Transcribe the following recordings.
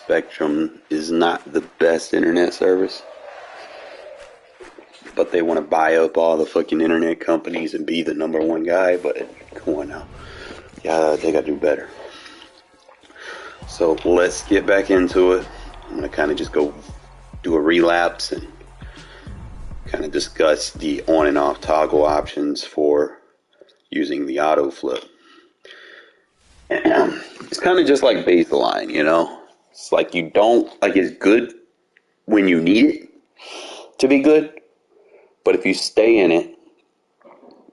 Spectrum is not the best internet service, but they want to buy up all the fucking internet companies and be the #1 guy. But come on now, yeah, they gotta do better. So let's get back into it. I'm gonna kind of just go do a relapse and kind of discuss the on and off toggle options for using the auto flip. It's kind of just like baseline, you know. It's like you don't like it's good when you need it to be good, but if you stay in it,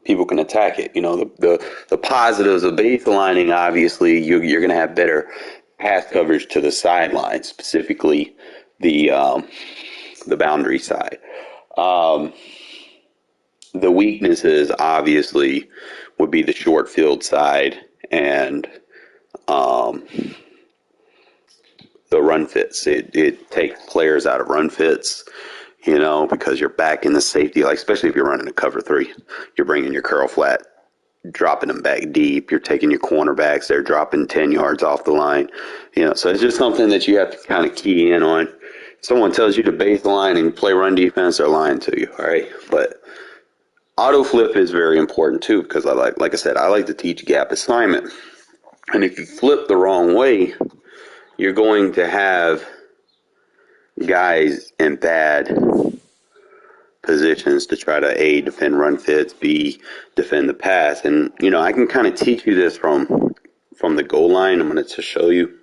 people can attack it. You know, the positives of baselining, obviously, you're going to have better pass coverage to the sideline, specifically the boundary side. The weaknesses, obviously, would be the short field side and the run fits. It takes players out of run fits, you know, because you're back in the safety, like especially if you're running a cover 3, you're bringing your curl flat, dropping them back deep. You're taking your cornerbacks, they're dropping 10 yards off the line, you know. So it's just something that you have to kind of key in on. If someone tells you to baseline and play run defense, they're lying to you, all right? But auto flip is very important too, because like I said, I like to teach gap assignment. And if you flip the wrong way, you're going to have guys in bad positions to try to A, defend run fits, B, defend the pass. And, you know, I can kind of teach you this from the goal line. I'm going to show you.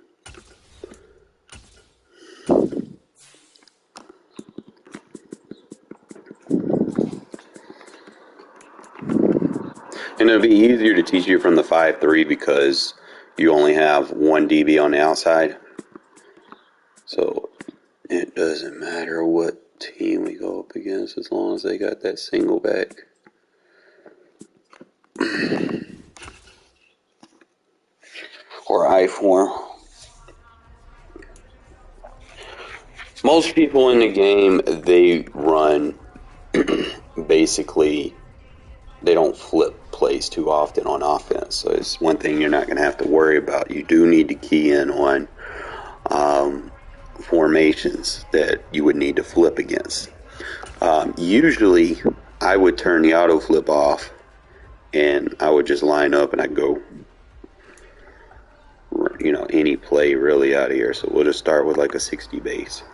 And it'll be easier to teach you from the 5-3 because you only have one DB on the outside. So it doesn't matter what team we go up against as long as they got that single back. Or I form. Most people in the game, they run basically, they don't flip plays too often on offense. So it's one thing you're not going to have to worry about. You do need to key in on formations that you would need to flip against. Usually, I would turn the auto flip off and I would just line up and I'd go, you know, any play really out of here. So we'll just start with like a 60 base.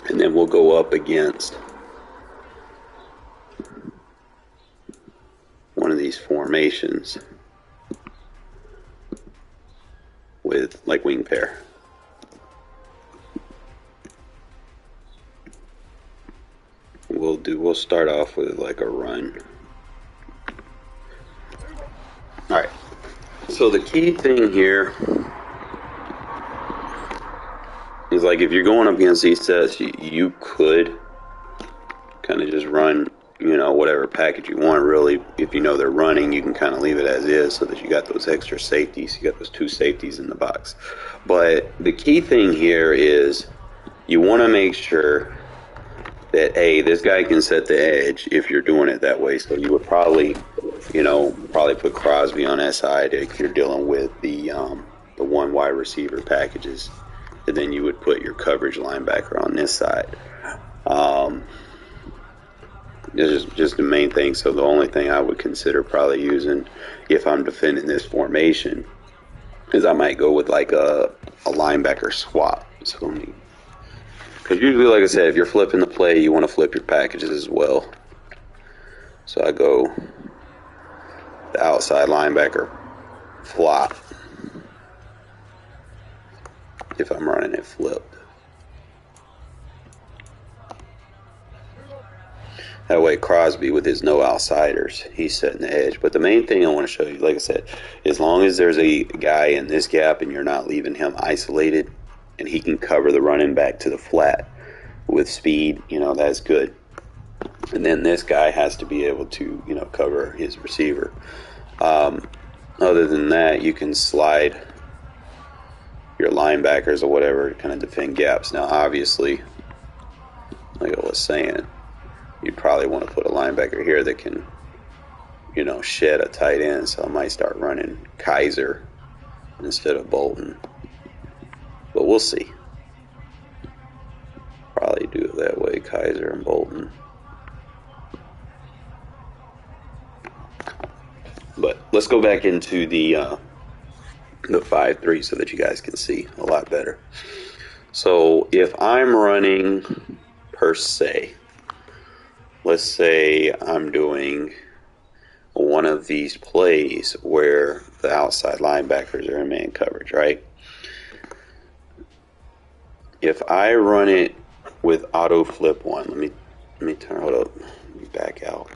And then we'll go up against one of these formations with like wing pair. We'll start off with like a run. All right. So the key thing here is like if you're going up against these sets, you could kind of just run, you know, whatever package you want. Really, if you know they're running, you can kind of leave it as is so that you got those extra safeties. You got those 2 safeties in the box. But the key thing here is you want to make sure that, A, this guy can set the edge if you're doing it that way. So you would probably, you know, put Crosby on that side if you're dealing with the one wide receiver packages. And then you would put your coverage linebacker on this side. This is just the main thing. So the only thing I would consider probably using if I'm defending this formation is I might go with like a linebacker swap. So because usually, like I said, if you're flipping the play, you want to flip your packages as well. So I go the outside linebacker flop if I'm running it flipped. That way Crosby with his no outsiders, he's setting the edge. But the main thing I want to show you, like I said, as long as there's a guy in this gap and you're not leaving him isolated and he can cover the running back to the flat with speed, you know, that's good. And then this guy has to be able to, you know, cover his receiver. Other than that, you can slide your linebackers or whatever to kind of defend gaps. Now, obviously, like I was saying, you'd probably want to put a linebacker here that can, you know, shed a tight end. So I might start running Kaiser instead of Bolton. But we'll see. Kaiser and Bolton. But let's go back into the 5-3 so that you guys can see a lot better. So if I'm running per se, let's say I'm doing one of these plays where the outside linebackers are in man coverage, right? If I run it with auto flip one, let me turn it up, let me back out.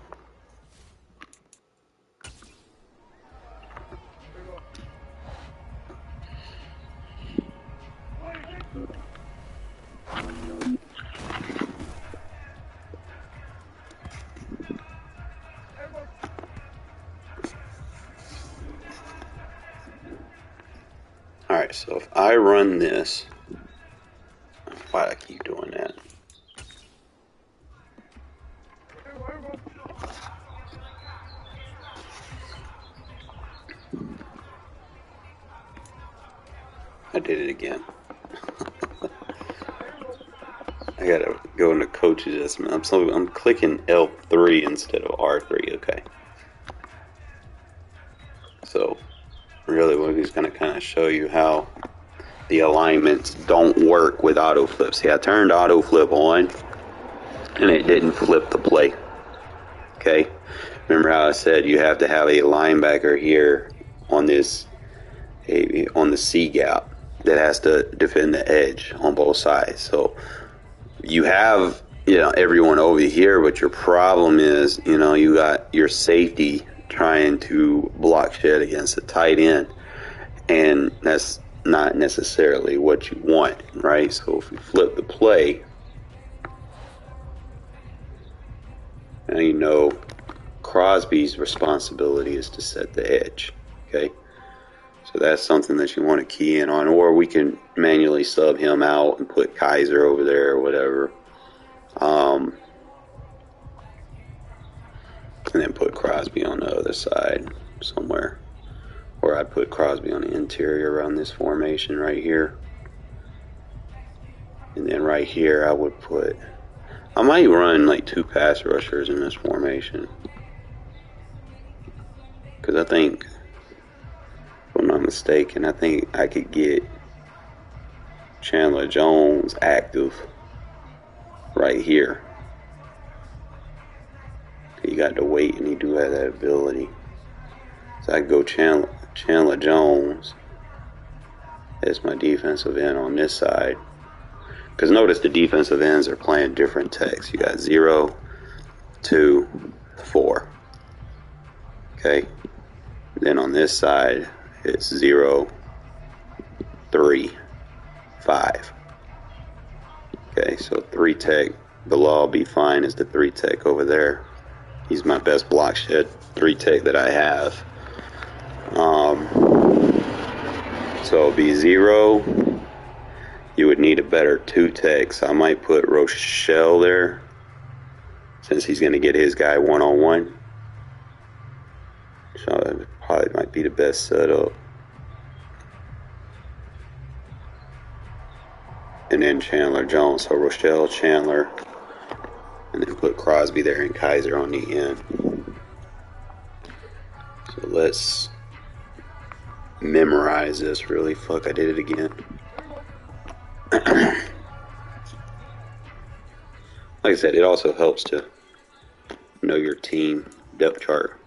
Alright, so if I run this, why do I keep doing that? I did it again. I gotta go into coach adjustment. I'm clicking L3 instead of R3, okay. So really what he's gonna kind of show you how the alignments don't work with auto flip. See, I turned auto flip on and it didn't flip the play. Okay, remember how I said you have to have a linebacker here on this on the C gap that has to defend the edge on both sides. So you have, you know, everyone over here, but your problem is, you know, you got your safety trying to block shit against the tight end, and that's not necessarily what you want, right? So if we flip the play, now you know Crosby's responsibility is to set the edge, okay? So that's something that you want to key in on, or we can manually sub him out and put Kaiser over there or whatever. And then put Crosby on the other side somewhere. Or I'd put Crosby on the interior around this formation right here. And then right here I would put, I might run like 2 pass rushers in this formation. Because I think, if I'm not mistaken, I think I could get Chandler Jones active right here. He got to wait, and he do have that ability. So I could go Chandler Jones as my defensive end on this side. Because notice the defensive ends are playing different techs. You got 0, 2, 4. Okay. Then on this side, it's 0, 3, 5. Okay, so 3 tech, the law will be fine as the 3 tech over there. He's my best block shed 3 tech that I have. So it'll be 0. You would need a better 2 tech. So I might put Rochelle there, since he's going to get his guy one-on-one. So it probably might be the best setup. And then Chandler Jones. So Rochelle, Chandler, and then put Crosby there and Kaiser on the end. So let's memorize this really. Fuck, I did it again. Like I said, it also helps to know your team depth chart.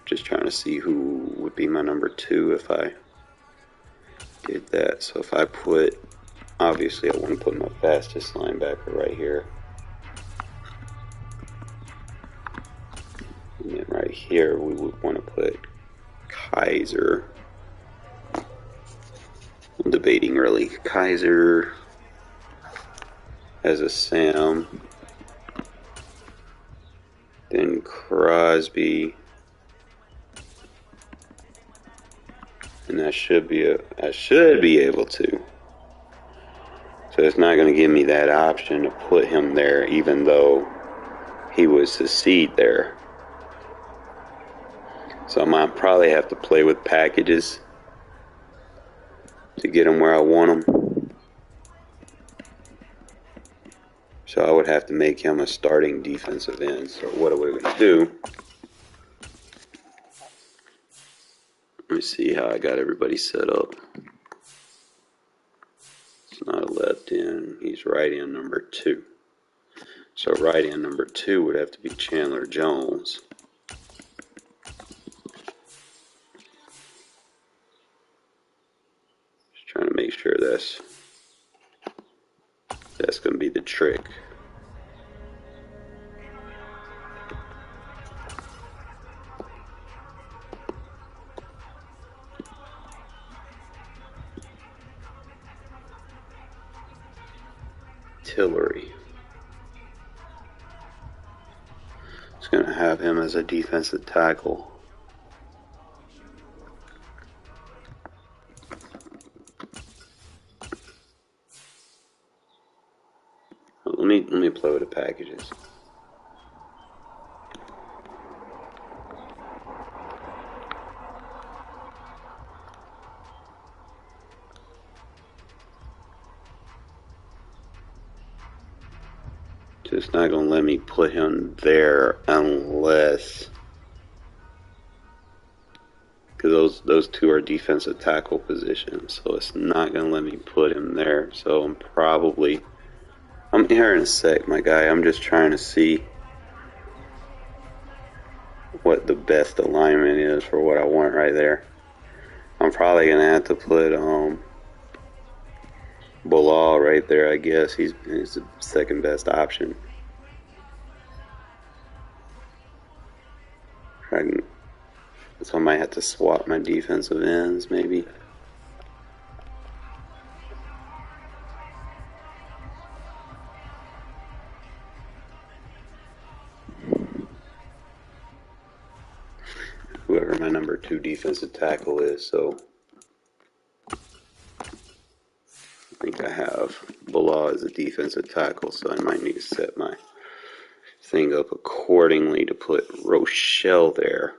Just trying to see who would be my number 2 if I did that. So if I put, obviously I want to put my fastest linebacker right here. And then right here we would want to put Kaiser. I'm debating really. Kaiser as a Sam. Then Crosby. And I should be able to. So it's not going to give me that option to put him there, even though he would succeed there. So I might probably have to play with packages to get him where I want him. So I would have to make him a starting defensive end. So what are we going to do? Let me see how I got everybody set up. It's not a left end. He's right end number 2. So right end number 2 would have to be Chandler Jones. Just trying to make sure that's going to be the trick. Tillery. It's going to have him as a defensive tackle. Let me play with the packages. Just not gonna let me put him there unless, because those two are defensive tackle positions, so it's not gonna let me put him there. So I'm here in a sec, my guy. I'm just trying to see what the best alignment is for what I want right there. I'm probably gonna have to put Bilal right there. I guess he's the second best option. So I might have to swap my defensive ends, maybe. Whoever my number 2 defensive tackle is, so I think I have Bilal as a defensive tackle, so I might need to set my thing up accordingly to put Rochelle there.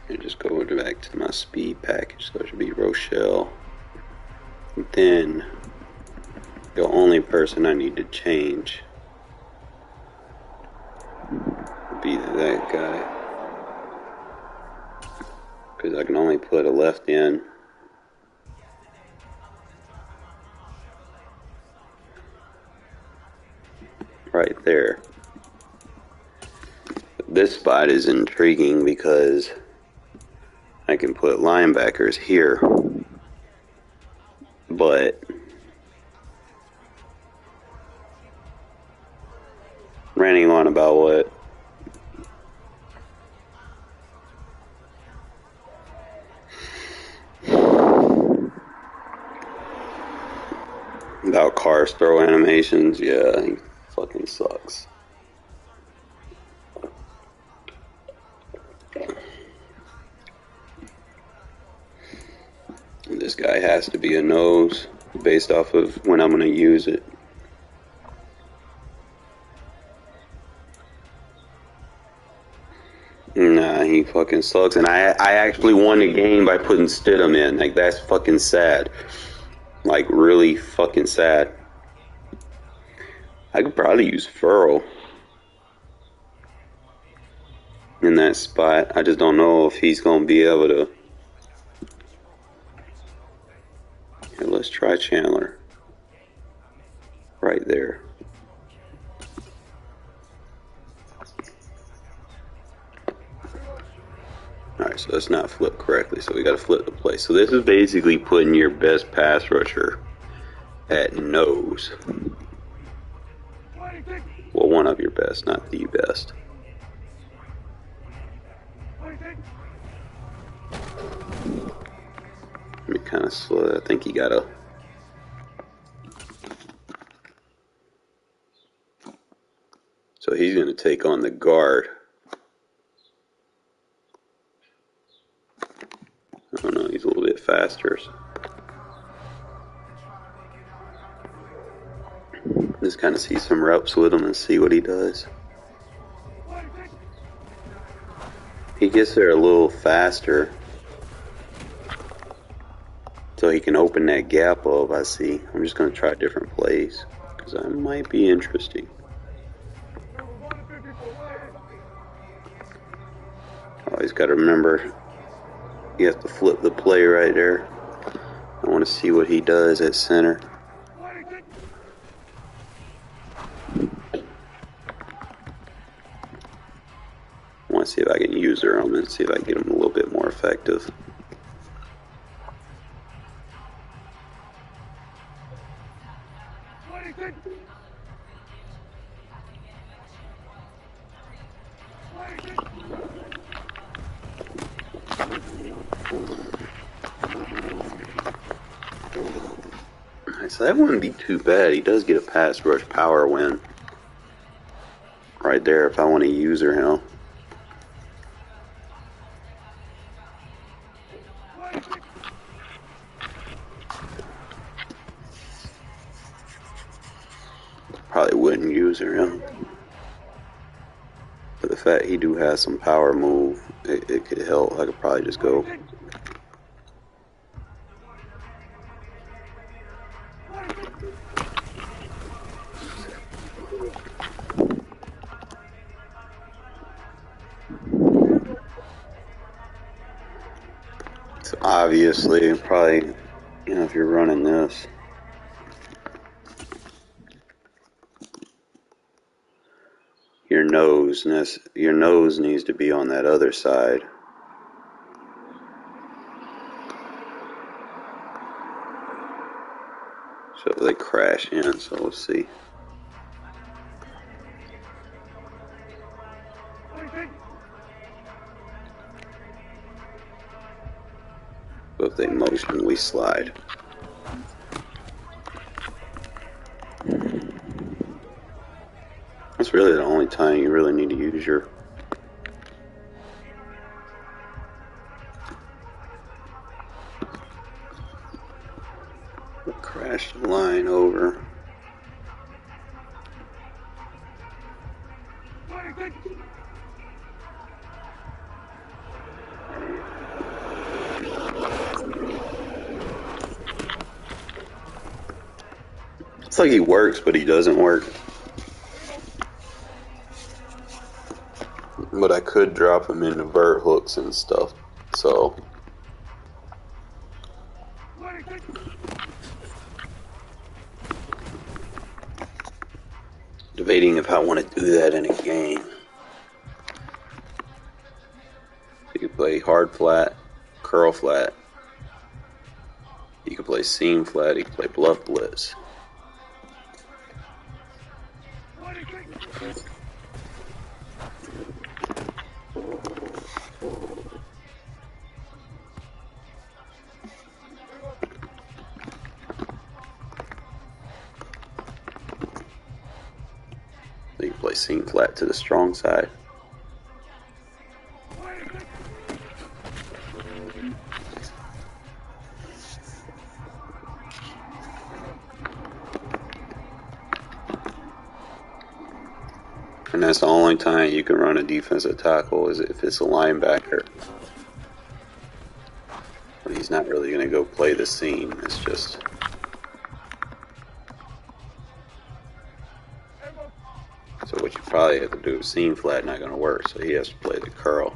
And just go back to my speed package, so it should be Rochelle. And then the only person I need to change would be that guy, because I can only put a left end. Right there. This spot is intriguing because I can put linebackers here, but ranting on about what? About cars throw animations? Yeah, he fucking sucks. This guy has to be a nose based off of when I'm going to use it. Nah, he fucking sucks. And I actually won the game by putting Stidham in. Like, that's fucking sad. Like, really fucking sad. I could probably use Furrow in that spot. I just don't know if he's going to be able to. Here, let's try Chandler. Right there. Alright, so it's not flipped correctly, so we gotta flip the play. So this is basically putting your best pass rusher at nose. Well, one of your best, not the best. Let me kind of slow. I think he got a. So he's going to take on the guard. I don't know, he's a little bit faster. Just kind of see some reps with him and see what he does. He gets there a little faster, so he can open that gap up. I see. I'm just going to try different plays because that might be interesting. Always got to remember, you have to flip the play right there. I want to see what he does at center. I want to see if I can use her on him and see if I can get him a little bit more effective. So that wouldn't be too bad. He does get a pass rush power win right there if I want to use her, hell. Probably wouldn't use her, hell. But the fact he do have some power move, it could help. I could probably just go. So obviously, probably, you know, if you're running this, your nose needs to be on that other side. So they crash in, so let's see. So if they motion, we slide. That's really the only time you really need to use your crash the line over. It's like he works, but he doesn't work. But I could drop him into vert hooks and stuff, so. Debating if I want to do that in a game. You could play hard flat, curl flat. You could play seam flat, you could play bluff blitz. So you can play seam flat to the strong side. And that's the only time you can run a defensive tackle is if it's a linebacker. But he's not really going to go play the seam. It's just... So what you probably have to do is seam flat not going to work, so he has to play the curl.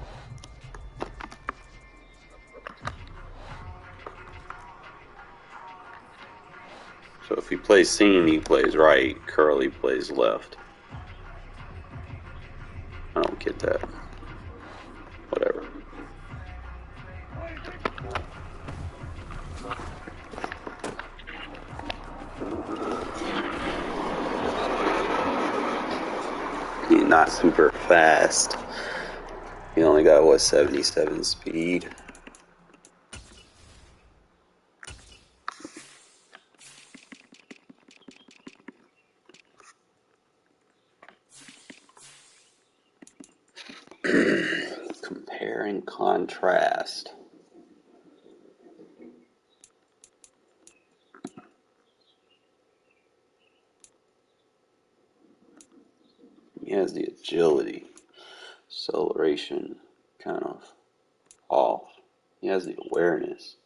So if he plays seam, he plays right. Curl, he plays left. I don't get that. Whatever. He's not super fast. He only got, what, 77 speed? Compare and contrast. has the agility, acceleration kind of off. He has the awareness.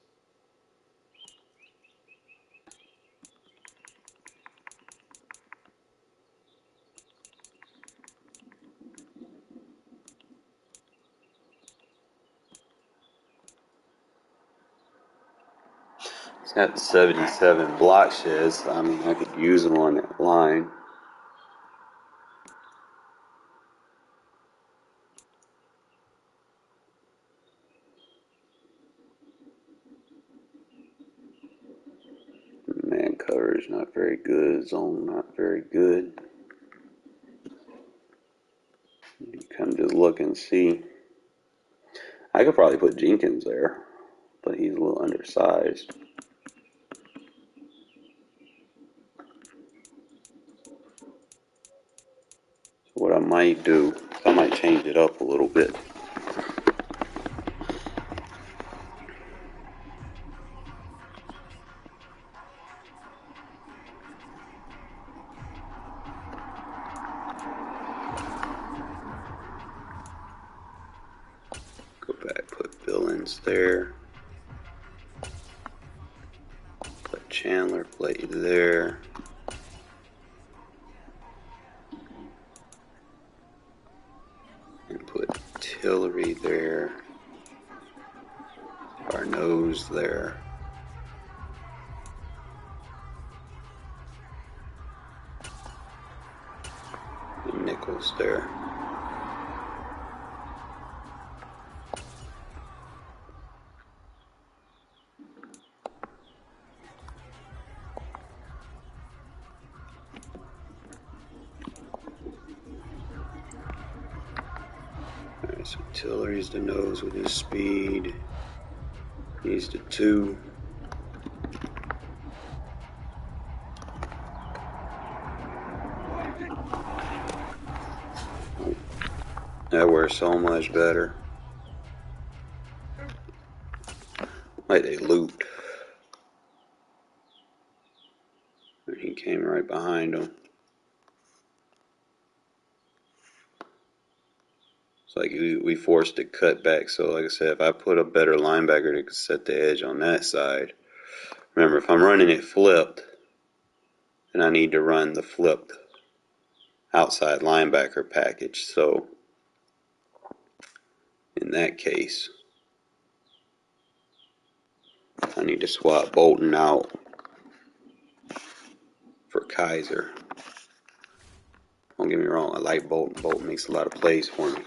He's got 77 block sheds. I mean, I could use him on that line. Man coverage not very good. Zone not very good. You kind of just look and see. I could probably put Jenkins there, but he's a little undersized. So what I might do, I might change it up a little bit. Go back, put Billings there. Put Chandler play there. And put Tillery there. Our nose there. And Nichols there. Alright, so Tillery's the nose with his speed. He's the 2. That works so much better. Like they looped. And he came right behind him. It's like we forced a cut back. So like I said, if I put a better linebacker that could set the edge on that side. Remember, if I'm running it flipped, then I need to run the flipped outside linebacker package. So in that case, I need to swap Bolton out for Kaiser. Don't get me wrong, I like Bolton. Bolton makes a lot of plays for me.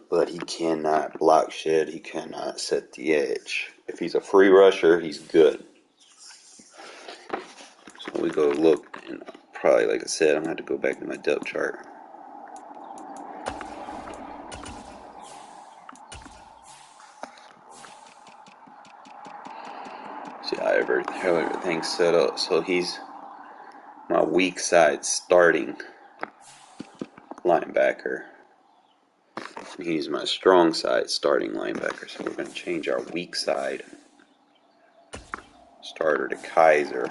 But he cannot block shed. He cannot set the edge. If he's a free rusher, he's good. So we go look, and probably, like I said, I'm going to have to go back to my depth chart. See how everything's set up. So he's my weak side starting linebacker. He's my strong side starting linebacker. So we're going to change our weak side starter to Kaiser.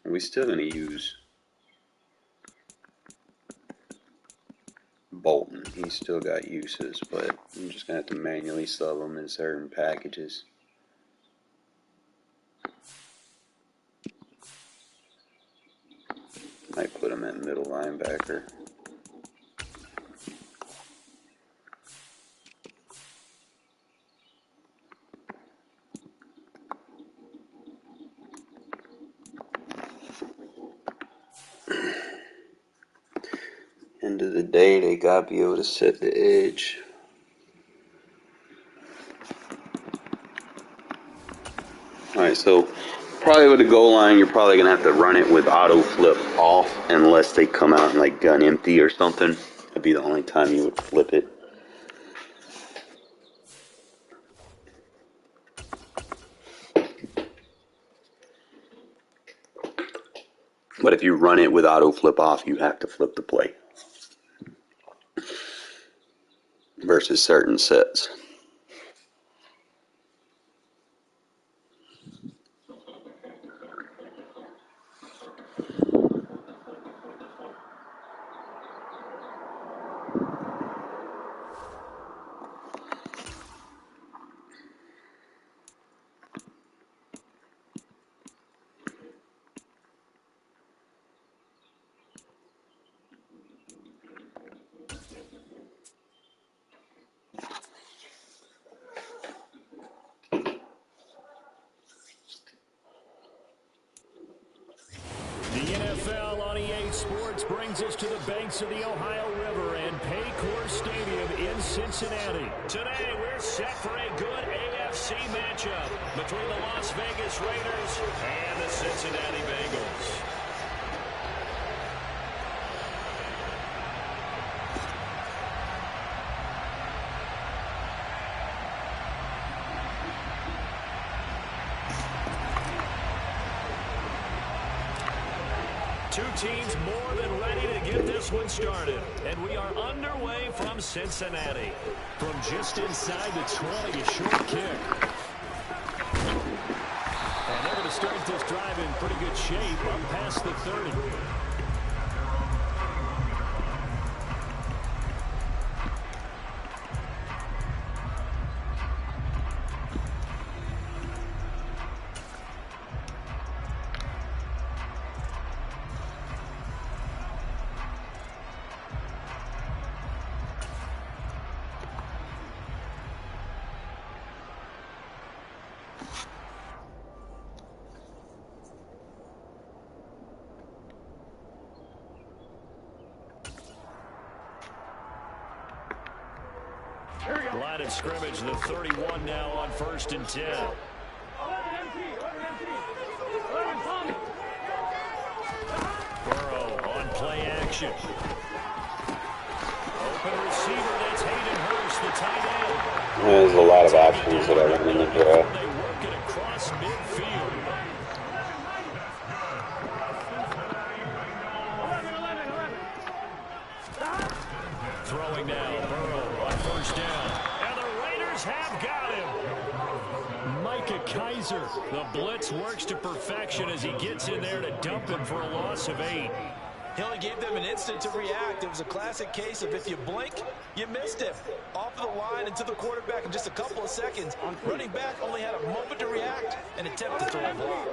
We're still going to use Bolton. He's still got uses, but I'm just going to have to manually sub him in certain packages. Might put him at middle linebacker. End of the day, they gotta be able to set the edge. Alright, so probably with the goal line, you're probably gonna have to run it with auto flip off unless they come out and like gun empty or something. That'd be the only time you would flip it. But if you run it with auto flip off, you have to flip the play. versus certain sets. The NFL on EA Sports brings us to the banks of the Ohio River and Paycor Stadium in Cincinnati. Today, we're set for a good AFC matchup between the Las Vegas Raiders and the Cincinnati Bengals. Two teams more than ready to get this one started. And we are underway from Cincinnati. From just inside the 20, a short kick. And they're going to start this drive in pretty good shape up past the 30. Line of scrimmage, the 31 now on 1st and 10. Burrow on play action. Open receiver, that's Hayden Hurst, the tight end. There's a lot of options that I run in the draft. They work it across midfield. Throwing now, Burrow on 1st down. And the Raiders have got him. Micah Kaiser. The blitz works to perfection as he gets in there to dump him for a loss of 8. He only gave them an instant to react. It was a classic case of if you blink, you missed him. Off of the line and to the quarterback in just a couple of seconds. Running back only had a moment to react and attempt to throw a block.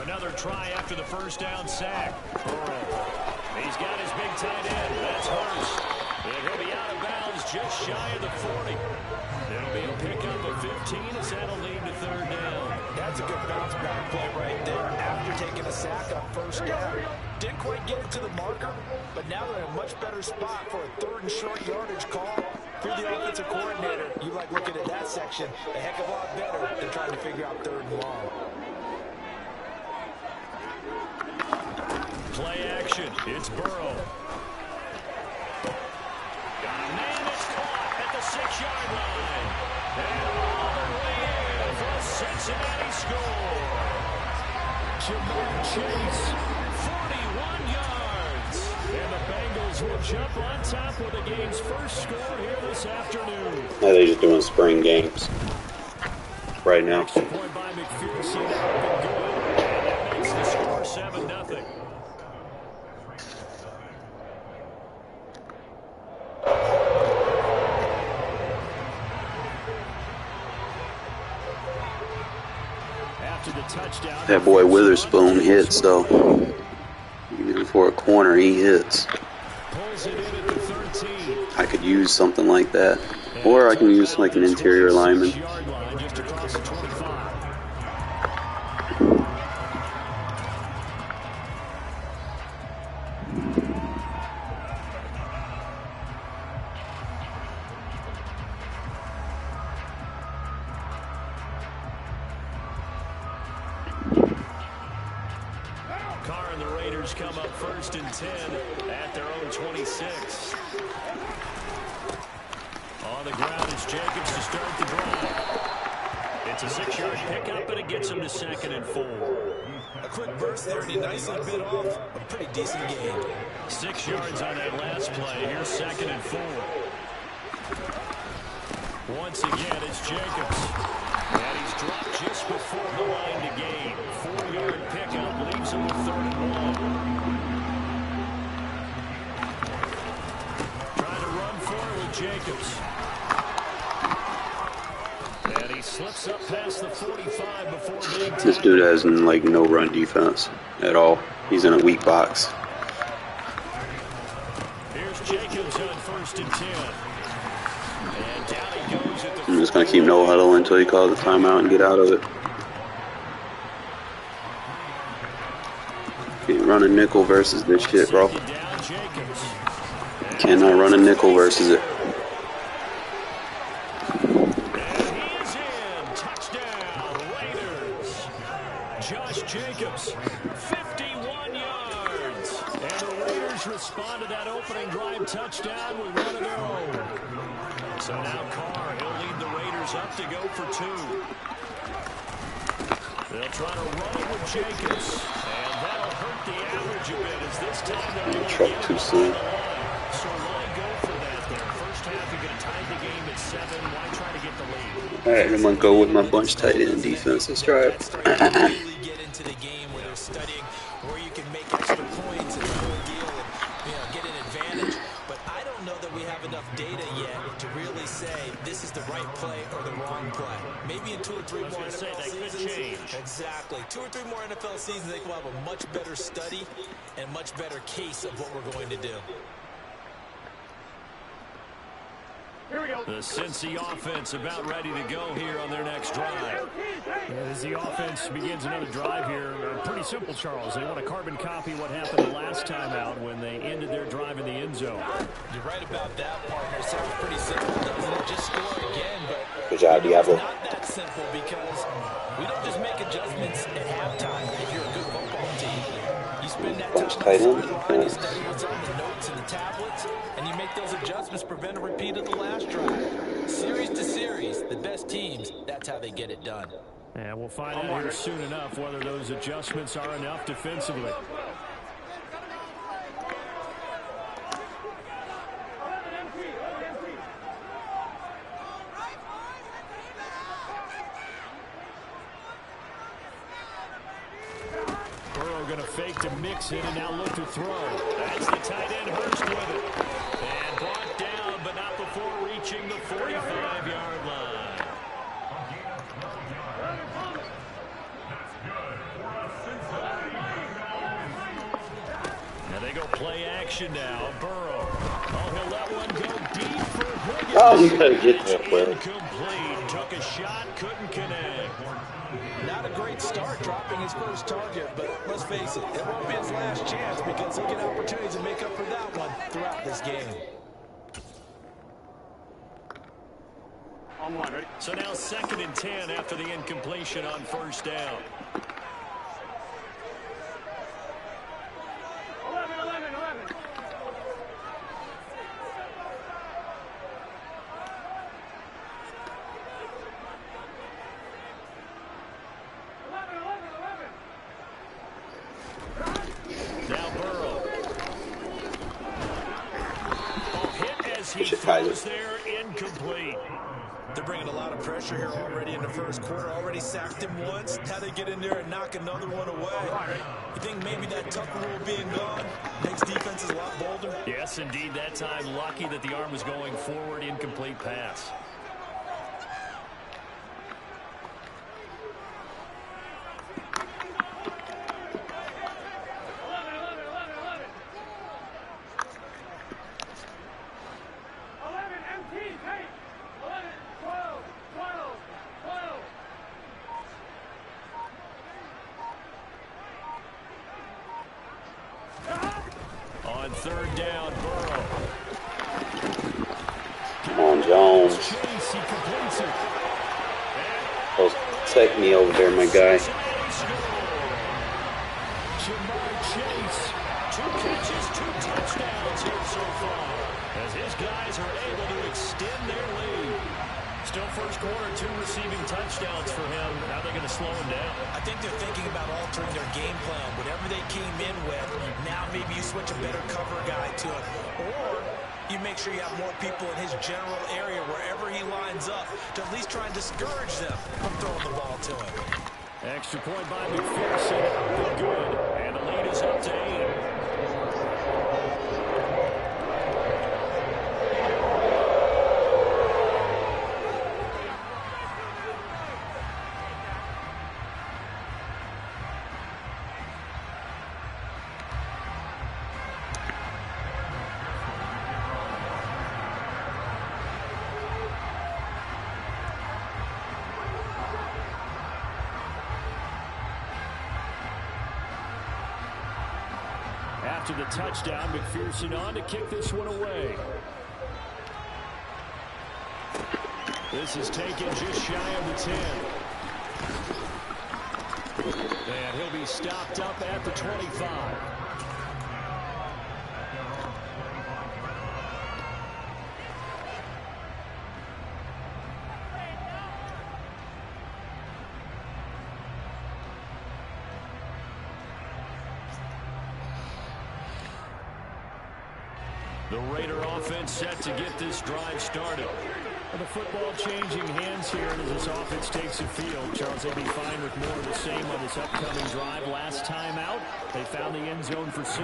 Another try after the 1st down sack. Burrow. He's got his big tight end. That's Hurst. And he'll be out of bounds just shy of the 40. It'll be a pickup of 15 as that'll lead to 3rd down. That's a good bounce back play right there after taking a sack on 1st down. Didn't quite get it to the marker, but now they're in a much better spot for a 3rd and short yardage call. For the offensive coordinator, you like looking at that section a heck of a lot better than trying to figure out 3rd and long. Play action. It's Burrow. Got a man that's caught at the 6-yard line. And all the way in for a Cincinnati score. Jamar Chase, 41 yards. And the Bengals will jump on top with the game's first score here this afternoon. They're just doing spring games right now. Extra point by McPherson. Good. And that makes the score 7-0. That boy Witherspoon hits, though. Even for a corner, he hits. I could use something like that. Or I can use like an interior lineman. Come up 1st and 10 at their own 26. On the ground, it's Jacobs to start the drive. It's a 6-yard pickup, and it gets him to 2nd and 4. A quick burst there, and he nicely bit off a pretty decent gain. 6 yards on that last play. Here's 2nd and 4. Once again, it's Jacobs. And he's dropped just before the line to gain. 4-yard pickup leaves him with 3rd and 1. Trying to run for it with Jacobs. And he slips up past the 45 before being tackled. This dude has like no run defense at all. He's in a weak box. Here's Jacobs on 1st and 10. And down he goes at the I'm just gonna keep no huddle until he calls the timeout and get out of it. Can't run a nickel versus this shit, bro. down Jacobs. Cannot run a nickel versus it. Jacobs, 51 yards. And the Raiders respond to that opening drive touchdown with one of their own. So now Carr, he'll lead the Raiders up to go for 2. They'll try to run it with Jacobs. And that'll hurt the average a bit as this time they're able to Truck get too it soon. on the line. So why go for that there? First half, you're going to tie the game at 7. Why try to get the lead? Alright, I'm gonna go with my bunch tight end defense. Let's try it. To the game where they're studying where you can make extra points and the whole deal and get an advantage. But I don't know that we have enough data yet to really say this is the right play or the wrong play. Maybe in 2 or 3 more NFL seasons. Exactly. 2 or 3 more NFL seasons, I think we'll have a much better study and much better case of what we're going to do. The Cincy offense about ready to go here on their next drive. As the offense begins another drive here, pretty simple, Charles. They want to carbon copy what happened the last time out when they ended their drive in the end zone. You're right about that, partner. Sounds pretty simple, doesn't it? Just score again, but Good job, Diablo. it's not that simple because we don't just make adjustments at halftime if you're a good football team. You spend that Bunch time tight end and you defense. study what's on the notes and the tablets, and you make those adjustments, prevent a repeat of the last drive. Series to series, the best teams, that's how they get it done. And we'll find out here soon enough whether those adjustments are enough defensively. Burrow going to fake to mix it and now look to throw. That's the tight end Hurst with it. And brought down, but not before reaching the 45-yard line. Now they go play action now. Burrow. Oh, he'll let one go deep for Higgins. Oh, you gotta get that play. Incomplete. Took a shot, couldn't connect. Not a great start dropping his first target, but let's face it, it won't be his last chance because he'll get opportunities to make up for that one throughout this game. So now 2nd and 10 after the incompletion on 1st down. Now Burrow. Hit as he throws there, incomplete. They're bringing a lot of pressure here already in the first quarter. Already sacked him once. How they get in there and knock another one away? You think maybe that tuck rule being gone makes defenses a lot bolder? Yes, indeed. That time, lucky that the arm was going forward, incomplete pass. On 3rd down, Burrow. Come on, Jones. Chase, he completes it. Take me over there, my guy. Jamar Chase, 2 catches, 2 touchdowns here so far, as his guys are able to extend their lead. still first quarter, 2 receiving touchdowns for him. How are they going to slow him down? I think they're thinking about altering their game plan. Whatever they came in with, now maybe you switch a better cover guy to it. Or you make sure you have more people in his general area wherever he lines up to at least try and discourage them from throwing the ball to him. Extra point by McPherson. Good. And the lead is up to 8. After the touchdown, McPherson on to kick this one away. This is taken just shy of the 10. And he'll be stopped up at the 25. The Raider offense set to get this drive started. The football changing hands here as this offense takes the field. Charles, they'll be fine with more of the same on this upcoming drive. Last time out, they found the end zone for 6.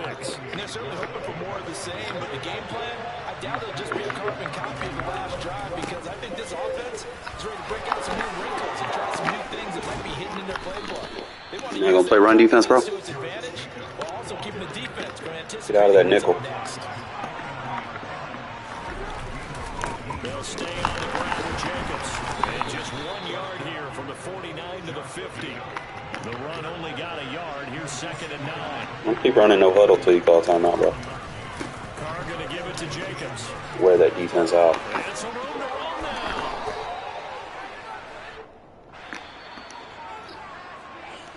And they're certainly hoping for more of the same, but the game plan, I doubt it'll just be a carbon copy of the last drive, because I think this offense is ready to break out some new wrinkles and try some new things that might be hidden in their playbook. They want to You're going to play run defense, bro? to its advantage, while also keeping the defense from anticipating Get out of that nickel. They'll stay on the ground with Jacobs. And just 1 yard here from the 49 to the 50. The run only got a yard. Here's 2nd and 9. Don't keep running no huddle till you call timeout, bro. Carr going to give it to Jacobs. Wear that defense out. And some room to run now.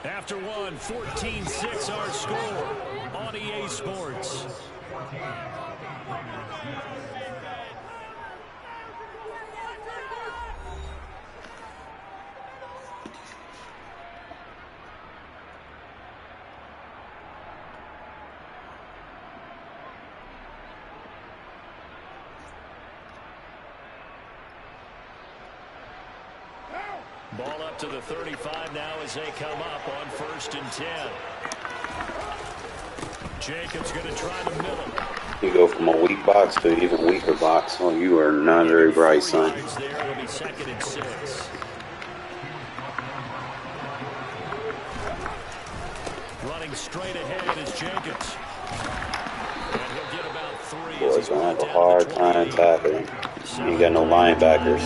After one, 14-6 our score on EA Sports. Ball up to the 35 now as they come up on 1st and 10. Jacobs going to try to mill him. You go from a weak box to an even weaker box. Oh, you are not very bright, son. There, it'll be 2nd and 6. Running straight ahead is Jacobs. And he'll get about 3. Boys going to have a hard time tackling. You ain't got no linebackers.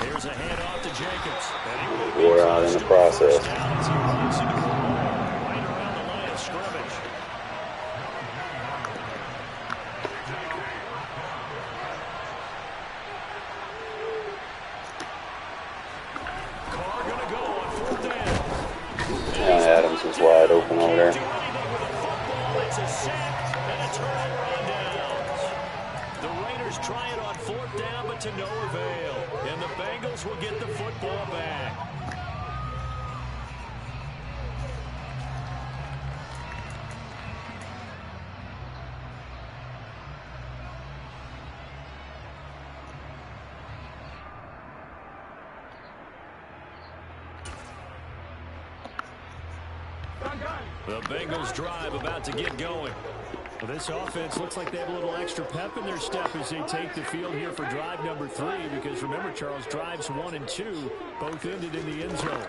Here's a handoff to Jacobs. Wore out in the process. Right around the line of scrimmage. Carr going to go on 4th down. Yeah, Adams was wide open over there. It's a sack and a turnover on downs. The Raiders try it on 4th down, but to no avail. And the Bengals will get the football back. The Bengals drive about to get going. Well, this offense looks like they have a little extra pep in their step as they take the field here for drive number 3, because remember, Charles, drives 1 and 2 both ended in the end zone.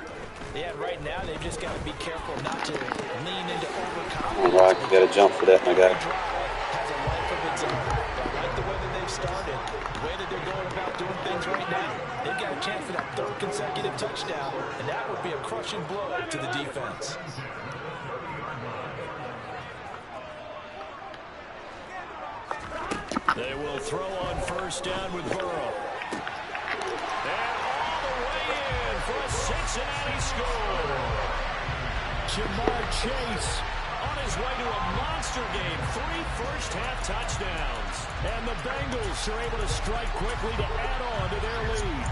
Yeah, right now they've just got to be careful not to lean into overconfidence. All right, you got to jump for that, my guy. Has a life of its own. I like the way that they've started, the way that they're going about doing things right now. They've got a chance for that 3rd consecutive touchdown, and that would be a crushing blow to the defense. They will throw on 1st down with Burrow. And all the way in for a Cincinnati score. Jamar Chase on his his way to a monster game. 3 first-half touchdowns. And the Bengals are able to strike quickly to add on to their lead.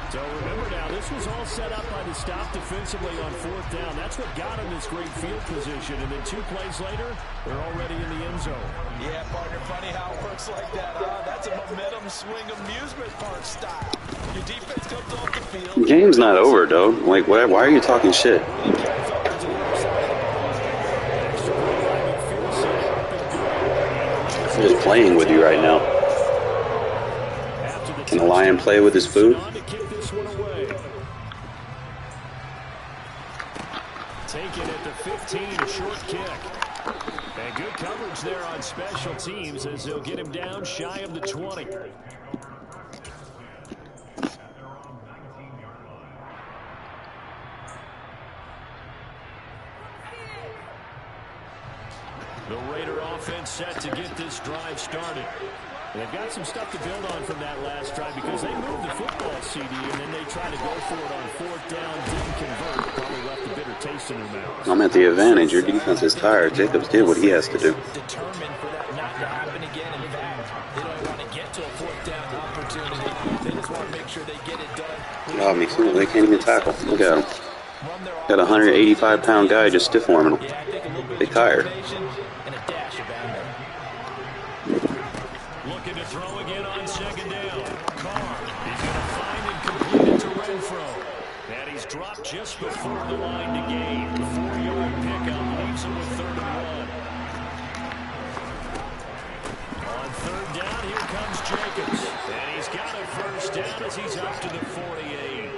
So remember now, this was all set up by the stop defensively on 4th down. That's what got him this great field position. And then 2 plays later, they're already in the end zone. Yeah, partner, funny how it works like that, huh? That's a momentum swing amusement park style. Your defense comes off the field. The game's not over, though. Like, why are you talking shit? I'm just playing with you right now. Can a lion play with his food? Taken at the 15, a short kick. And good coverage there on special teams as they'll get him down shy of the 20. The Raider offense set to get this drive started. They've got some stuff to build on from that last drive because they moved the football, CD, and then they tried to go for it on 4th down, didn't convert, probably left a bitter taste in their mouth. I'm at the advantage. Your defense is tired. Jacobs did what he has to do. Determined for that not to happen again. In fact, they don't want to get to a 4th down opportunity. They just want to make sure they get it done. Oh, they can't even tackle. Look at him. Got a 185-pound guy just stiff-arming him. They tired. Looking to throw again on 2nd down. Carr, he's going to find and complete it to Renfro. And he's dropped just before the line to gain. 4-yard pickup leaves him with 3rd and 1. On 3rd down, here comes Jacobs. And he's got a first down as he's up to the 48.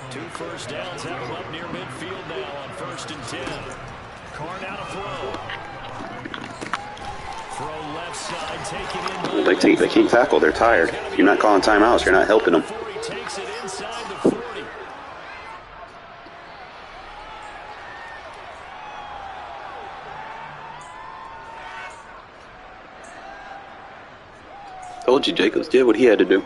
2 first downs have him up near midfield now on 1st and 10. Carr now to throw. Throw left side, take it in. They can't tackle. They're tired. If you're not calling timeouts, you're not helping them. Takes it inside the 40. Told you Jacobs did what he had to do.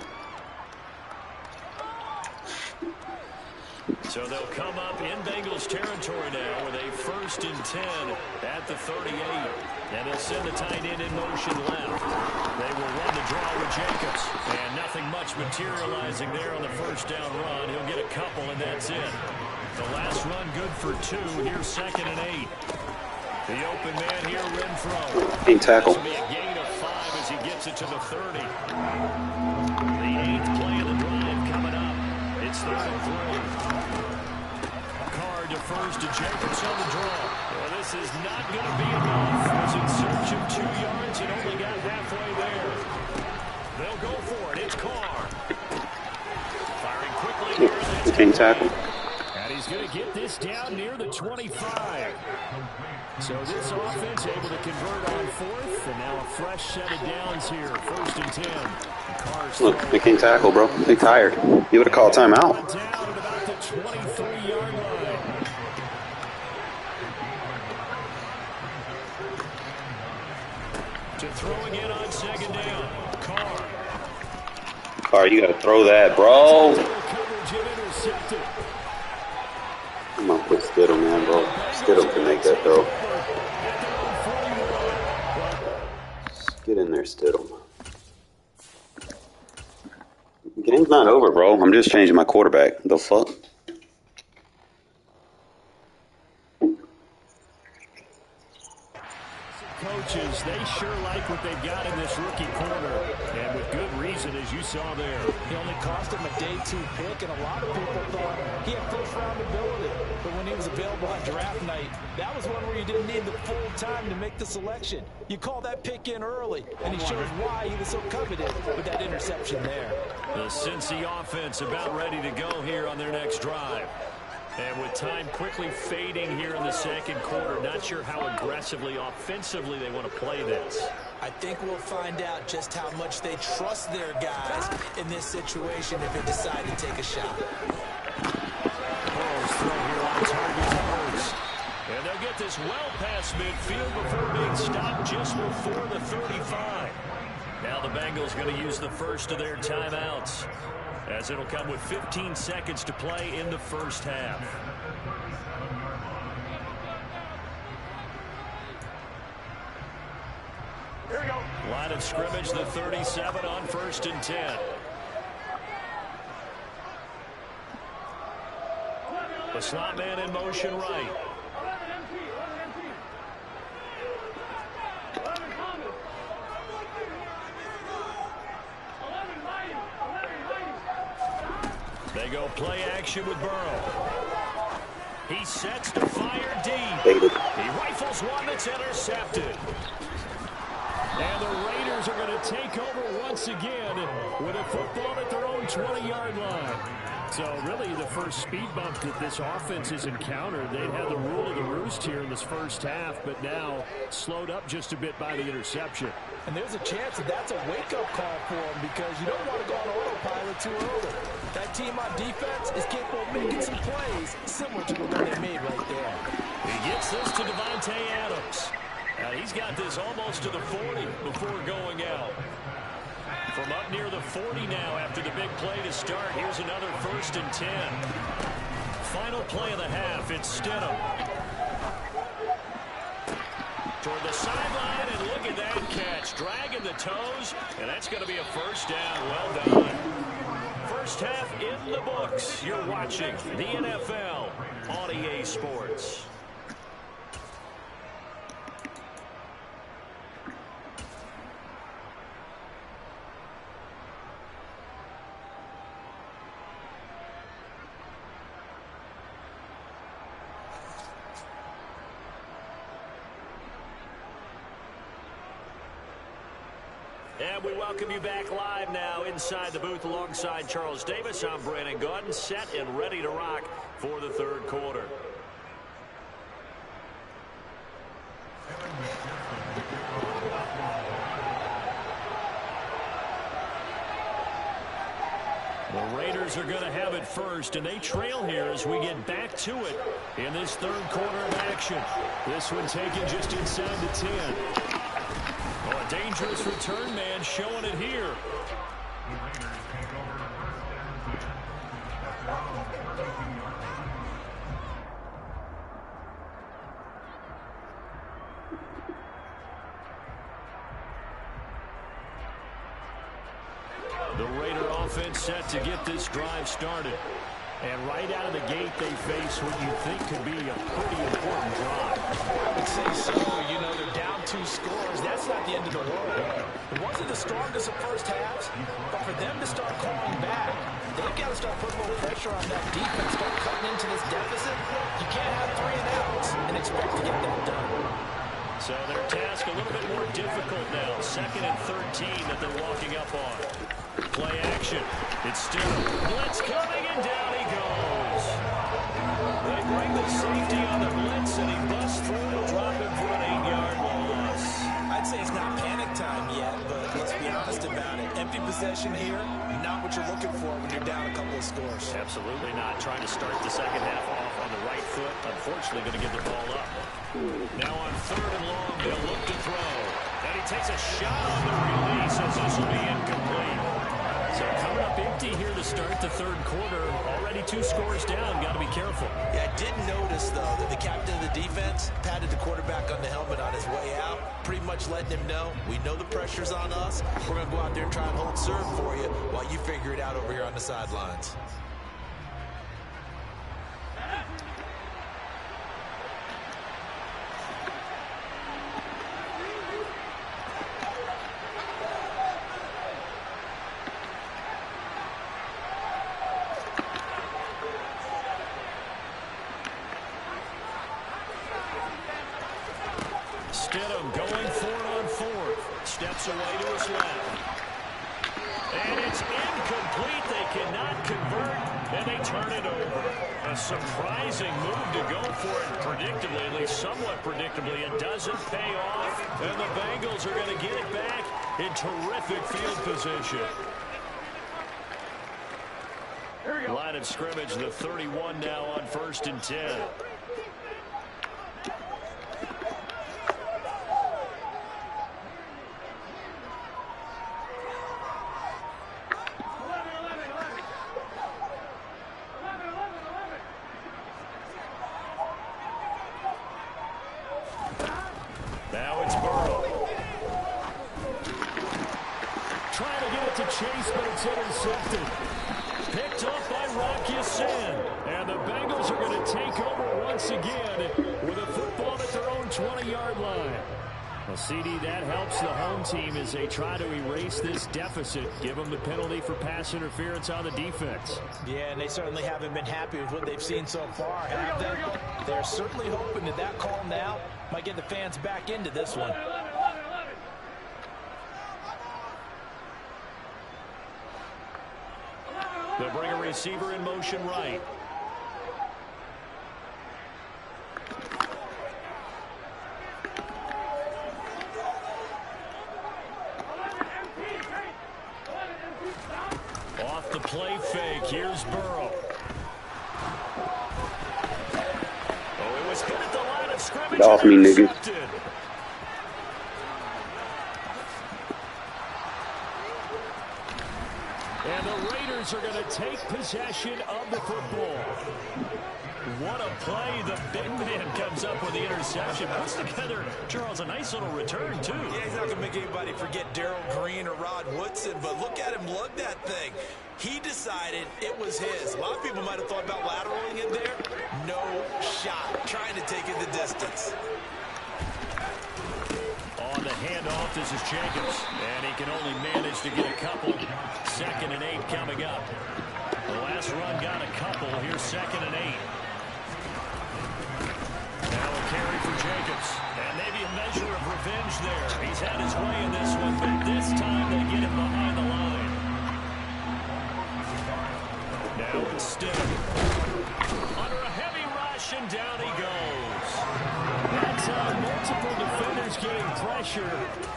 So they'll come up in Bengals territory now with a 1st and 10 at the 38. And they'll send the tight end in motion left. They will run the draw with Jacobs. And nothing much materializing there on the 1st down run. He'll get a couple, and that's it. The last run good for 2. Here's 2nd and 8. The open man here, Renfro. Can't tackle. This will be a gain of 5 as he gets it to the 30. The 8th play of the drive coming up. It's 3rd and 3. Carr defers to Jacobs on the draw. Well, this is not going to be enough. Was in search of 2 yards and only got halfway there. They'll go for it. It's Carr. Firing quickly. He can't tackle. And he's going to get this down near the 25. So this offense able to convert on 4th, and now a fresh set of downs here. 1st and 10. Carr's Look, they can't tackle, bro. They're tired. You would have called timeout. down at about the 23-yard line. To throw again on 2nd down. Carr. Carr, you got to throw that, bro. Coverage and intercepted. I'm going to put Stidham, man, bro. Stidham can make that throw. Get in there, Stidham. The game's not over, bro. I'm just changing my quarterback. The fuck? Coaches, they sure like what they've got in this rookie corner, and with good reason, as you saw there. He only cost him a day 2 pick, and a lot of people thought he had first-round ability. But when he was available on draft night, that was one where you didn't need the full time to make the selection. You call that pick in early, and he shows why he was so coveted with that interception there. The Cincy offense about ready to go here on their next drive. And with time quickly fading here in the 2nd quarter, not sure how aggressively, offensively they want to play this. I think we'll find out just how much they trust their guys in this situation if they decide to take a shot. Burrow's throw here on target to Hurts. And they'll get this well past midfield before being stopped just before the 35. Now the Bengals going to use the first of their timeouts, as it'll come with 15 seconds to play in the 1st half. Line of scrimmage, the 37 on 1st and 10. The slot man in motion right. They go play action with Burrow. He sets to fire deep. He rifles one that's intercepted. And the Raiders are going to take over once again with a football at their own 20-yard line. So really the first speed bump that this offense has encountered. They've had the rule of the roost here in this first half, but now slowed up just a bit by the interception. And there's a chance that that's a wake-up call for them because you don't want to go on autopilot too early. That team on defense is capable of making some plays similar to the one they made right there. He gets this to Devontae Adams. Now he's got this almost to the 40 before going out. From up near the 40 now after the big play to start. Here's another 1st and 10. Final play of the half. It's Stidham. Toward the sideline, and look at that catch. Dragging the toes, and that's going to be a first down. Well done. First half in the books. You're watching the NFL on EA Sports. And we welcome you back live now inside the booth alongside Charles Davis. I'm Brandon Gaudin, set and ready to rock for the third quarter. The Raiders are going to have it first, and they trail here as we get back to it in this third quarter of action. This one taken just inside the 10. Oh, a dangerous return man showing it here. The Raider offense set to get this drive started. And right out of the gate, they face what you think could be a pretty important drive. I would say so. You know, they're down 2 scores. That's not the end of the world. It wasn't the strongest of first halves, but for them to start clawing back, they've got to start putting a little pressure on that defense, start cutting into this deficit. You can't have 3 and outs and expect to get that done. So their task a little bit more difficult now. 2nd and 13 that they're walking up on. Play action. It's still blitz coming, and down he goes. They bring the safety on the blitz, and he busts through, dropping for an 8-yard loss. I'd say it's not panic time yet, but let's be honest about it. Empty possession here, not what you're looking for when you're down a couple of scores. Absolutely not. Trying to start the second half off on the right foot. Unfortunately, going to give the ball up. Now on 3rd and long, they'll look to throw. And he takes a shot on the release as this will be incomplete. So coming up empty here to start the third quarter. Already 2 scores down. Got to be careful. Yeah, I did notice, though, that the captain of the defense patted the quarterback on the helmet on his way out, pretty much letting him know, we know the pressure's on us. We're going to go out there and try and hold serve for you while you figure it out over here on the sidelines. Stidham going 4th on 4th. Steps away to his left. And it's incomplete. They cannot convert, and they turn it over. A surprising move to go for it predictably, at least somewhat predictably. It doesn't pay off, and the Bengals are going to get it back in terrific field position. Line of scrimmage, the 31 now on 1st and 10. Now it's Burrow. It's intercepted. Picked up by Rocky Sin. And the Bengals are going to take over once again with a football at their own 20-yard line. Well, CD, that helps the home team as they try to erase this deficit. Give them the penalty for pass interference on the defense. Yeah, and they certainly haven't been happy with what they've seen so far, have they? They're certainly hoping that call now might get the fans back into this one. They'll bring a receiver in motion right. Off the play fake, here's Burrow. Oh, it was hit at the line of scrimmage. Get off me, nigga. And the Raiders are going to take possession of the football. What a play. The big man comes up with the interception. Puts together, Charles, a nice little return, too. Yeah, he's not going to make anybody forget Darrell Green or Rod Woodson, but look at him lug that thing. He decided it was his. A lot of people might have thought about lateraling it there. No shot. Trying to take it the distance. On the handoff, this is Jacobs. And he can only manage to get a couple. 2nd and 8 coming up. The last run got a couple. Here's 2nd and 8. Now a carry for Jacobs. And maybe a measure of revenge there. He's had his way in this one, but this time they get him behind the line. Now instead, under a heavy rush, and down he goes. That time, multiple defenders getting pressure,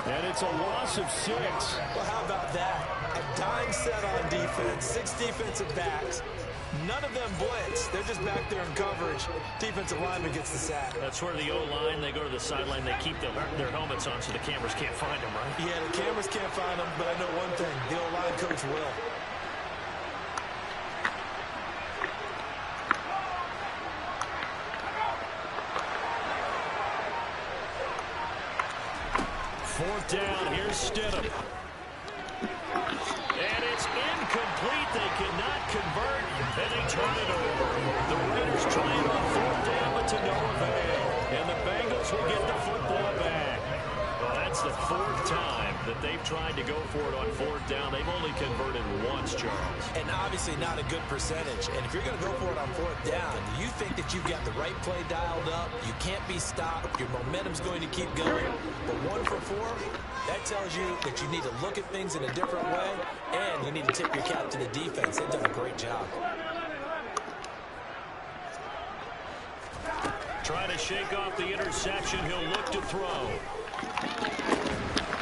and it's a loss of 6. Well, how about that? A dime set on defense, 6 defensive backs. None of them blitz. They're just back there in coverage. Defensive lineman gets the sack. That's where the O-line, they go to the sideline, they keep their helmets on so the cameras can't find them, right? Yeah, the cameras can't find them, but I know one thing. The O-line coach will. Fourth down, here's Stidham. And it's incomplete. They cannot convert, and they turn it over. The Raiders try it on 4th down, but to no avail. And the Bengals will get the football back. Well, that's the 4th time that they've tried to go for it on 4th down. They've only converted once, Charles. And obviously not a good percentage. And if you're going to go for it on 4th down, you think that you've got the right play dialed up. You can't be stopped. Your momentum's going to keep going. But 1 for 4, that tells you that you need to look at things in a different way, and you need to tip your cap to the defense. They've done a great job. Trying to shake off the interception. He'll look to throw.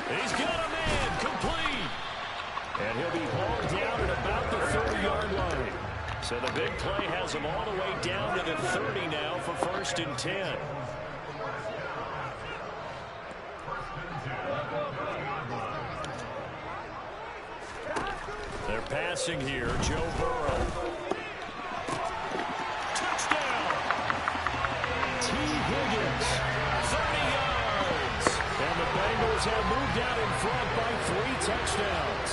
He's got a man, complete. And he'll be hauled down at about the 30-yard line. So the big play has him all the way down to the 30 now for 1st and 10. They're passing here. Joe Burrow. Touchdown. T. Higgins. 30 yards. And the Bengals have moved out in front by 3 touchdowns.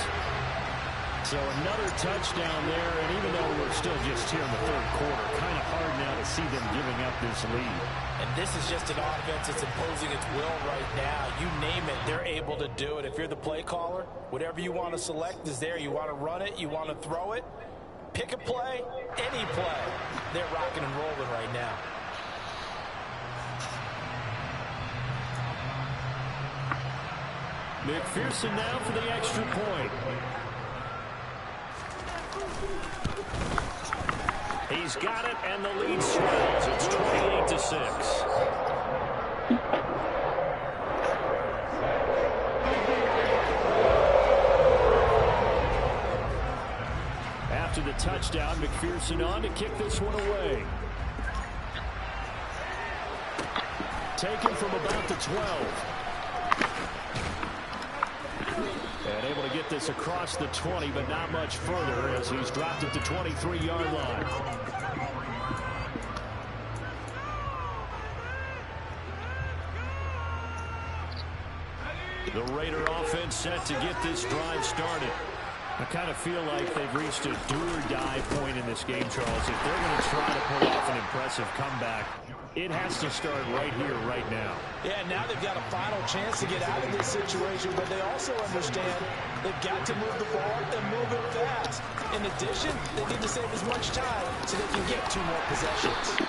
So another touchdown there, and even though we're still just here in the 3rd quarter, kind of hard now to see them giving up this lead. And this is just an offense that's imposing its will right now. You name it, they're able to do it. If you're the play caller, whatever you want to select is there. You want to run it, you want to throw it, pick a play, any play. They're rocking and rolling right now. McPherson now for the extra point. He's got it, and the lead swells. It's 28-6. After the touchdown, McPherson on to kick this one away. Taken from about the 12. And able to get this across the 20, but not much further as he's dropped at the 23-yard line. The Raider offense set to get this drive started. I kind of feel like they've reached a do-or-die point in this game, Charles. If they're going to try to pull off an impressive comeback, it has to start right here, right now. Yeah, now they've got a final chance to get out of this situation, but they also understand they've got to move the ball and move it fast. In addition, they need to save as much time so they can get 2 more possessions.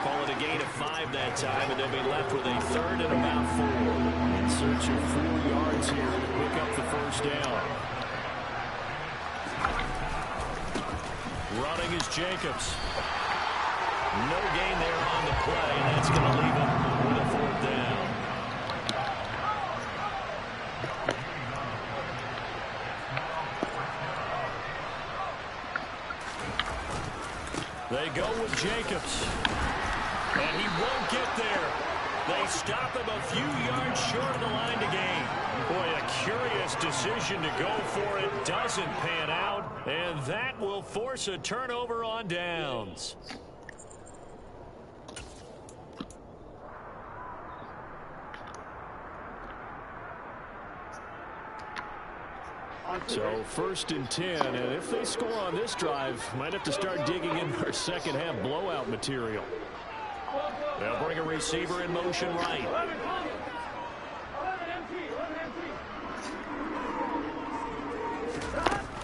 Call it a gain of 5 that time, and they'll be left with a 3rd and about 4. In search of 4 yards here to pick up the first down. Running is Jacobs. No gain there on the play, and that's going to leave him with a 4th down. They go with Jacobs. And he won't get there. They stop him a few yards short of the line to gain. Boy, a curious decision to go for it. Doesn't pan out. And that will force a turnover on downs. So 1st and 10, and if they score on this drive, might have to start digging into our second half blowout material. They'll bring a receiver in motion right.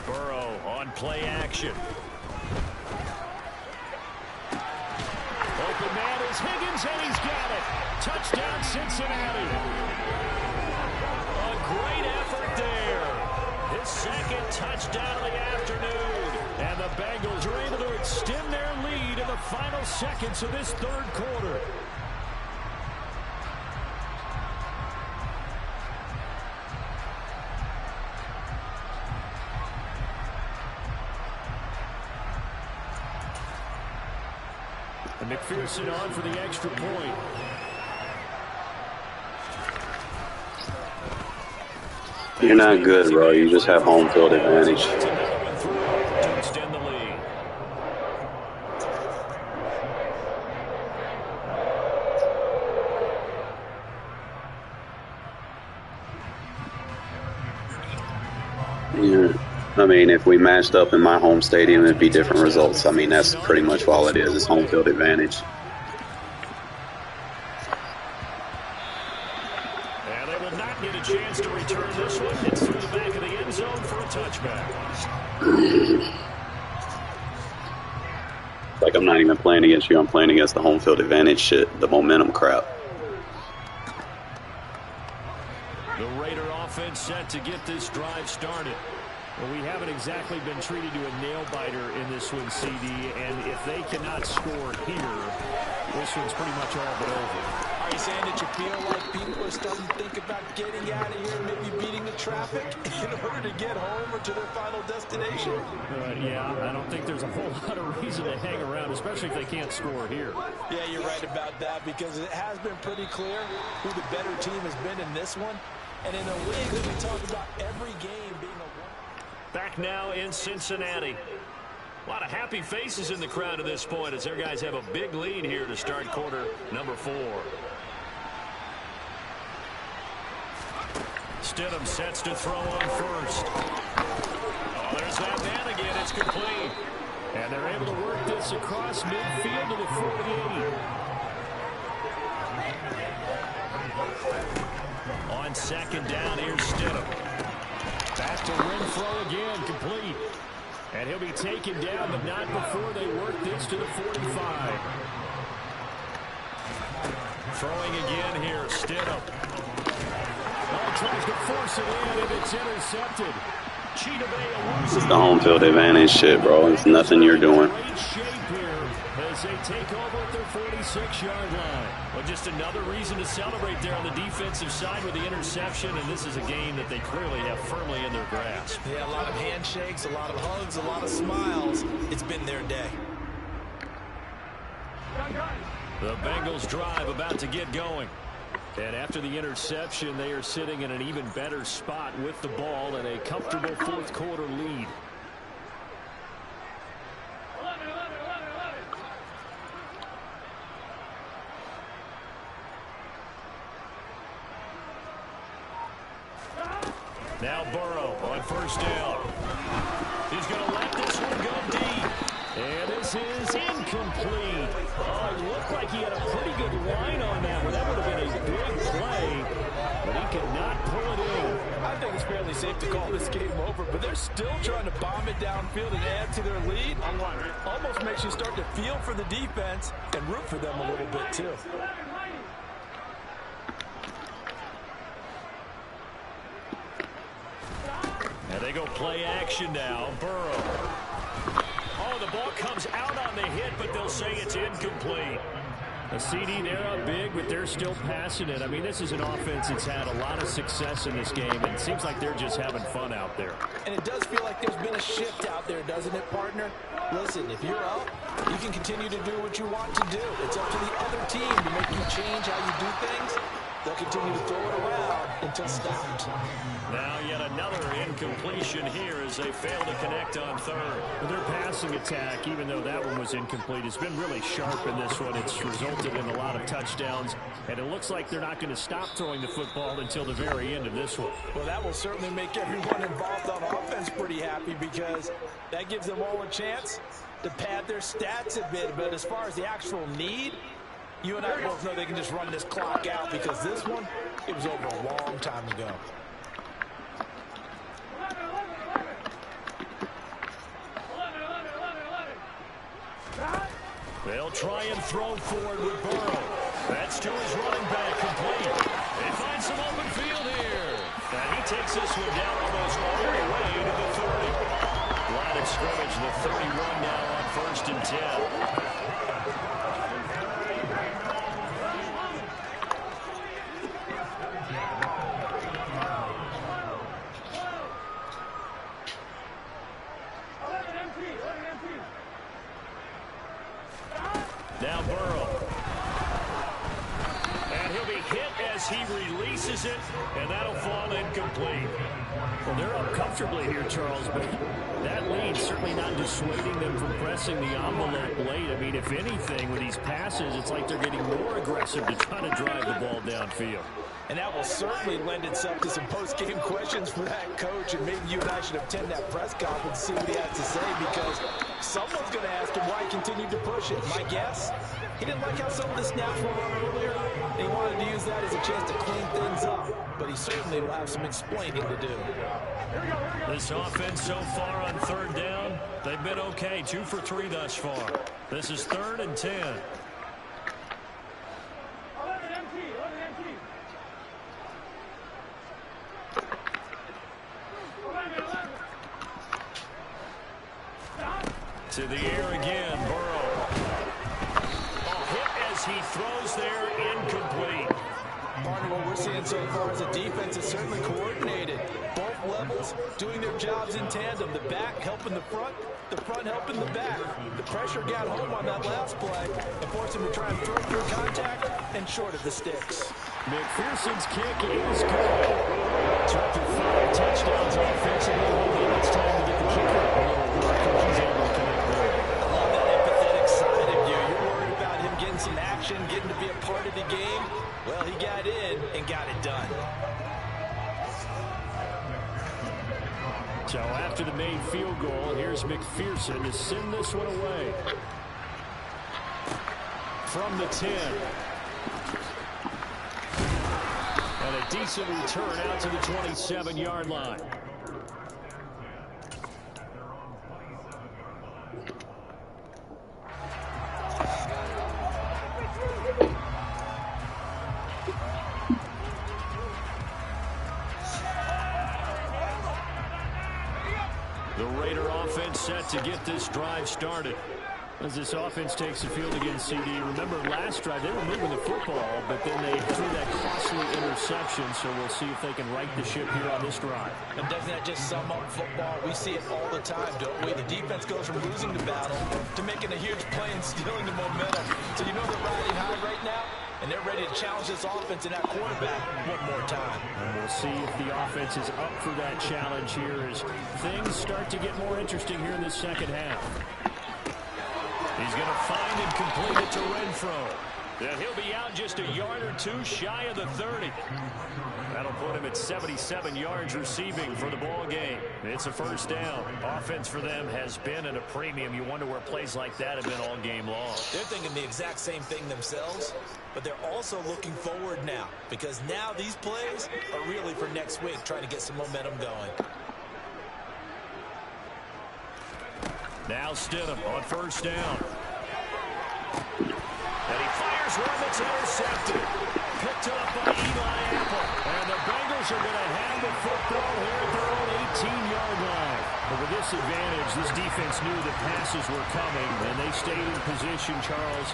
Burrow on play action. Open man is Higgins, and he's got it. Touchdown, Cincinnati. A great effort there. His 2nd touchdown of the afternoon. And the Bengals are able to extend their lead in the final seconds of this 3rd quarter. And McPherson on for the extra point. You're not good, bro. You just have home field advantage. To extend the lead. Yeah. I mean, if we matched up in my home stadium, it'd be different results. I mean, that's pretty much all it is. It's home field advantage. And they will not get a chance to return this one. It's through the back of the end zone for a touchback. Like, I'm not even playing against you. I'm playing against the home field advantage shit, the momentum crap. The Raider offense set to get this drive started. Well, we haven't exactly been treated to a nail-biter in this one, CD, and if they cannot score here, this one's pretty much all but over. Are you saying that you feel like people are starting to think about getting out of here, maybe beating the traffic in order to get home or to their final destination? Yeah, I don't think there's a whole lot of reason to hang around, especially if they can't score here. Yeah, you're right about that, because it has been pretty clear who the better team has been in this one. And in a league that we talk about every game being a one. Back now in Cincinnati. A lot of happy faces in the crowd at this point as their guys have a big lead here to start quarter number 4. Stidham sets to throw on first. Oh, there's that man again. It's complete. And they're able to work this across midfield to the 48. On 2nd down, here's Stidham. Back to Renfro again, complete. And he'll be taken down, but not before they work this to the 45. Throwing again here, Stidham. Oh, tries to force it in, and it's intercepted. It's the home field advantage shit, bro. It's nothing you're doing. Great shape here as they take over at their 46-yard line. Well, just another reason to celebrate there on the defensive side with the interception, and this is a game that they clearly have firmly in their grasp. Yeah, a lot of handshakes, a lot of hugs, a lot of smiles. It's been their day. The Bengals drive about to get going. And after the interception, they are sitting in an even better spot with the ball and a comfortable 4th quarter lead. Now Burrow on 1st down. is incomplete. Oh, it looked like he had a pretty good line on that one. That would have been a big play, but he could not pull it in. I think it's fairly safe to call this game over, but they're still trying to bomb it downfield and add to their lead. Almost makes you start to feel for the defense and root for them a little bit, too. And they go play action now. Burrow. Oh, the ball comes out on the hit, but they'll say it's incomplete. A CD, they're up big, but they're still passing it. I mean, this is an offense that's had a lot of success in this game, and it seems like they're just having fun out there. And it does feel like there's been a shift out there, doesn't it, partner? Listen, if you're up, you can continue to do what you want to do. It's up to the other team to make you change how you do things. They'll continue to throw it around until stopped. Now yet another incompletion here as they fail to connect on third. Their passing attack, even though that one was incomplete, has been really sharp in this one. It's resulted in a lot of touchdowns, and it looks like they're not going to stop throwing the football until the very end of this one. Well, that will certainly make everyone involved on offense pretty happy because that gives them all a chance to pad their stats a bit. But as far as the actual need, you and I both know they can just run this clock out because this one, it was over a long time ago. They'll try and throw forward with Burrow. That's to his running back, complete. They find some open field here. And he takes this one down almost all the way to the 30. Line of scrimmage, the 31 now on 1st and 10. Now Burrow. And he'll be hit as he releases it, and that'll fall incomplete. Well, they're up comfortably here, Charles, but that lead certainly not dissuading them from pressing the envelope late. I mean, if anything, with these passes, it's like they're getting more aggressive to try to drive the ball downfield. And that will certainly lend itself to some post-game questions for that coach, and maybe you and I should attend that press conference and see what he has to say, because someone's going to ask him why he continued to push it. My guess, he didn't like how some of the snaps were on earlier, and he wanted to use that as a chance to clean things up, but he certainly will have some explaining to do. This offense so far on 3rd down, they've been okay, 2 for 3 thus far. This is 3rd and 10. To the air again, Burrow. Hit as he throws there, incomplete. Partner, what we're seeing so far is a defense is certainly coordinated. Both levels doing their jobs in tandem. The back helping the front helping the back. The pressure got home on that last play and forced him to try and throw through contact and short of the sticks. McPherson's kick is good. It's up to 5 touchdowns offensively. Now it's time to get the kicker a little work, and he's able to connect there. I love that empathetic side of you. You're worried about him getting some action, getting to be a part of the game. Well, he got in and got it done. So after the made field goal, here's McPherson to send this one away. From the 10. And a decent return out to the 27-yard line. The Raider offense set to get this drive started. As this offense takes the field against CD. Remember last drive, they were moving the football, but then they threw that costly interception, so we'll see if they can right the ship here on this drive. And doesn't that just sum up football? We see it all the time, don't we? The defense goes from losing the battle to making a huge play and stealing the momentum. So you know they're riding high right now, and they're ready to challenge this offense and that quarterback one more time. And we'll see if the offense is up for that challenge here as things start to get more interesting here in the second half. He's going to find and complete it to Renfro. And he'll be out just a yard or two shy of the 30. That'll put him at 77 yards receiving for the ball game. It's a first down. Offense for them has been at a premium. You wonder where plays like that have been all game long. They're thinking the exact same thing themselves, but they're also looking forward now because now these plays are really for next week, trying to get some momentum going. Now Stidham on first down. And he fires one that's intercepted. Picked up by Eli Apple. And the Bengals are going to have the football here at their own 18-yard line. But with this advantage, this defense knew that passes were coming, and they stayed in position, Charles,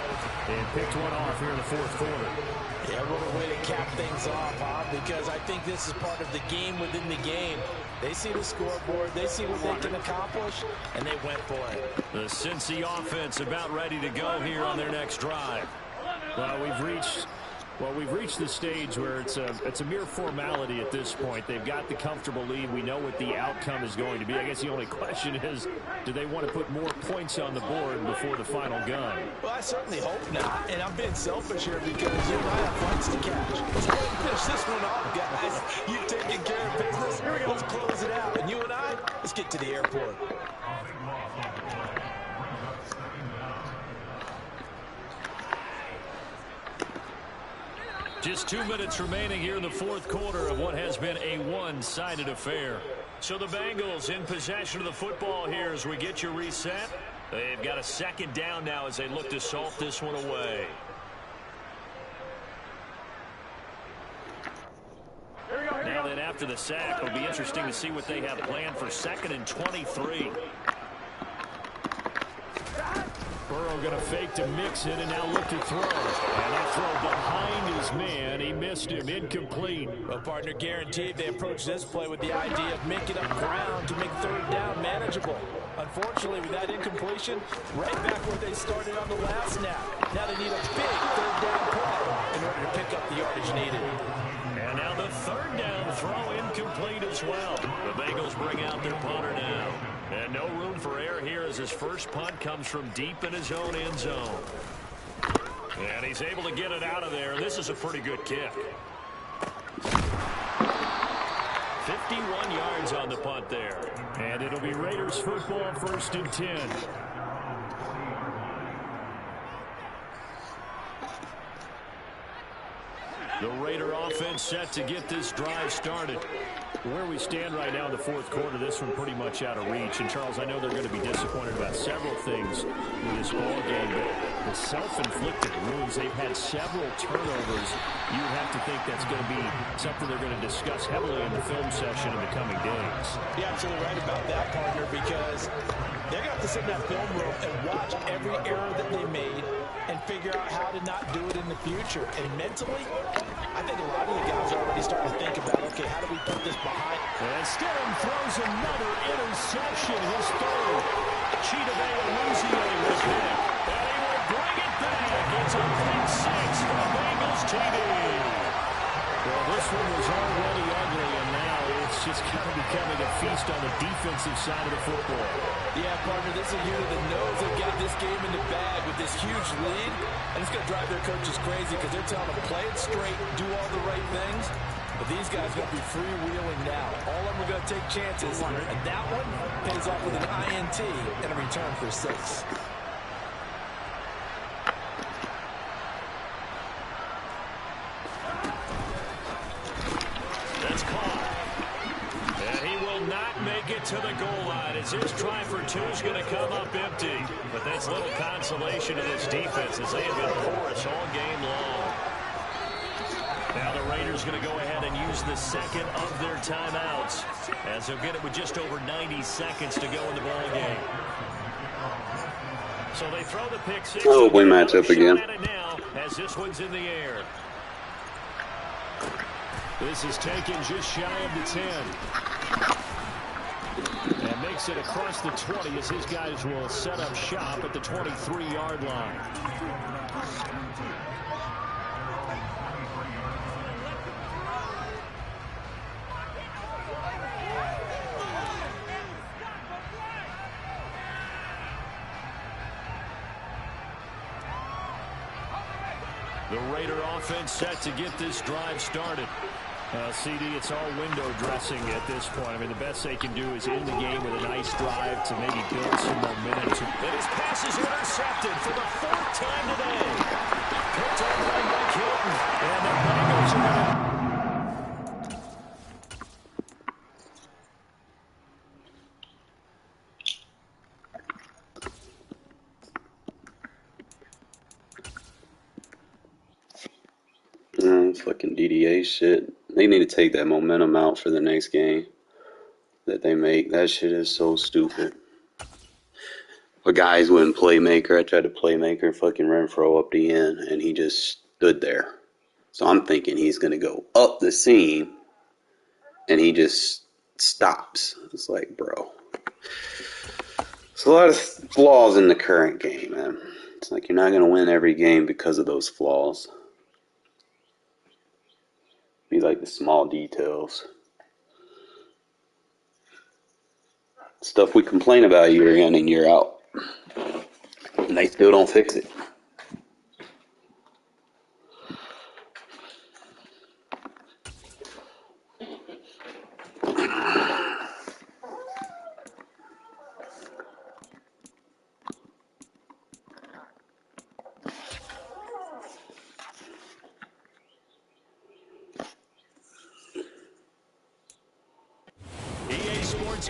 and picked one off here in the fourth quarter. Yeah, what a way to cap things off, huh? Because I think this is part of the game within the game. They see the scoreboard, they see what they can accomplish, and they went for it. The Cincy offense about ready to go here on their next drive. Well, we've reached the stage where it's a mere formality at this point. They've got the comfortable lead. We know what the outcome is going to be. I guess the only question is, do they want to put more points on the board before the final gun? Well, I certainly hope not. And I'm being selfish here because you and I have flights to catch. Let's go ahead and finish this one off, guys. You've taken care of business. Here we go. Let's close it out. And you and I, let's get to the airport. Just 2 minutes remaining here in the fourth quarter of what has been a one-sided affair. So the Bengals in possession of the football here as we get you reset. They've got a second down now as they look to salt this one away. Now then, after the sack, it'll be interesting to see what they have planned for 2nd and 23. Burrow going to fake to mix it and now look to throw. And that throw behind his man. He missed him. Incomplete. Well, partner, guaranteed they approach this play with the idea of making up ground to make third down manageable. Unfortunately, with that incompletion, right back where they started on the last snap. Now they need a big third down play in order to pick up the yardage needed. And now the third down throw incomplete as well. The Bengals bring out their punter now. And no room for error here as his first punt comes from deep in his own end zone. And he's able to get it out of there. This is a pretty good kick. 51 yards on the punt there. And it'll be Raiders football, 1st and 10. The Raider offense set to get this drive started. Where we stand right now in the fourth quarter, this one pretty much out of reach. And, Charles, I know they're going to be disappointed about several things with this ball game, but the self-inflicted wounds, they've had several turnovers. You would have to think that's going to be something they're going to discuss heavily in the film session in the coming days. You're absolutely right about that, partner, because they're going to have to sit in that film room and watch every error that they made and figure out how to not do it in the future. And mentally, I think a lot of the guys are already starting to think about, okay, how do we put this behind? And Stidham throws another interception, his third. Chidobe Awuzie was hit. And he will bring it back. It's a pick six for Bengals TV. Well, this one was already ugly, and now it's just kind of becoming a feast on the defensive side of the football. Yeah, partner, this is a unit that knows they've got this game in the bag with this huge lead, and it's going to drive their coaches crazy because they're telling them play it straight, do all the right things. But these guys are going to be freewheeling now. All of them are going to take chances, and that one pays off with an INT and a return for 6. That's caught. And he will not make it to the goal line as his try for 2 is going to come up empty. But that's little consolation to this defense as they have been porous all game long. Now the Raiders going to go ahead and use the second of their timeouts as they'll get it with just over 90 seconds to go in the ball game. So they throw the pick six. Oh, we match up again. Now as this one's in the air. This is taken just shy of the 10. And makes it across the 20 as his guys will set up shop at the 23-yard line. The Raider offense set to get this drive started. CD, it's all window dressing at this point. I mean, the best they can do is end the game with a nice drive to maybe build some momentum. And his pass is intercepted for the fourth time today. Picked up by Mike Hilton. And the Bengals are going to... Fucking DDA shit. They need to take that momentum out for the next game that they make. That shit is so stupid. A guy's winning playmaker. I tried to playmaker fucking Renfro up the end, and he just stood there. So I'm thinking he's going to go up the seam, and he just stops. It's like, bro. There's a lot of flaws in the current game, man. It's like you're not going to win every game because of those flaws. Be like the small details. Stuff we complain about year in and year out. And they still don't fix it.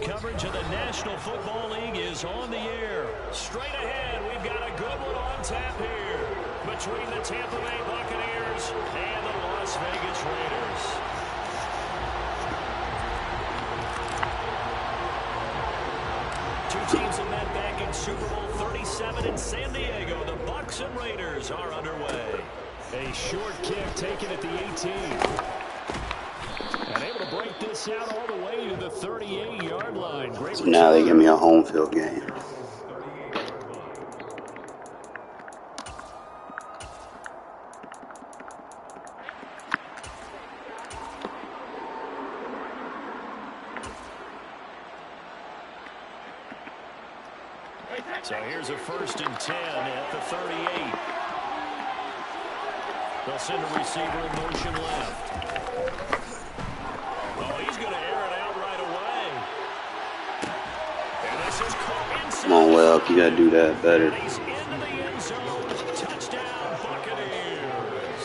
Coverage of the National Football League is on the air. Straight ahead, we've got a good one on tap here between the Tampa Bay Buccaneers and the Las Vegas Raiders. Two teams have met back in Super Bowl 37 in San Diego. The Bucs and Raiders are underway. A short kick taken at the 18. And able to break this out all the way to the 38-yard line. Great so now they give me a home field game. So here's a 1st and 10 at the 38. They'll send a receiver in motion left. Oh, he's going to air it out right away. And this is caught inside. Come on, Welk, you got to do that better. He's into the end zone. Touchdown, Buccaneers.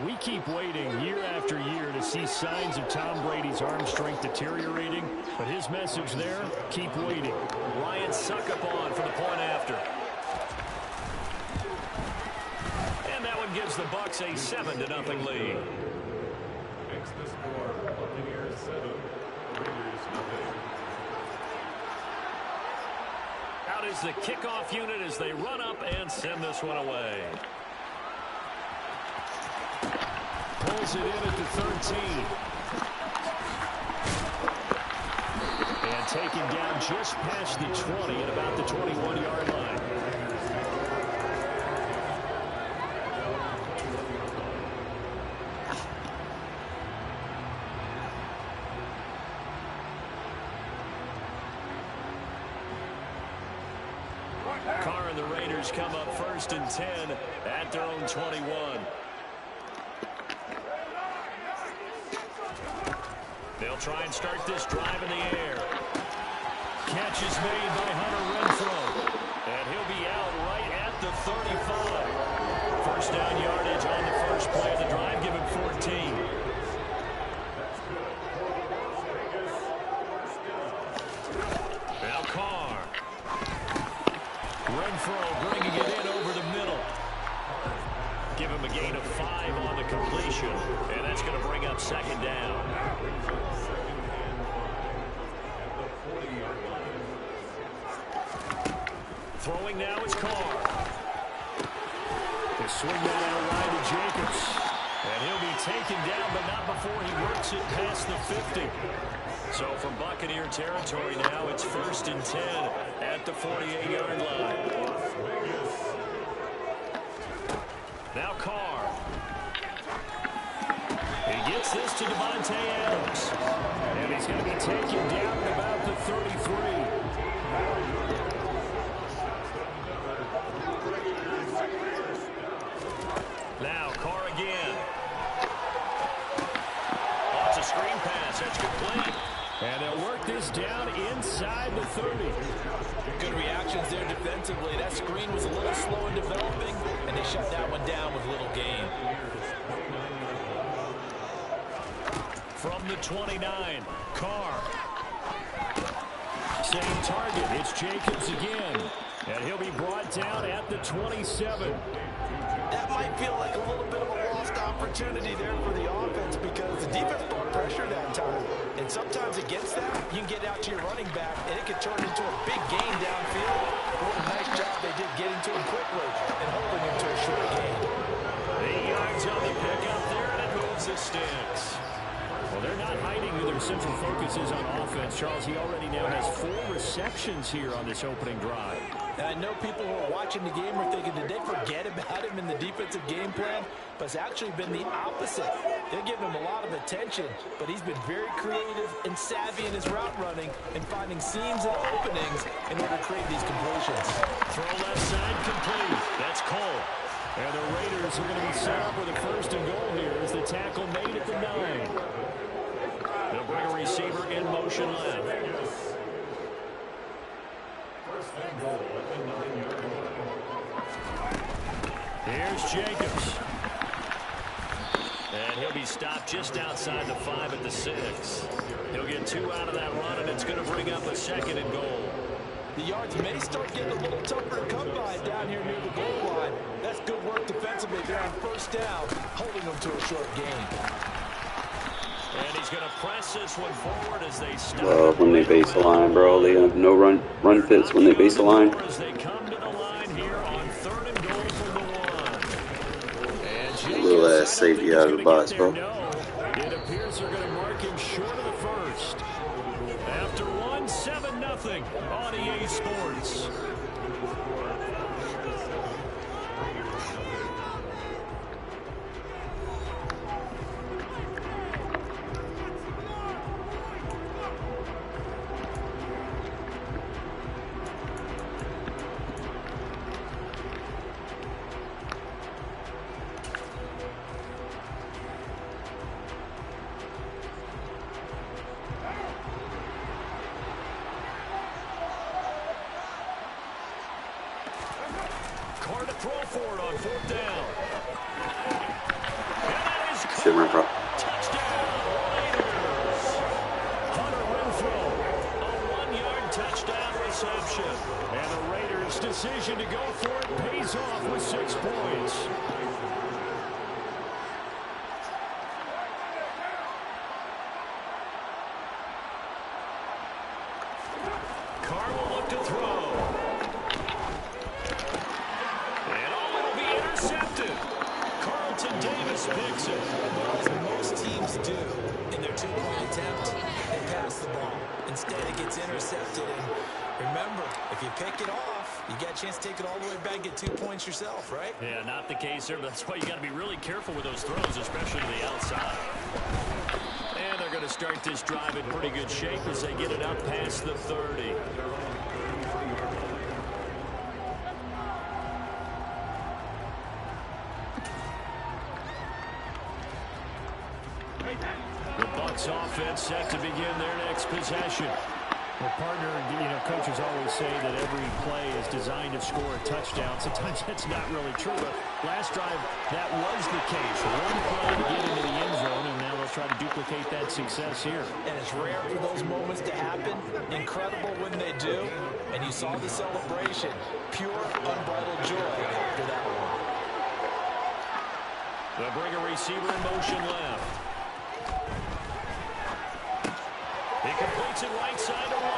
We keep waiting year after year to see signs of Tom Brady's arm strength deteriorating, but his message there, keep waiting. Ryan Succop for the point after. And that one gives the Bucs a 7-0 lead. Makes the score Buccaneers 7, Raiders 0. Out is the kickoff unit as they run up and send this one away. Pulls it in at the 13. And taken down just past the 20 at about the 21-yard line. Carr and the Raiders come up 1st and 10 at their own 21. They'll try and start this drive in the air. Catch is made by Hunter Renfro. And he'll be out right at the 35. First down yardage on the first play of the drive. Give him 14. Now Carr. Renfro bringing it in over the middle. Give him a gain of 5 on the completion. And that's going to bring up 2nd down. Throwing now is Carr. They swing that out wide to Jacobs. And he'll be taken down, but not before he works it past the 50. So from Buccaneer territory now, it's 1st and 10 at the 48-yard line. Now Carr. He gets this to Devontae Adams. And he's going to be taken down at about the 33. to 30. Good reactions there defensively. That screen was a little slow in developing, and they shut that one down with little gain. From the 29, Carr. Same target. It's Jacobs again. And he'll be brought down at the 27. That might feel like a little bit of a lost opportunity there for the offense because the defense brought pressure that time. And sometimes against that, you can get out to your running back, and it can turn into a big gain downfield. What a nice job they did getting to him quickly and holding him to a short gain. 8 yards on the pick up there, and it moves the sticks. Well, they're not hiding who their central focus is on offense. Charles, he already now has 4 receptions here on this opening drive. And I know people who are watching the game are thinking, did they forget about him in the defensive game plan? But it's actually been the opposite. They're giving him a lot of attention, but he's been very creative and savvy in his route running and finding seams and openings in order to create these completions. Throw left side complete. That's Cole. And the Raiders are going to be set up with a 1st and goal here as the tackle made at the 9. They'll bring a receiver in motion left. Here's Jacobs. And he'll be stopped just outside the 5 at the 6. He'll get 2 out of that run, and it's going to bring up a 2nd and goal. The yards may start getting a little tougher to come by down here near the goal line. That's good work defensively there on 1st down, holding them to a short gain. And he's going to press this one forward as they stop. Love when they base the line, bro. They have no run fits when they base the line. As they come to the line here on 3rd and goal from the 1. And Jacobs, Little ass safety out of the box, bro. No. It appears they're going to mark him short of the 1st. After 7-0 on EA Sports. Carr to throw for it on 4th down. And that is Carr. Touchdown, Raiders. Hunter Renfrow, a 1-yard touchdown reception. And the Raiders' decision to go for it pays off with 6 points. Carr will look to throw. Davis picks it. As most teams do in their 2-point attempt, they pass the ball. Instead, it gets intercepted. And remember, if you pick it off, you got a chance to take it all the way back and get 2 points yourself, right? Yeah, not the case there, but that's why you got to be really careful with those throws, especially to the outside. And they're going to start this drive in pretty good shape as they get it up past the 30. The Bucs offense set to begin their next possession. Well, partner, coaches always say that every play is designed to score a touchdown. Sometimes that's not really true, but last drive, that was the case. One play to get into the end zone, and now they'll try to duplicate that success here. And it's rare for those moments to happen. Incredible when they do. And you saw the celebration. Pure, unbridled joy after that one. They'll bring a receiver in motion left. He completes it right side to right.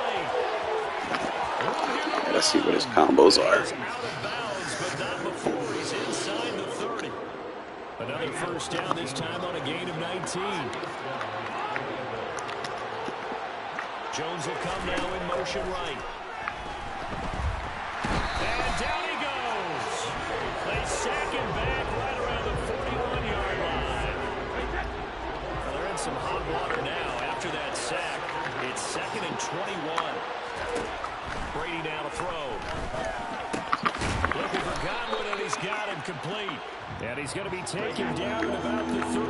Let's see what his combos are. He's out of bounds, but not before he's inside the 30. Another 1st down, this time on a gain of 19. Jones will come now in motion right. And down he goes. They sack him back right around the 41-yard line. Well, they're in some hot water now after that sack. It's 2nd and 21. Brady now to throw. Looking for Godwin, and he's got him complete. And he's going to be taken down at about the 33.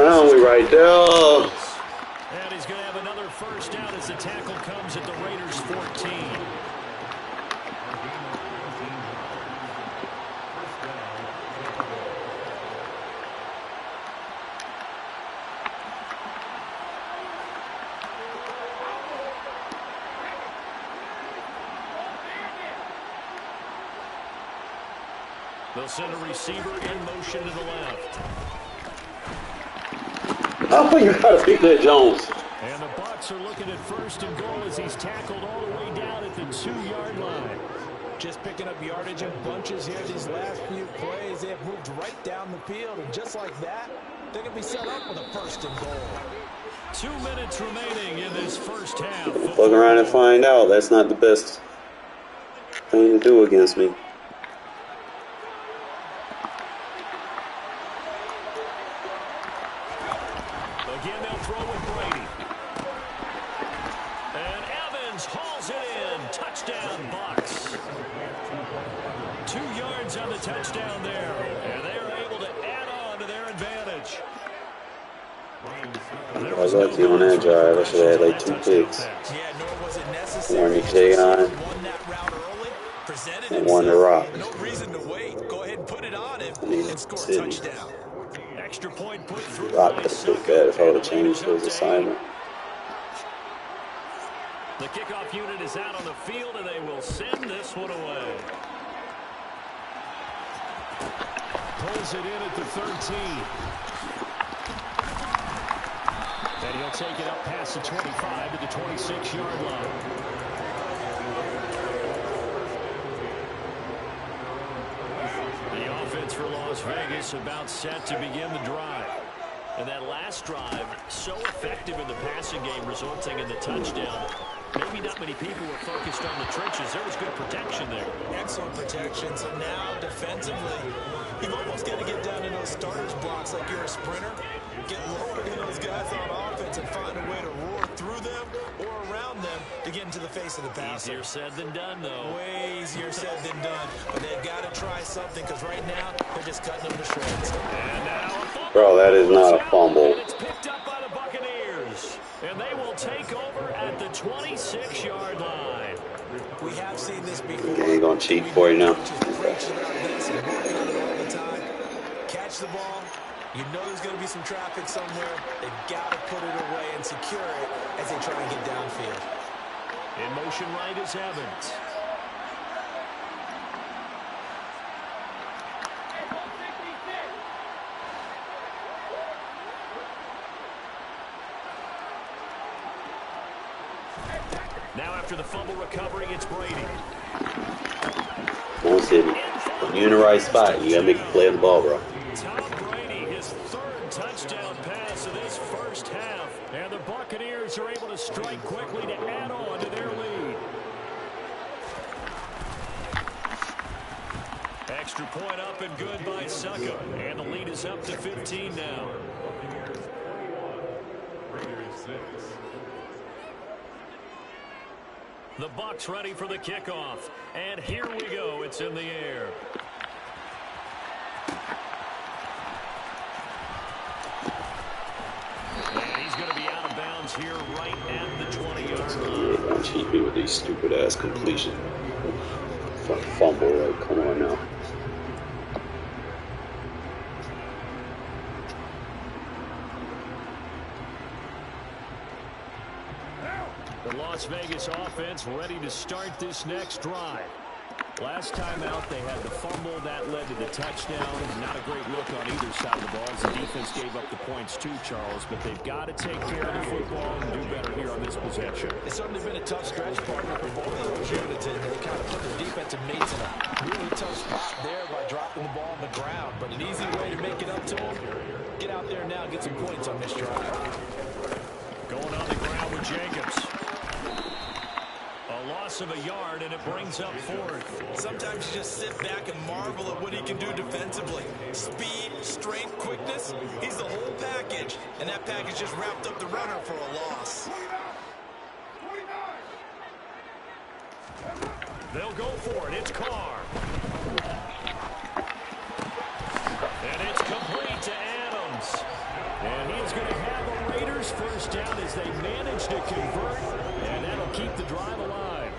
down. We right there. And he's going to have another first down as the tackle comes at the Raiders' 14. They'll send a receiver in motion to the left. Oh, you gotta pick that Jones. And the Bucs are looking at first and goal as he's tackled all the way down at the 2-yard line. Just picking up yardage in bunches here these last few plays. They have moved right down the field, and just like that, they can be set up with a first and goal. 2 minutes remaining in this first half. Look around and find out. That's not the best thing to do against me. Again, they'll throw with Brady. And Evans hauls it in. Touchdown, Bucs. 2 yards on the touchdown there. And they are able to add on to their advantage. I was lucky on that drive. I should have had like 2 picks. Yeah, nor was it necessary. One to take on it, Won that route early, presented and one to rock. no reason to wait. Go ahead and put it on him and score a touchdown. Extra point put through. Rock could have looked bad if I would have changed his assignment. The kickoff unit is out on the field, and they will send this one away. Pulls it in at the 13. And he'll take it up past the 25 to the 26-yard line. The offense for Las Vegas about set to begin the drive. And that last drive, so effective in the passing game, resulting in the touchdown. Maybe not many people were focused on the trenches. There was good protection there. Excellent protection. So now, defensively, you've almost got to get down in those starters blocks like you're a sprinter. Get lower than those guys on offense and find a way to roar through them or around them to get into the face of the passer. Easier said than done, though. Way easier said than done. But they've got to try something because right now, they're just cutting them to shreds. And now a fumble. Bro, that is not a fumble. And it's picked up by the Buccaneers. And they will take over at the 26-yard line. We have seen this before. You ain't gonna cheat for you now. Catch the ball. You know there's going to be some traffic somewhere. They've got to put it away and secure it as they try and get downfield. In motion right is Evans. Now after the fumble recovery, it's Brady. Come on, Sidney. When you're in the right spot, you gotta make a play on the ball, bro. Tom Brady, his 3rd touchdown pass of this first half. And the Buccaneers are able to strike quickly to add on to their lead. Extra point up and good by Succa. And the lead is up to 15 now. The Bucs ready for the kickoff. And here we go. It's in the air. And he's going to be out of bounds here right at the 20-yard line. Yeah, don't cheat me with these stupid-ass completion. Fumble, like, come on now. The Las Vegas offense ready to start this next drive. Last time out, they had the fumble. That led to the touchdown. Not a great look on either side of the ball as the defense gave up the points too, Charles. But they've got to take care of the football and do better here on this possession. It's certainly been a tough stretch, partner, for both of those units. And they kind of put their defensive mates in a really tough spot there by dropping the ball on the ground. But an easy way to make it up to them, get out there now and get some points on this drive. Going on the ground with Jacobs. A loss of a yard, and it brings up 4th. Sometimes you just sit back and marvel at what he can do defensively. Speed, strength, quickness, he's the whole package. And that package just wrapped up the runner for a loss. They'll go for it. It's Carr. And it's complete to Adams. And he'll they manage to convert, and that'll keep the drive alive.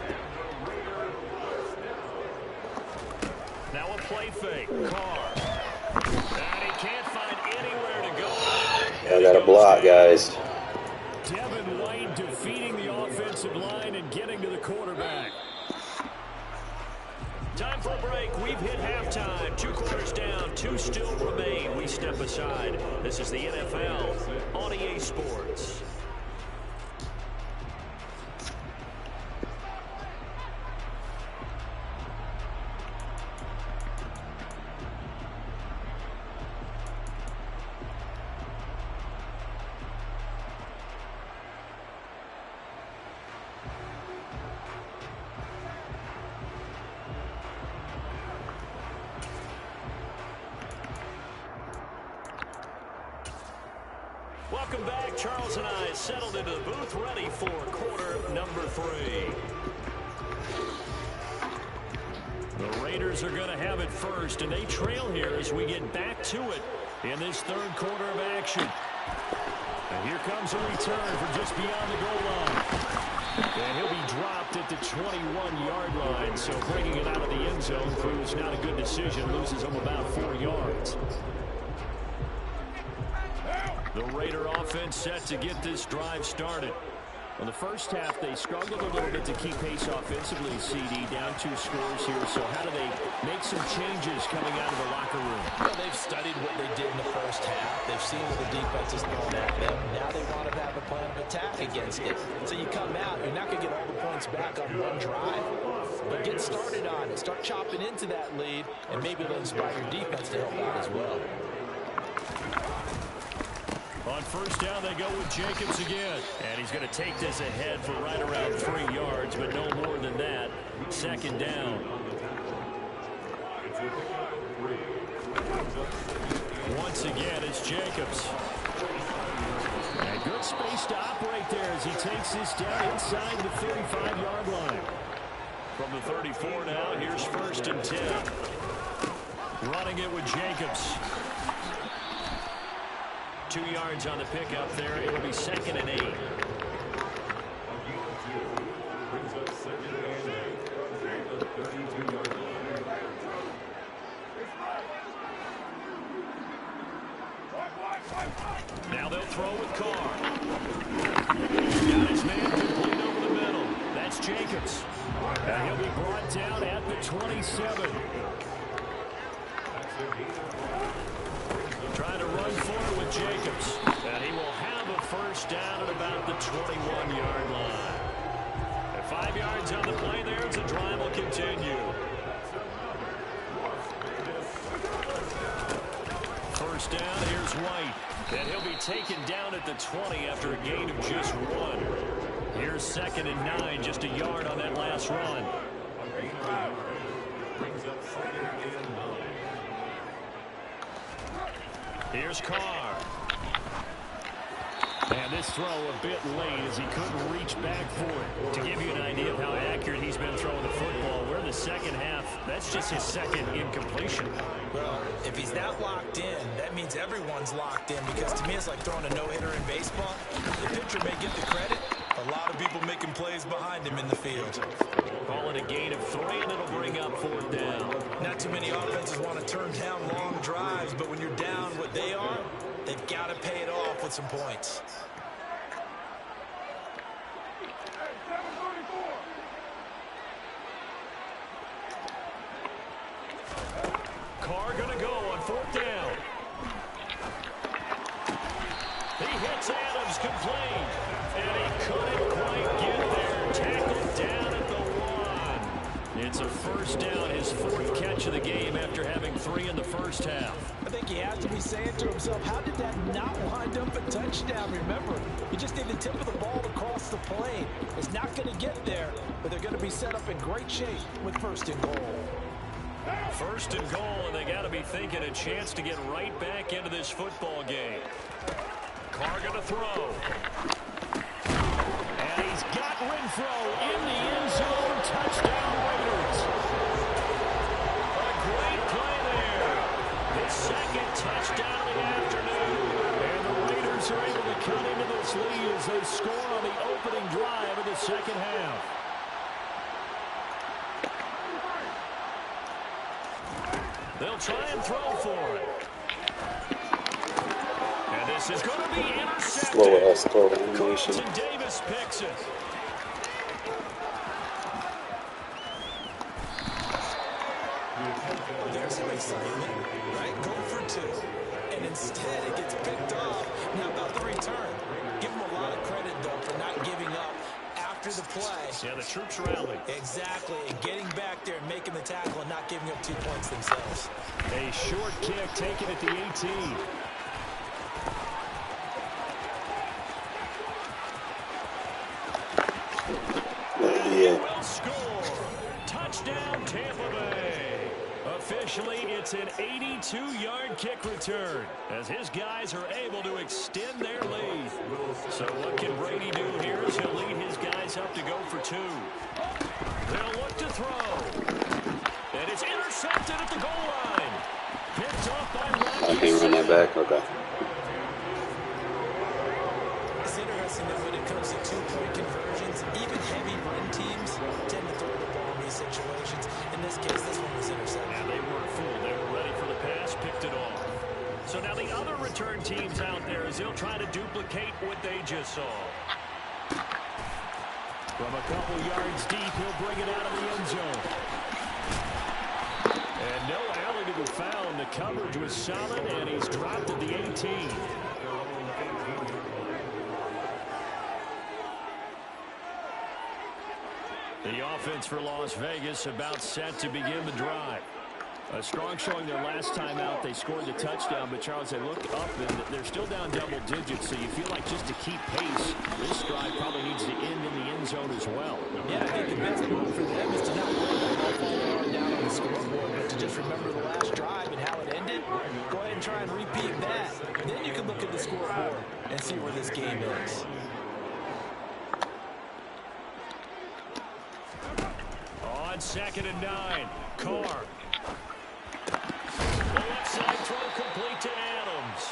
Now a play fake. Carr. And he can't find anywhere to go. I got a block, guys. Devin White defeating the offensive line and getting to the quarterback. Time for a break. We've hit halftime. 2 quarters down. 2 still remain. We step aside. This is the NFL on EA Sports. Welcome back. Charles and I settled into the booth, ready for quarter number 3. The Raiders are going to have it first, and they trail here as we get back to it in this 3rd quarter of action. And here comes a return from just beyond the goal line. And he'll be dropped at the 21-yard line, so bringing it out of the end zone proves not a good decision, loses him about 4 yards. The Raider offense set to get this drive started. In the first half, they struggled a little bit to keep pace offensively, CD, down 2 scores here. So how do they make some changes coming out of the locker room? Well, they've studied what they did in the first half. They've seen what the defense is throwing at them. Now they want to have a plan of attack against it. So you come out, you're not going to get all the points back on one drive, but get started on it. Start chopping into that lead, and maybe it'll inspire your defense to help out as well. On first down, they go with Jacobs again. And he's going to take this ahead for right around 3 yards, but no more than that. 2nd down. Once again, it's Jacobs. And good space to operate there as he takes this down inside the 35-yard line. From the 34 now, here's 1st and 10. Running it with Jacobs. 2 yards on the pickup there. It'll be 2nd and 8. Now they'll throw with Carr. Got his man complete over the middle. That's Jacobs. And he'll be brought down at the 27. Trying to run forward with Jacobs. And he will have a first down at about the 21-yard line. At 5 yards on the play there, the drive will continue. First down, here's White. And he'll be taken down at the 20 after a gain of just 1. Here's 2nd and 9, just a yard on that last run. Here's Carr. And this throw a bit late as he couldn't reach back for it. To give you an idea of how accurate he's been throwing the football, we're in the second half. That's just his 2nd incompletion. Well, if he's not locked in, that means everyone's locked in, because to me it's like throwing a no-hitter in baseball. The pitcher may get the credit. A lot of people making plays behind him in the field. Call it a gain of 3, and it'll bring up 4th down. Not too many offenses want to turn down long drives, but when you're down what they are, they've got to pay it off with some points. Carr going to go on 4th down. He hits Adams complete. And he couldn't quite get there. Tackled down at the 1. It's a first down, his 4th catch of the game after having 3 in the first half. I think he has to be saying to himself, how did that not wind up a touchdown? Remember, you just need the tip of the ball to cross the plane. It's not going to get there, but they're going to be set up in great shape with 1st and goal. 1st and goal, and they got to be thinking a chance to get right back into this football game. Carr going to throw. And he's got Renfro in the end zone. Touchdown, Raiders. A great play there. The 2nd touchdown of the afternoon. And the Raiders are able to cut into the 6 lead as they score on the opening drive of the second half. They'll try and throw for it. And this is going to be intercepted. Slow ass throw animation. Carlton Davis picks it. There's some excitement, right? Go for 2. And instead it gets picked off. Now about the return. Give them a lot of credit, though, for not giving up after the play. Yeah, the troops rally. Exactly. And getting back there and making the tackle and not giving up 2 points themselves. A short kick taken at the 18. Yeah. Will score. Touchdown, Tampa Bay. Officially, it's an 82-yard kick return as his guys are able to extend their lead. So what can Brady do here as he'll lead his guys up to go for 2. They'll look to throw. And it's intercepted at the goal line. Picked off by I can't run that back. Okay. It's interesting that when it comes to 2-point conversions, even heavy run teams tend to throw the ball in these situations. In this case, this one was intercepted. And they weren't fooled. They were ready for the pass, picked it off. So now the other return teams out there as they'll try to duplicate what they just saw. From a couple yards deep, he'll bring it out of the end zone. And no alley to be found. The coverage was solid, and he's dropped at the 18. The offense for Las Vegas about set to begin the drive. A strong showing their last time out. They scored the touchdown, but Charles, they looked up, and they're still down double digits, so you feel like just to keep pace, this drive probably needs to end in the end zone as well. Yeah, I think the best move for them is to not worry about how far they are down on the scoreboard, but to just remember the last drive and how it ended. Go ahead and try and repeat that. Then you can look at the scoreboard and see where this game is. On 2nd and 9, Carr. The left side throw complete to Adams.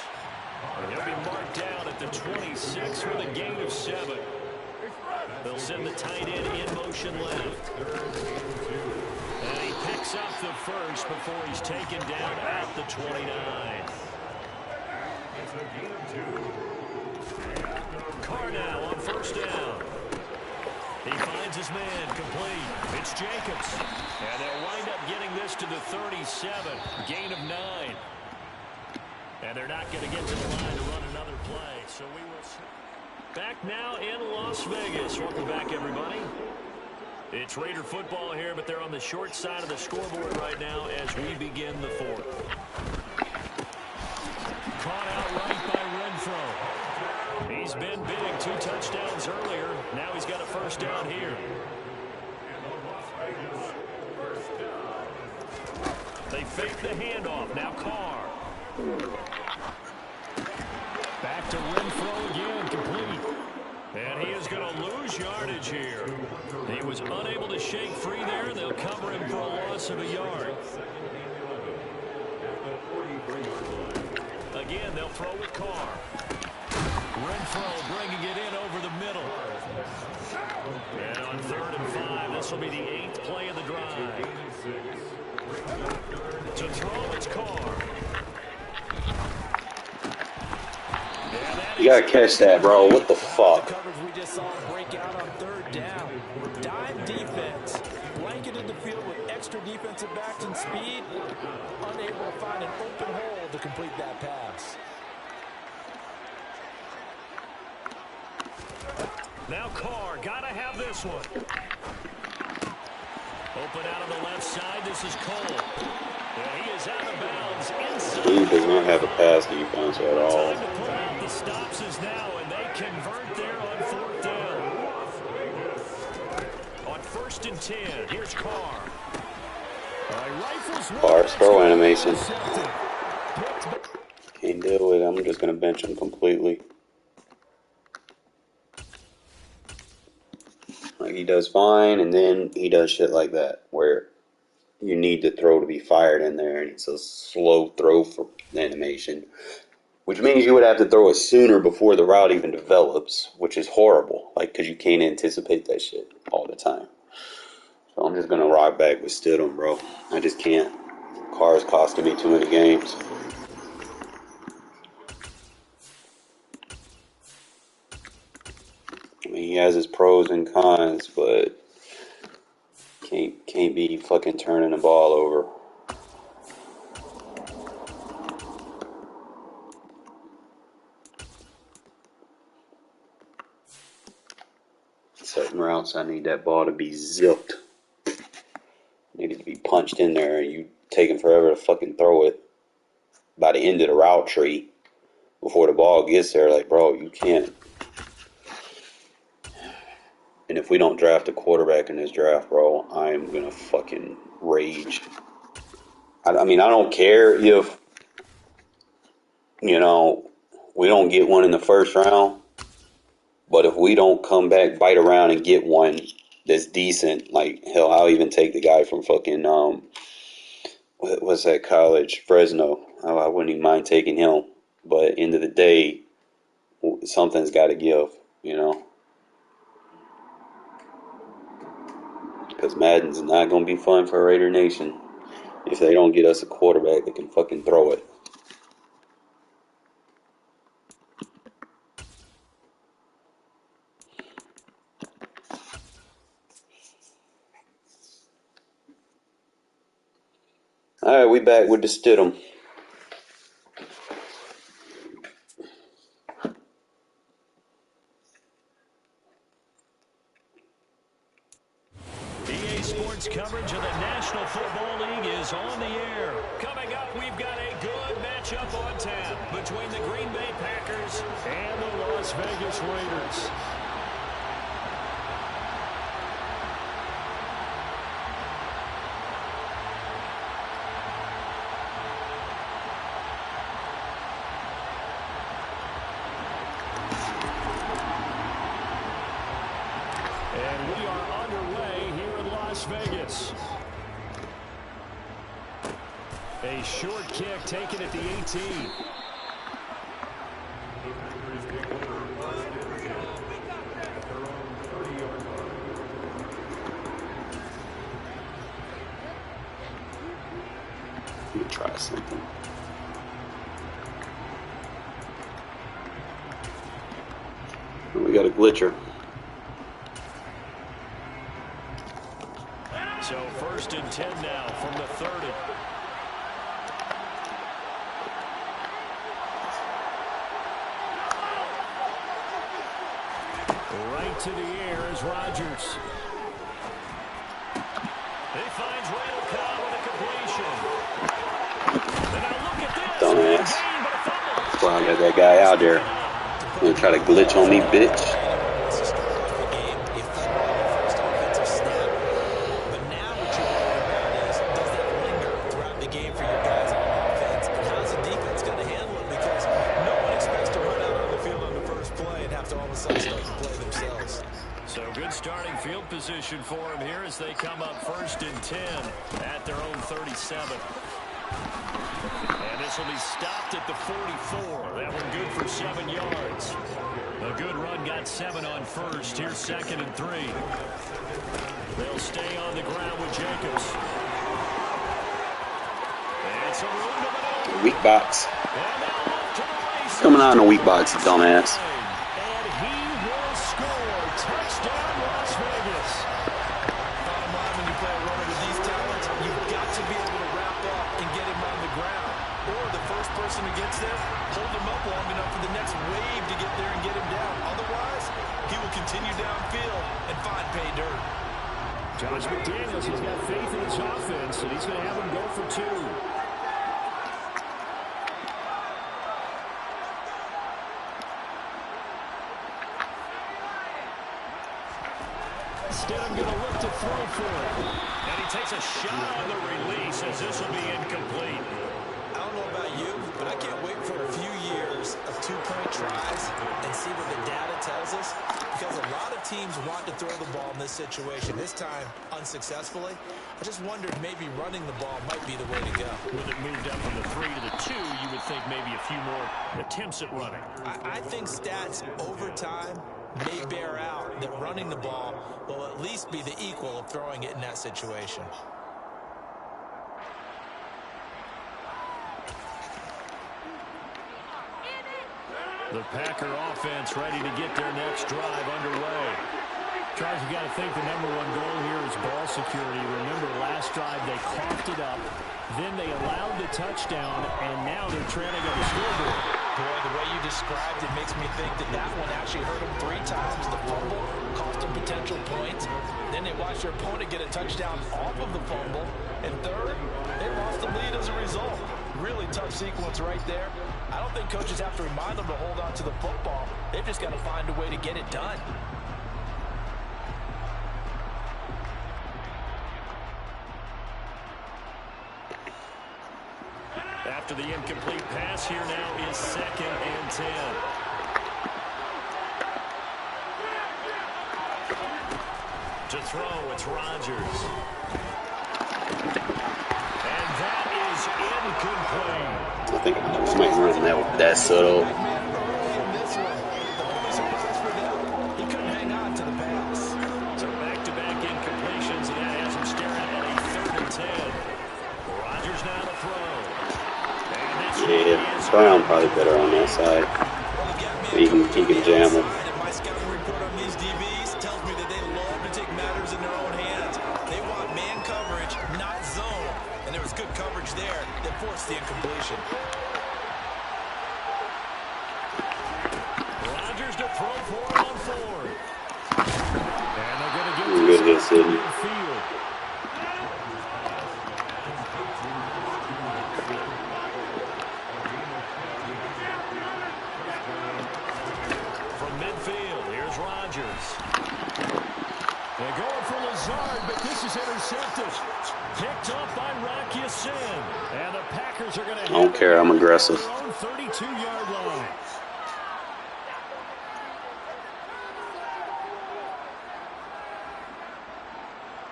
And he'll be marked down at the 26 for the gain of 7. They'll send the tight end in motion left. And he picks up the first before he's taken down at the 29. Carr now on 1st down. He finds his man complete. It's Jacobs. And they'll wind up getting this to the 37. Gain of 9. And they're not going to get to the line to run another play. So we will see. Back now in Las Vegas. Welcome back, everybody. It's Raider football here, but they're on the short side of the scoreboard right now as we begin the 4th. Caught out right by Renfro. He's been big, 2 touchdowns earlier. Now he's got a 1st down here. They fake the handoff. Now Carr. Back to Renfro again, complete. And he is going to lose yardage here. He was unable to shake free there. They'll cover him for a loss of a yard. Again, they'll throw with Carr. Renfro bringing it in over the middle. And on 3rd and 5, this will be the 8th play of the drive. To throw, it's Carr. You gotta catch that, bro. What the fuck? Coverage we just saw break out on 3rd down. Dime defense. Blanketed the field with extra defensive backs and speed. Unable to find an open hole to complete that pass. Now Carr, gotta have this one. Open out on the left side, this is Cole. And he is out of bounds inside. He does not have a pass defense at all. Time to pull out the stops is now, and they convert there on 4th down. On 1st and 10, here's Carr. Carr's throw animation. Can't deal with it. I'm just gonna bench him completely. Like, he does fine, and then he does shit like that, where you need the throw to be fired in there, and it's a slow throw for animation. which means you would have to throw it sooner before the route even develops, which is horrible. Like, because you can't anticipate that shit all the time. So I'm just gonna rock back with Stidham, bro. I just can't. Carr's costing me too many games. I mean, he has his pros and cons, but can't be fucking turning the ball over. Certain routes, I need that ball to be zipped. Need it to be punched in there, and you taking forever to fucking throw it by the end of the route tree before the ball gets there. Like, bro, you can't. And if we don't draft a quarterback in this draft, bro, I'm gonna fucking rage. I mean, I don't care if, you know, we don't get one in the first round, but if we don't come back, bite around, and get one that's decent, like, hell, I'll even take the guy from fucking, what's that college? Fresno. I wouldn't even mind taking him. But end of the day, something's got to give, you know? Because Madden's not going to be fun for Raider Nation if they don't get us a quarterback that can fucking throw it. All right, we back with the Stidham. EA Sports coverage of the National Football League is on the air. Coming up, we've got a good matchup on tap between the Green Bay Packers and the Las Vegas Raiders. And we are underway here in Las Vegas. A short kick taken at the 18. Let me try something. We got a glitcher. So 1st and 10 now from the 30. Right to the air is Rodgers. He finds Randall Cobb with a completion. And now look at this. Dumbass. That's why I got that guy out there. Gonna try to glitch on me, bitch. Position for him here as they come up 1st and 10 at their own 37. And this will be stopped at the 44. That one good for 7 yards. A good run got 7 on 1st. Here's 2nd and 3. They'll stay on the ground with Jacobs. It's a room to the middle. Weak box. Coming out in a weak box, dumbass. Josh McDaniels, he's got faith in his offense, and he's going to have him go for 2. Stidham going to look to throw for it. And he takes a shot on the release as this will be incomplete. I don't know about you, but I can't wait for a few years of 2-point tries and see what the data tells us. because a lot of teams want to throw the ball in this situation. This time, unsuccessfully. I just wondered maybe running the ball might be the way to go. With it moved up from the 3 to the 2, you would think maybe a few more attempts at running. I think stats over time may bear out that running the ball will at least be the equal of throwing it in that situation. The Packer offense ready to get their next drive underway. Charles, you got to think the #1 goal here is ball security. Remember, last drive they coughed it up, then they allowed the touchdown, and now they're trailing on the scoreboard. Boy, the way you described it makes me think that that one actually hurt them 3 times. The fumble cost them potential points. Then they watched their opponent get a touchdown off of the fumble. And third, they lost the lead as a result. Really tough sequence right there. I don't think coaches have to remind them to hold on to the football. They've just got to find a way to get it done. After the incomplete pass, here now is 2nd and 10. To throw, it's Rodgers. And that is incomplete. I think somebody's running that subtle. He couldn't hang on to the pass. So back-to-back incompletions, and that has him staring at a 3rd and 10. Rodgers now to throw. Yeah, Brown probably better on that side. He can jam him. My scouting report on these DBs tells me that they love to take matters in their own hands. They want man coverage, not zone. And there was good coverage there that forced the incompletion. Rodgers to throw for it on 4th. And they're going to get Good hit, Sidney. field. They're going for Lazard, but this is intercepted. Picked up by Rocky Sin. And the Packers are going to I don't care. I'm aggressive. their own 32-yard line.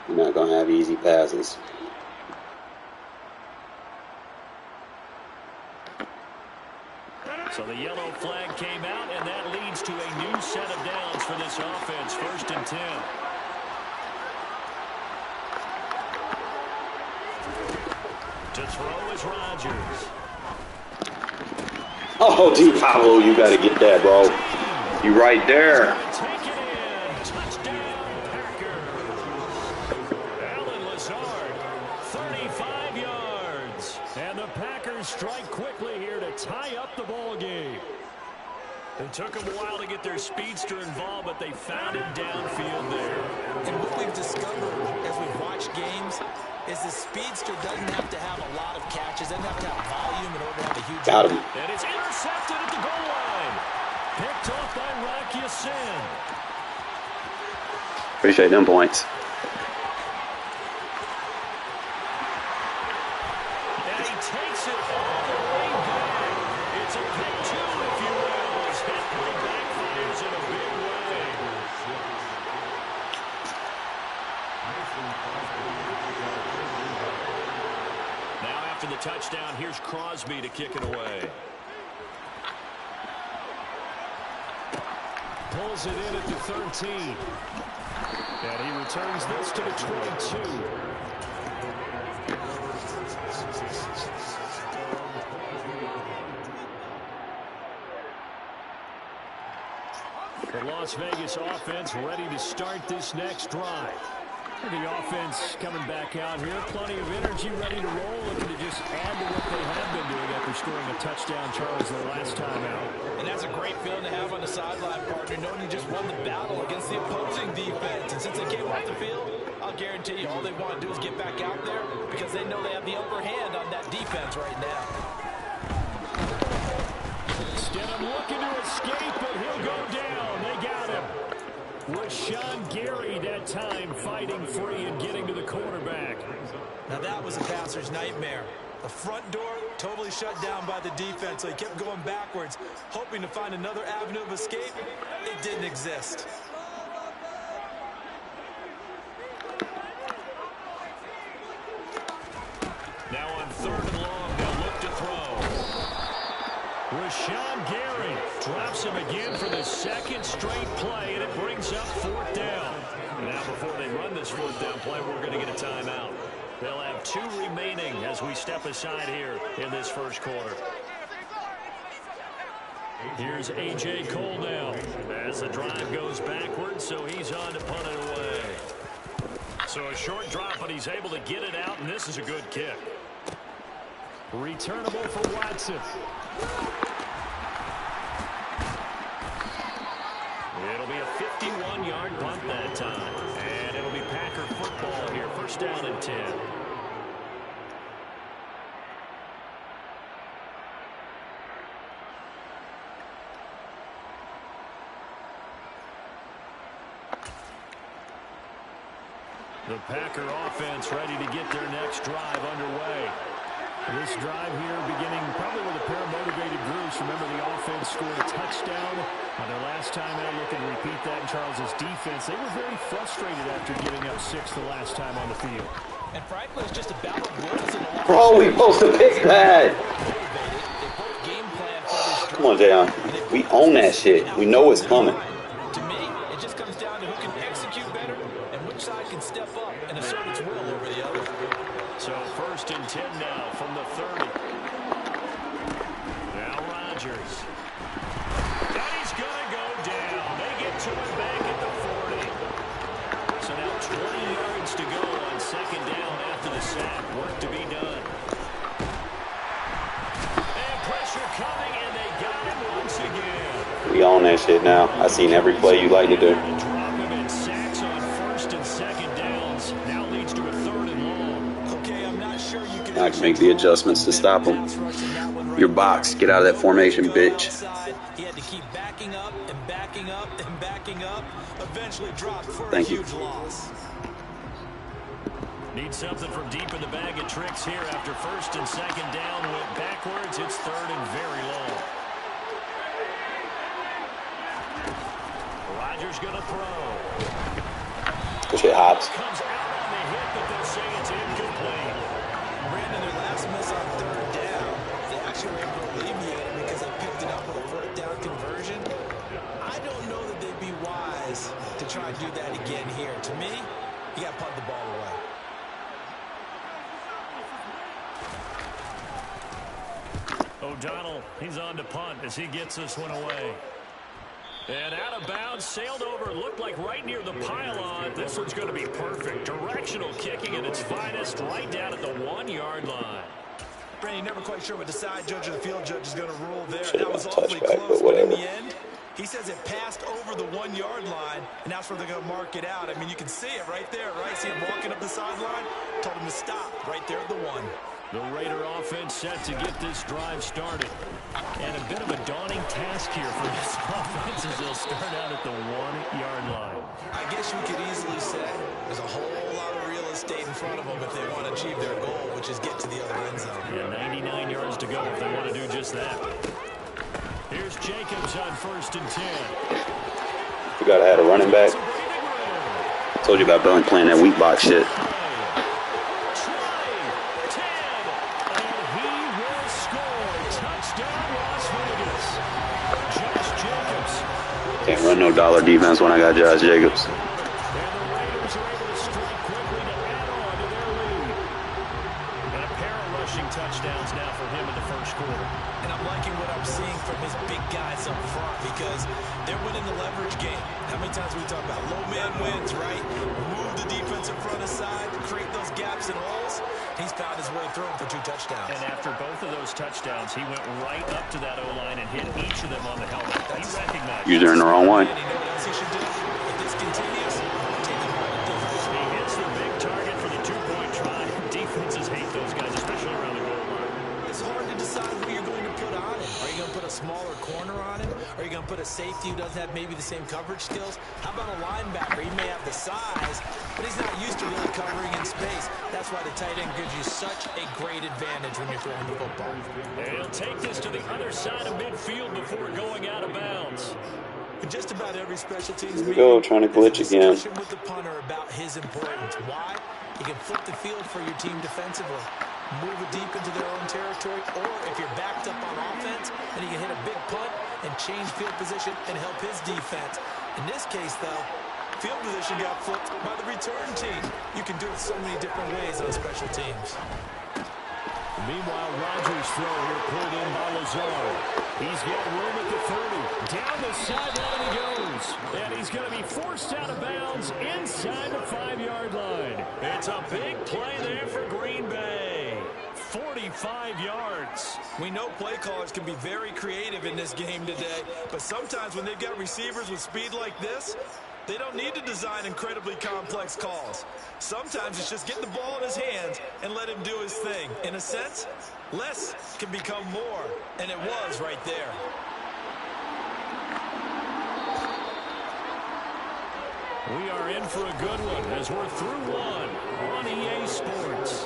You're not going to have easy passes. So the yellow flag came out, and that leads to a new set of downs for this offense. 1st and 10. To throw is Rodgers. Oh, D. Pablo, you got to get that, bro. You right there. Take it in. Touchdown, Packers. Alan Lazard, 35 yards. And the Packers strike quickly here to tie up the ball game. It took them a while to get their speedster involved, but they found him downfield there. And what we've discovered as we've watched games is the speedster doesn't have to have a lot of catches, doesn't have to have volume in order to have a huge Got him. And it's intercepted at the goal line. Picked off by Rocky Sin. Appreciate them points. And he takes it all the way back. It's a pick 2, if you will, as that play backfires in a big way. Now after the touchdown, here's Crosby to kick it away. Pulls it in at the 13. And he returns this to the 22. The Las Vegas offense ready to start this next drive. The offense coming back out here. Plenty of energy, ready to roll, looking to just add to what they have been doing after scoring a touchdown, Charles, the last time out. And that's a great feeling to have on the sideline, partner, knowing you just won the battle against the opposing defense. And since they came off the field, I'll guarantee you all they want to do is get back out there because they know they have the upper hand on that defense right now. Stidham looking to escape, but he'll go down. They got him. Rashawn Gary that time fighting free and getting to the quarterback. Now that was a passer's nightmare. The front door totally shut down by the defense, so he kept going backwards, hoping to find another avenue of escape. It didn't exist. 3rd and long. They'll look to throw. Rashawn Gary drops him again for the 2nd straight play, and it brings up 4th down. Now, before they run this 4th down play, we're going to get a timeout. They'll have 2 remaining as we step aside here in this 1st quarter. Here's A.J. Cole now as the drive goes backwards, so he's on to punt it away. So a short drop, but he's able to get it out, and this is a good kick. Returnable for Watson. It'll be a 51-yard punt that time. And it'll be Packer football here. 1st down and 10. The Packer offense ready to get their next drive underway. This drive here beginning probably with a pair of motivated groups. Remember, the offense scored a touchdown on their last time out. Looking to repeat that in Charles's defense. They were very frustrated after giving up 6 the last time on the field. And frankly, it's just a battle of wills in the Bro, we supposed to pick that. Come on, Jayon. We own that shit. We know it's coming. To me, it just comes down to who can execute better and which side can step up and assert its will over the other. So 1st and 10 now from the 30. Now Rodgers. And he's going to go down. They get to him back at the 40. So now 20 yards to go on 2nd down after the sack. Work to be done. And pressure coming, and they got him once again. We own that shit now. I seen every play you like to do. Drop him in sacks on 1st and 2nd downs. Now leads to a 3rd and long. Okay, I'm not sure you can I can make the adjustments to stop him. Your box. Get out of that formation, bitch. He had to keep backing up and backing up and backing up. Eventually dropped for Thank a you. huge loss. Need something from deep in the bag of tricks here after 1st and 2nd down. Went backwards. It's 3rd and very long. Rodgers going to throw. Good shit, Hobbs. Comes out on the hit, but they'll say it's incomplete. Brandon, their last miss on 3rd down, they actually were able to alleviate it because they picked it up with a 4th down conversion. I don't know that they'd be wise to try and do that again here. To me, you got to punt the ball away. O'Donnell, he's on to punt as he gets this one away. And out of bounds, sailed over, looked like right near the pylon. This one's going to be perfect. Directional kicking at its finest, right down at the 1-yard line. Brandon, never quite sure what the side judge or the field judge is going to rule there. Should've That was been awfully touchback, close, but but in whatever. the end, he says it passed over the 1-yard line, and that's where they're going to mark it out. I mean, you can see it right there, right? See him walking up the sideline? Told him to stop right there at the 1. The Raider offense set to get this drive started. And a bit of a daunting task here for this offense as they'll start out at the 1-yard line. I guess you could easily say there's a whole lot of real estate in front of them if they want to achieve their goal, which is get to the other end zone. Yeah, 99 yards to go if they want to do just that. Here's Jacobs on 1st and 10. You gotta have a running back. Told you about Billy playing that weak box shit. Can't run no dollar defense when I got Josh Jacobs. And the Raiders are able to strike quickly to add on to their lead. And a pair of rushing touchdowns now for him in the 1st quarter. And I'm liking what I'm seeing from his big guys up front because they're winning the leverage game. How many times we talk about low man wins, right? Move the defensive front aside, create those gaps and holes. He's found his way through them for 2 touchdowns. And after both of those touchdowns, he went right up to that O-line and hit each of them on the helmet. He recognized Used her in the wrong one. And you know what else he should do? If this continues, take him out of defense. He hits the big target for the 2-point try. Defenses hate those guys, especially around the goal line. It's hard to decide who you're going to put on him. Are you going to put a smaller corner on him? Are you going to put a safety who doesn't have maybe the same coverage skills? How about a linebacker? He may have the size, but he's not used to really covering in space. That's why the tight end gives you such a great advantage when you're throwing the football. And he'll take this to the other side of midfield before going out of bounds. In just about every special teams Here we go, trying to glitch there's a again. discussion with the punter about his importance. Why? He can flip the field for your team defensively. move it deep into their own territory, or if you're backed up on offense, then he can hit a big punt and change field position and help his defense. In this case, though, field position got flipped by the return team. You can do it so many different ways on special teams. Meanwhile, Rodgers' throw here pulled in by Lazard. He's got room at the 30. Down the sideline he goes. And he's going to be forced out of bounds inside the 5-yard line. It's a big play there for Green Bay. 45 yards. We know play callers can be very creative in this game today, but sometimes when they've got receivers with speed like this, they don't need to design incredibly complex calls. Sometimes it's just getting the ball in his hands and let him do his thing. In a sense, less can become more, and it was right there. We are in for a good one as we're through one on EA Sports.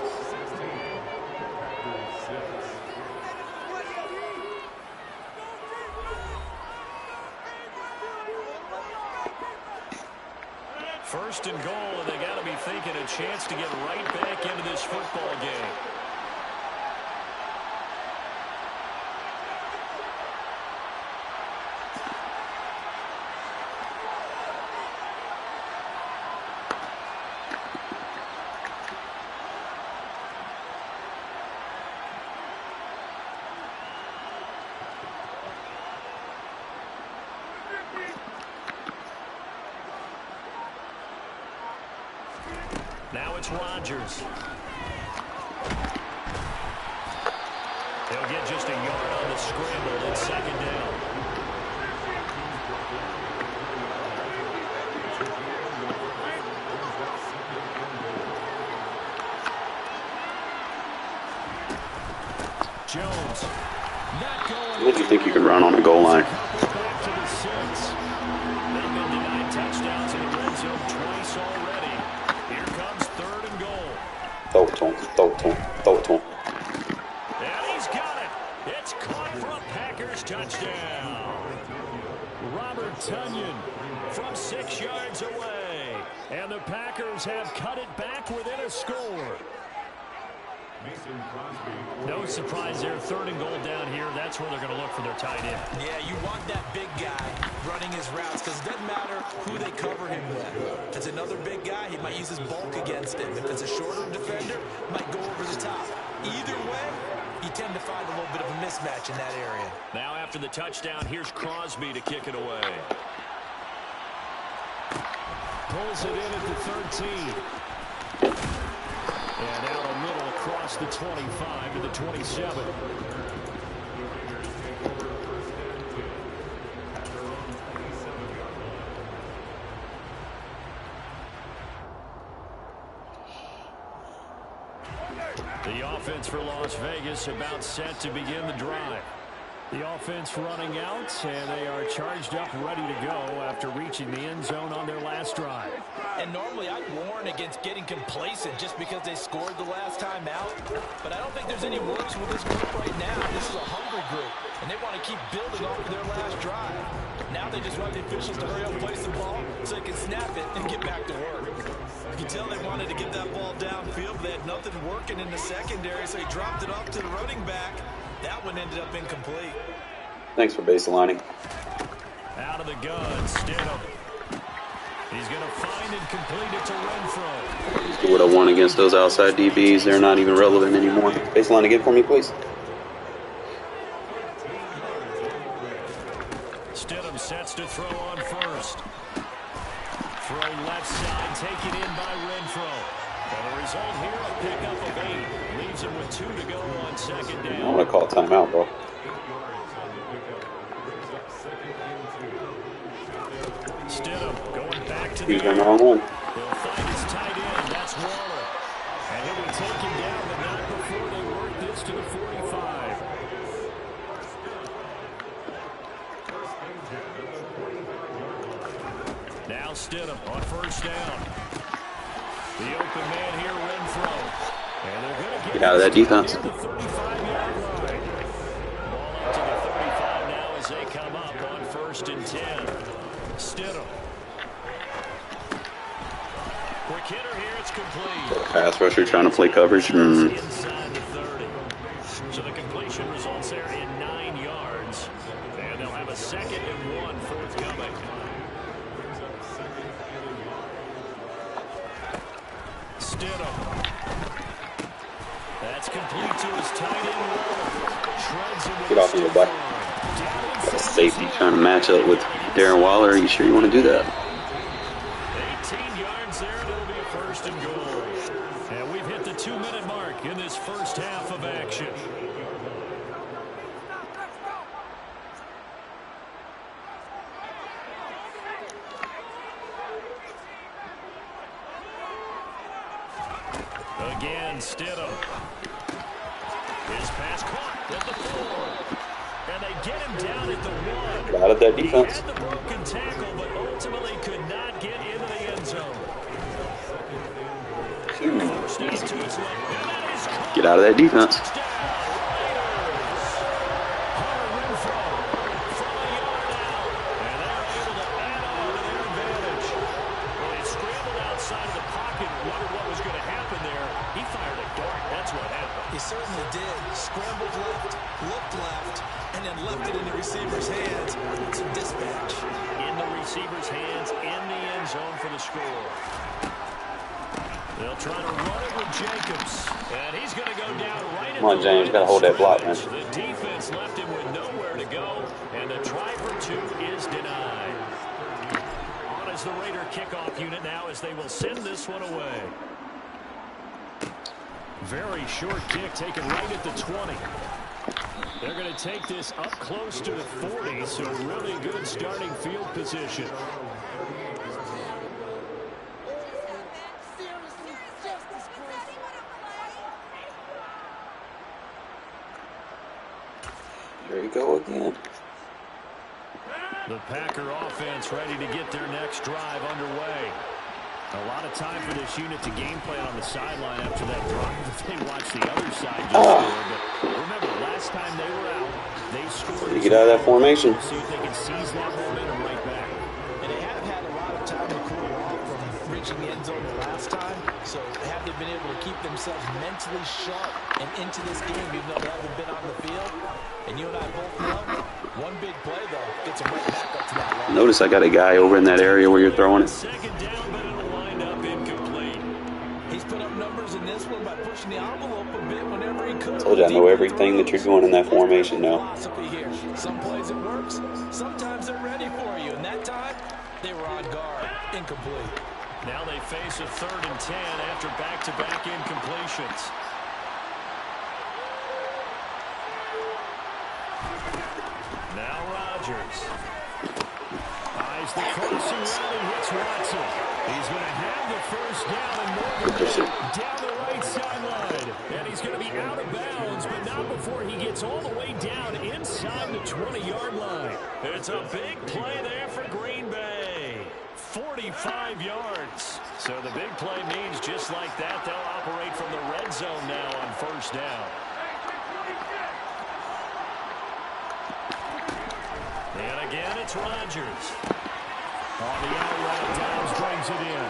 First and goal, and they got to be thinking a chance to get right back into this football game. Now it's Rodgers. He'll get just a yard on the scramble at second down. Jones. Not going. What do you think you could run on the goal line? Back to the 6. They've been denied touchdowns in the red zone twice already. Here comes third and goal. Throw it to him. Throw it to him. Throw it to him. And he's got it. It's caught for a Packers touchdown. Robert Tonyan from 6 yards away. And the Packers have cut it back within a score. No surprise there. Third and goal down here. That's where they're going to look for their tight end. Yeah, you want that big guy running his routes because it doesn't matter who they cover him with. If it's another big guy, he might use his bulk against him. If it's a shorter defender, might go over the top. Either way, you tend to find a little bit of a mismatch in that area. Now after the touchdown, here's Crosby to kick it away. Pulls it in at the 13. And out a middle across the 25 to the 27. The offense for Las Vegas about set to begin the drive. The offense running out, and they are charged up, ready to go after reaching the end zone on their last drive. And normally I'd warn against getting complacent just because they scored the last time out. But I don't think there's any worries with this group right now. This is a hungry group, and they want to keep building off of their last drive. Now they just want the officials to hurry up and place the ball so they can snap it and get back to work. You can tell they wanted to get that ball downfield, but they had nothing working in the secondary, so he dropped it off to the running back. That one ended up incomplete. Thanks for baselining. Out of the gun, Stidham. He's going to find and complete it to Renfro. Just do what I want against those outside DBs. They're not even relevant anymore. Baseline again for me, please. Stidham sets to throw on first. Throw left side, taken in by Renfro. And the result here, a pickup of 8. Leaves him with 2 to go on second down. I want to call a timeout, bro. Stidham going back to He's the the wrong one. He'll find his tight end. That's Waller. And he'll be taken down, but not before they work this to the 45. Now Stidham on first down. The open man here, Renfro. And they're going to Get out of that defense. The 35-yard line. Ball up to the 35 now as they come up on first and 10. Stidham. Quick hitter here, it's complete. Pass rusher trying to play coverage. Inside the 30. So the completion results there in 9 yards. And they'll have a 2nd and 1 forthcoming. Stidham. That's complete to his tight end. Shreds him. Get off me, boy. Got a safety trying to match up with Darren Waller. Are you sure you want to do that? 18 yards there, and it'll be a 1st and goal. And we've hit the 2-minute mark in this first half of action. Again, Stidham. His pass caught at the 4. And they get him down at the 1. Out of that defense. He had the broken tackle, but ultimately could not get into the end zone. Get out of that defense. He certainly did. Scrambled left, looked left, and then left it in the receiver's hands. Some dispatch. In the receiver's hands, in the end zone for the score. They'll try to run it with Jacobs. And he's going to go down right Come on, James. Got to hold that block, man. The defense left him with nowhere to go. And the try for 2 is denied. On is the Raider kickoff unit now as they will send this one away. Very short kick taken right at the 20. They're going to take this up close to the 40, so really good starting field position. There you go again. The Packer offense ready to get their next drive underway. A lot of time for this unit to game plan on the sideline after that drive. If they watch the other side just score. But remember, last time they were out, they scored. You get out of that formation. See if they can seize that momentum right back. And they have had a lot of time to cool off from reaching the end zone the last time. So have they been able to keep themselves mentally sharp and into this game, even though they haven't been on the field? And you and I both know, one big play, though, gets them right back up to that line. Notice I got a guy over in that area where you're throwing it. Second down, but it'll wind up incomplete. He's put up numbers in this one by pushing the envelope a bit whenever he could. Told you I know everything that you're doing in that formation now. Here. Some plays it works, sometimes they're ready for you, and that time they were on guard. Incomplete. Now they face a 3rd and 10 after back-to-back incompletions. Now Rodgers. Eyes the crossing route and hits Watson. He's going to have the first down and more down the right sideline. And he's going to be out of bounds, but not before he gets all the way down inside the 20-yard line. It's a big play there for Green Bay. 45 yards. So the big play means just like that, they'll operate from the red zone now on 1st down. And again, it's Rodgers. On the outright, Dobbs brings it in.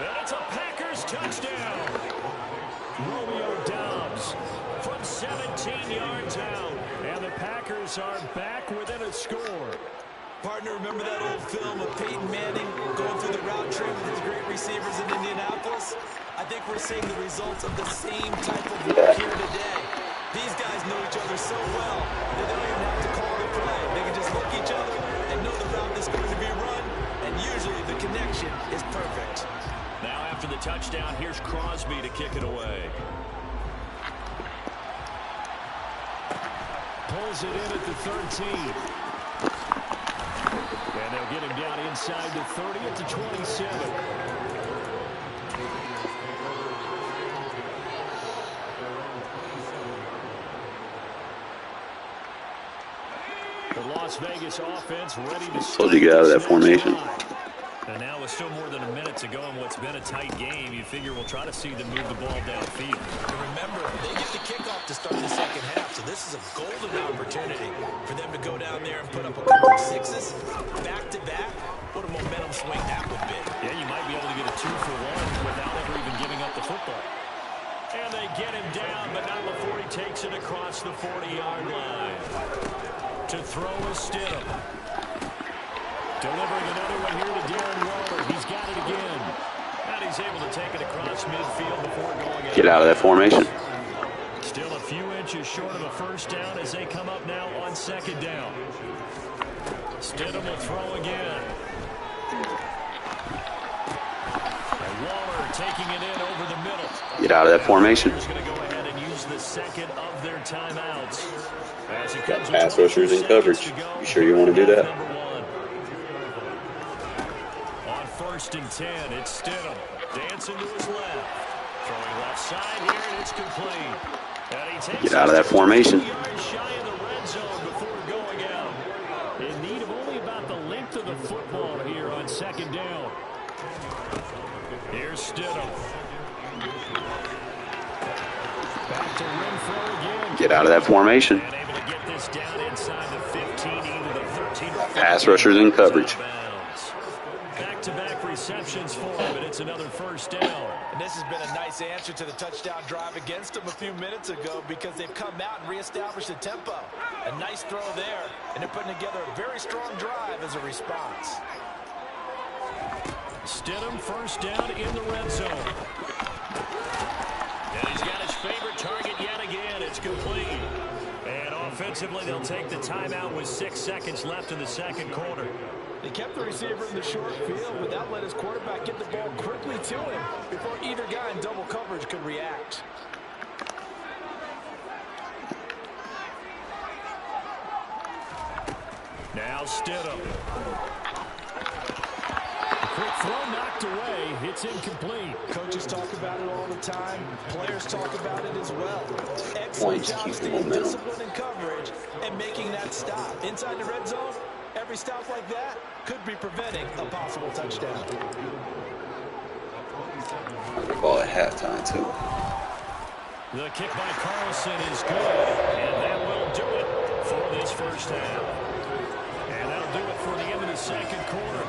And it's a Packers touchdown. Romeo Dobbs from 17 yards out. And the Packers are back within a score. Partner, remember that old film of Peyton Manning going through the route tree with his great receivers in Indianapolis? I think we're seeing the results of the same type of work here today. These guys know each other so well that they don't even have to call the play. They can just look at each other and know the route that's going to be run, and usually the connection is perfect. Now after the touchdown, here's Crosby to kick it away. Pulls it in at the 13. And they'll get him down inside the 30 at the 27. The Las Vegas offense ready to Told you to get out of that formation. And now with still more than a minute to go in what's been a tight game, you figure we'll try to see them move the ball downfield. And remember, they get the kickoff to start the second half, so this is a golden opportunity for them to go down there and put up a couple of sixes back-to-back. What a momentum swing that would be. Yeah, you might be able to get a 2-for-1 without it across the 40-yard line. To throw is Stidham. Delivering another one here to Darren Waller. He's got it again. And he's able to take it across midfield before going out. Get out of that formation. Still a few inches short of a first down as they come up now on second down. Stidham will throw again. And Waller taking it in over the middle. Get out of that formation. He's going to go ahead and use the second of their timeouts. As it comes Pass rushers in coverage. You sure you want to do that? On 1st and 10, it's Stidham. Dancing to his left. Throwing left side here, and it's complete. And he takes Get out of that formation. 2 yards shy of the red zone before going out. In need of only about the length of the football here on second down. Here's Stidham. Back to Renfro again. Get out of that formation. And able to get this down inside the 15, either the 13 or 14. Pass rushers in coverage. Back-to-back receptions for him, and it's another first down. And this has been a nice answer to the touchdown drive against them a few minutes ago because they've come out and reestablished the tempo. A nice throw there, and they're putting together a very strong drive as a response. Stidham first down in the red zone. And he's got his favorite target yet again. It's complete. And offensively, they'll take the timeout with 6 seconds left in the second quarter. They kept the receiver in the short field without letting his quarterback get the ball quickly to him before either guy in double coverage could react. Now Stidham. A quick throw knocked away. It's incomplete. Coaches talk about it all the time. Players talk about it as well. Excellent job staying disciplined in coverage and making that stop. Inside the red zone, every stop like that could be preventing a possible touchdown. The ball at halftime, too. The kick by Carlson is good, and that will do it for this first half. And that'll do it for the end of the second quarter.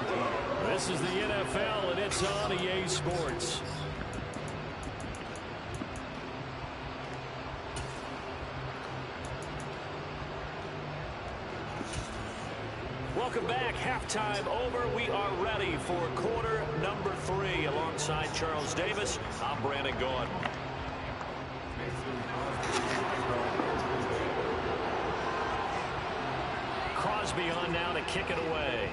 This is the NFL, and it's on EA Sports. Welcome back. Halftime over. We are ready for quarter number 3. Alongside Charles Davis, I'm Brandon Gaudin. Crosby on now to kick it away.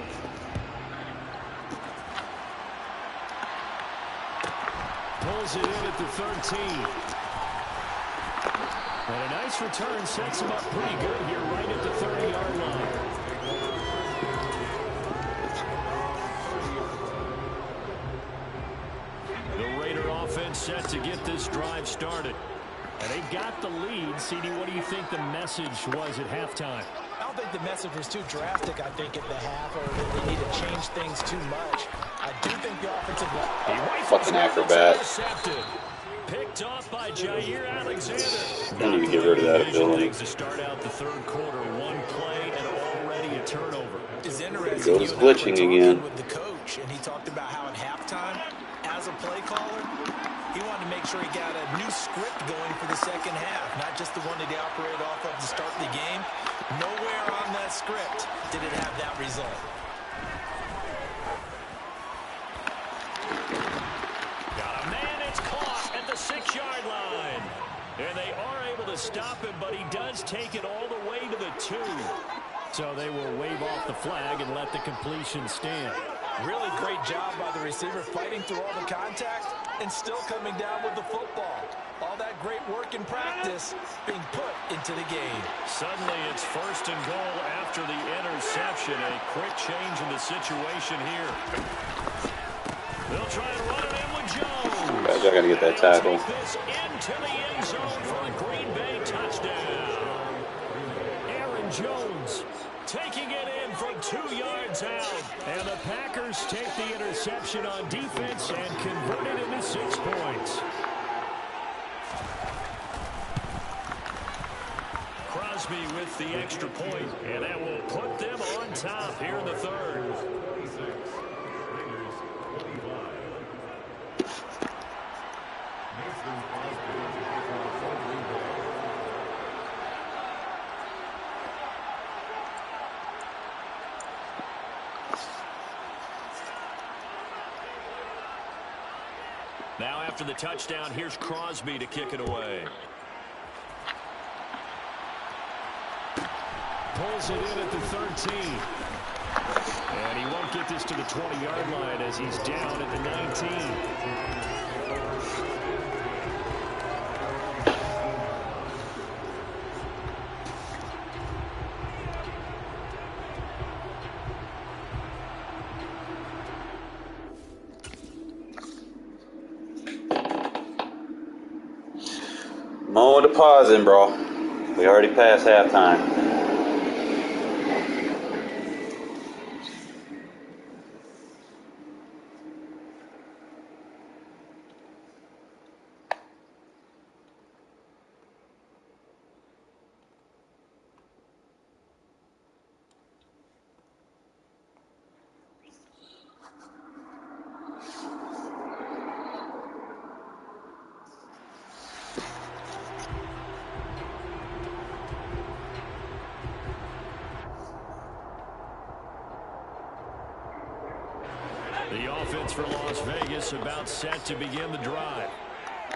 Pulls it in at the 13. And a nice return sets him up pretty good here right at the 30-yard line. The Raider offense set to get this drive started. And they've got the lead. CD, what do you think the message was at halftime? I don't think the message was too drastic, I think, at the half, or that they need to change things too much. I do think the offensive line... Fucking acrobat. Picked off by Jair Alexander. Don't need to get rid of that ability. To start out the third quarter, one play and already a turnover. It's interesting. He goes glitching again. With the coach, and he talked about how at halftime, as a play caller, he wanted to make sure he got a new script going for the second half, not just the one that he operated off of to start the game. Nowhere on that script did it have that result. Got a man, it's caught at the 6-yard line. And they are able to stop him, but he does take it all the way to the 2. So they will wave off the flag and let the completion stand. Really great job by the receiver fighting through all the contact and still coming down with the football. All that great work in practice being put into the game. Suddenly it's 1st and goal after the interception. A quick change in the situation here. They'll try and run it in with Jones. Guys, I gotta get that tackle. This into the end zone for a Green Bay touchdown. Aaron Jones taking it in from 2 yards out. And the Packers take the interception on defense and convert it into 6 points. Crosby with the extra point, and that will put them on top here in the third. Now after the touchdown, here's Crosby to kick it away. Pulls it in at the 13. And he won't get this to the 20-yard line as he's down at the 19. Moment of pausing, bro. We already passed halftime. The offense for Las Vegas about set to begin the drive.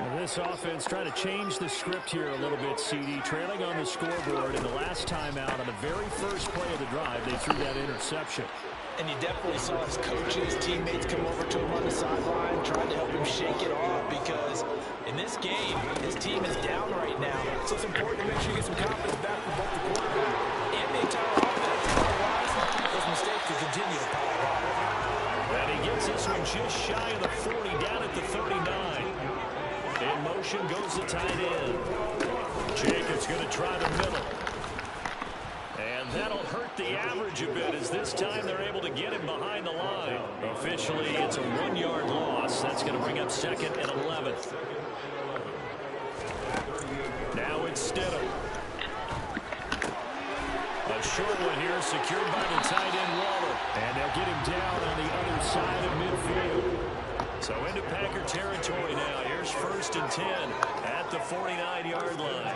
Well, this offense trying to change the script here a little bit, CD. Trailing on the scoreboard, and the last time out on the very first play of the drive, they threw that interception. And you definitely saw his coaches, teammates come over to him on the sideline, trying to help him shake it off, because in this game, his team is down right now. So it's important to make sure you get some confidence back from both the quarterback and the entire offense. Otherwise, those mistakes could continue to pile up. And he gets this one just shy of the 40, down at the 39. In motion goes the tight end. Jacobs going to try the middle. And that'll hurt the average a bit, as this time they're able to get him behind the line. Officially, it's a 1-yard loss. That's going to bring up 2nd and 11. Now it's Stidham. A short one here, secured by the tight end Waller. And they'll get him down on the other side of midfield. So into Packer territory now. Here's 1st and 10 at the 49-yard line.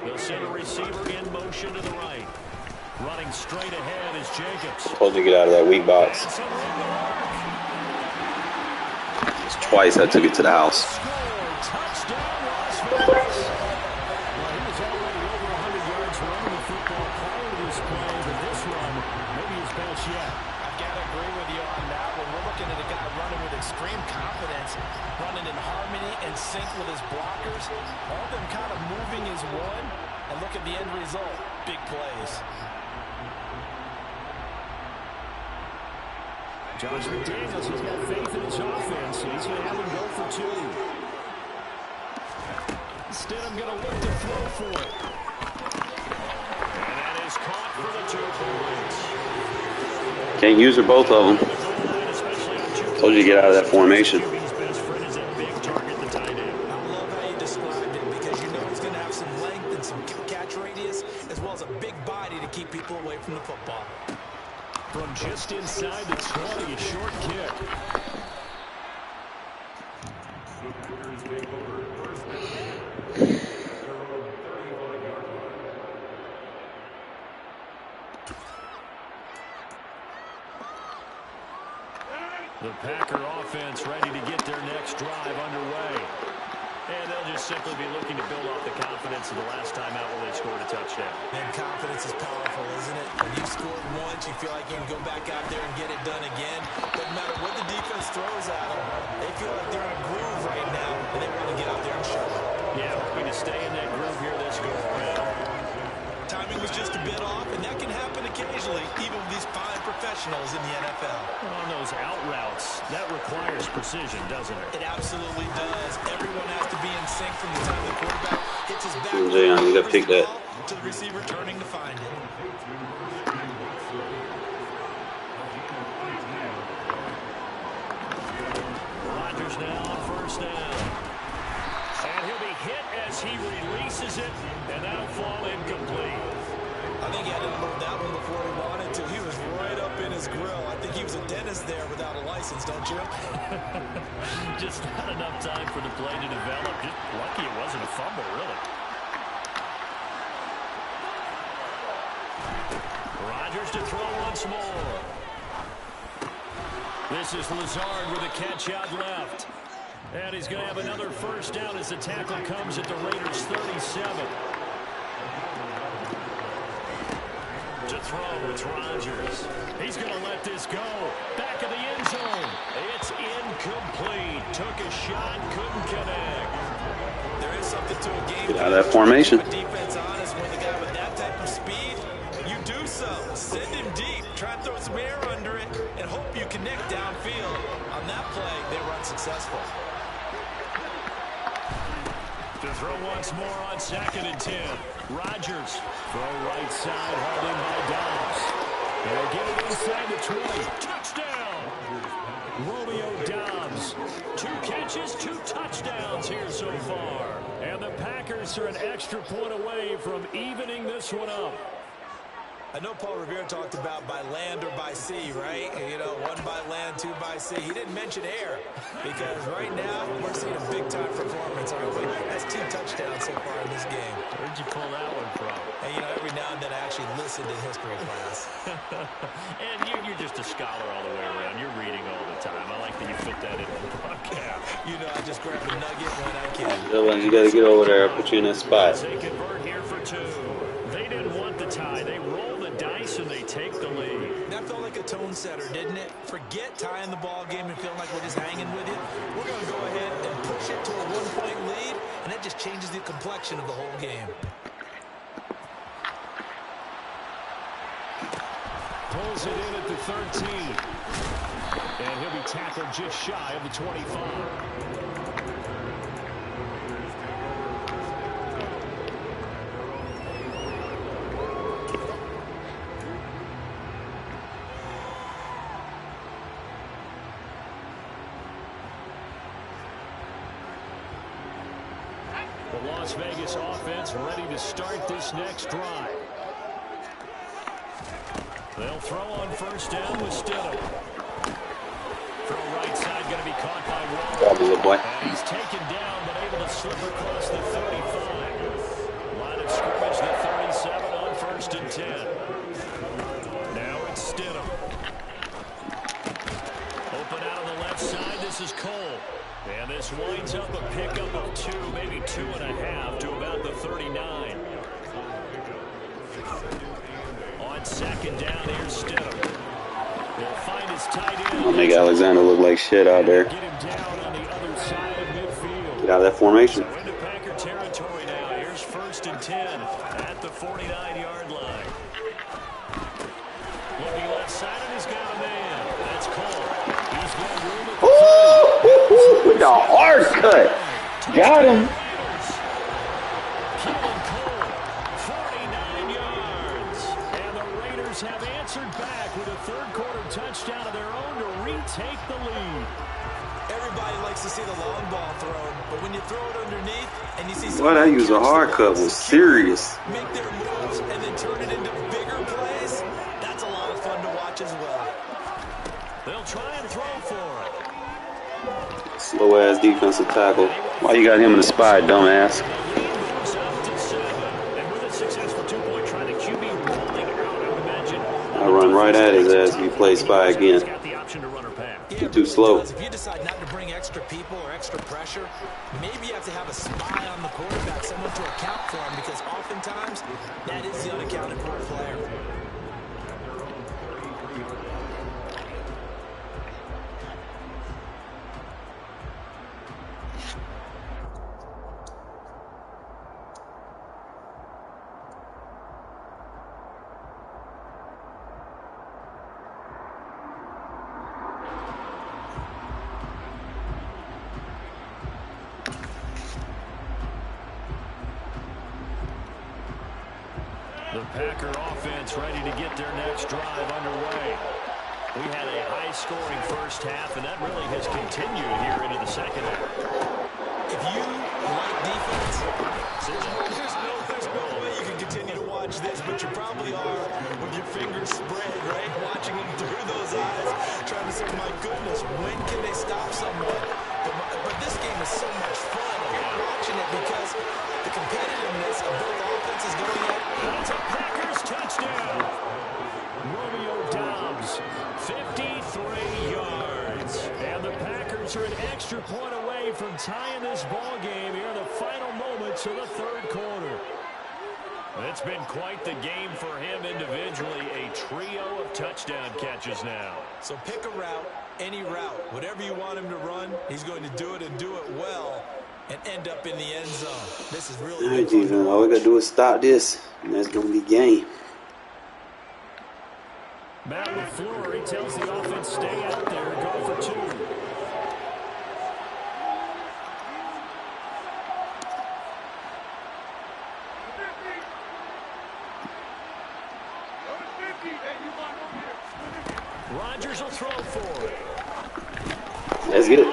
They'll send a receiver in motion to the right. Running straight ahead is Jacobs. Supposed to get out of that weak box. It's twice I took it to the house. Touchdown, Las Vegas. Well, he was already over 100 yards running the football prior to this play, but this run maybe his best yet. I've got to agree with you on that one. We're looking at a guy running with extreme confidence, running in harmony and sync with his blockers. All of them kind of moving as one. And look at the end result. Big plays. Josh McDaniels has got faith in his offense. He's going to have him go for 2. Stidham going to look to throw for it. And that is caught for the 2 points. Can't use her, both of them. Told you to get out of that formation. I love how you described it, because you know he's going to have some length and some catch radius, as well as a big body to keep people away from the football. From just inside the 20, a short kick. The Packer offense ready to get their next drive underway. And they'll just simply be looking to build off the confidence of the last time out when they scored a touchdown. And confidence is powerful, isn't it? When you've scored once, you feel like you can go back out there and get it done again. Doesn't matter what the defense throws at them. They feel like they're in a groove right now, and they want to get out there and show it. Yeah, hoping to stay in that groove here this go around. Timing was just a bit off, and that can happen occasionally, even with these fine professionals in the NFL. On those out routes, that requires precision, doesn't it? It absolutely does. Everyone has to be in sync from the time the quarterback hits his back. You gotta pick that. To the receiver turning to find it. Rodgers now on 1st down. And he'll be hit as he releases it, and that'll fall incomplete. I think he had to load that one before he wanted to. He was right up in his grill. I think he was a dentist there without a license, don't you? Just not enough time for the play to develop. Just lucky it wasn't a fumble, really. Rodgers to throw once more. This is Lazard with a catch out left. And he's going to have another first down as the tackle comes at the Raiders' 37. To throw, it's Rodgers. He's going to let this go. Back of the end zone. It's incomplete. Took a shot, couldn't connect. There is something to a game. Get out of that formation. Defense honest with a guy with that type of speed. You do so. Send him deep. Try and throw some air under it and hope you connect downfield. On that play, they were unsuccessful. To throw once more on 2nd and 10. Rodgers. Throw right side, holding by Dobbs. They'll get it inside the 20. Touchdown! Romeo Dobbs. 2 catches, 2 touchdowns here so far. And the Packers are an extra point away from evening this one up. I know Paul Revere talked about by land or by sea, right? You know, 1 by land, 2 by sea. He didn't mention air because right now we're seeing a big-time performance, aren't we? That's 2 touchdowns so far in this game. Where'd you pull that one from? And, you know, every now and then I actually listened in history class. And you're just a scholar all the way around. You're reading all the time. I like that you fit that in the broadcast. You know, I just grab a nugget when I can. Dylan, you got to get over there. Put you in that spot. They convert here for 2. They didn't want the tie. They roll the dice and they take the lead. That felt like a tone setter, didn't it? Forget tying the ball game and feeling like we're just hanging with you. We're going to go ahead and push it to a 1-point lead, and that just changes the complexion of the whole game. Pulls it in at the 13. And he'll be tackled just shy of the 25. The Las Vegas offense ready to start this next drive. They'll throw on first down with Stidham. Throw right side, going to be caught by Waller. And he's taken down, but able to slip across the 35. Line of scrimmage, the 37 on 1st and 10. Now it's Stidham. Open out on the left side, this is Cole. And this winds up a pickup of 2, maybe 2.5 to about the 39. On 2nd down, here's Stidham. He'll find his tight end. I'll make Alexander look like shit out there. Get him down on the other side of midfield. Get out of that formation. So into Packer territory now. Here's 1st and 10 at the 49-yard line. Looking left side, and he's got a man. That's Cole. He's got room at the 30. With the hard cut. Got him. Keelan Cole, 49 yards. And the Raiders have answered back with a 3rd-quarter touchdown of their own to retake the lead. Everybody likes to see the long ball thrown, but when you throw it underneath and you see What I use a hard cut was serious. make their moves and then turn it into bigger plays, that's a lot of fun to watch as well. They'll try and throw for it. Slow ass defensive tackle. Why you got him in the spot, dumbass? I run right at his ass if he plays spy again. You're too slow. If you decide not to bring extra people or extra pressure, maybe you have to have a spy on the quarterback, someone to account for him, because oftentimes that is the unaccounted for player. The Packer offense ready to get their next drive underway. We had a high-scoring first half, and that really has continued here into the second half. If you like defense, there's no way you can continue to watch this, but you probably are with your fingers spread, right? Watching them through those eyes, trying to say, my goodness, when can they stop someone? But this game is so much fun. I'm watching it because the competitiveness of both offenses going at it. It's a Packers touchdown. Romeo Dobbs, 53 yards. And the Packers are an extra point away away from tying this ball game here in the final moments of the third quarter. It's been quite the game for him individually. A trio of touchdown catches now. So pick a route, any route. Whatever you want him to run, he's going to do it and do it well and end up in the end zone. This is really All right, defense. All we got to do is stop this, and that's going to be game. Matt LaFleur, he tells the offense, stay out there and go for two. Rodgers will throw for it. Let's get it.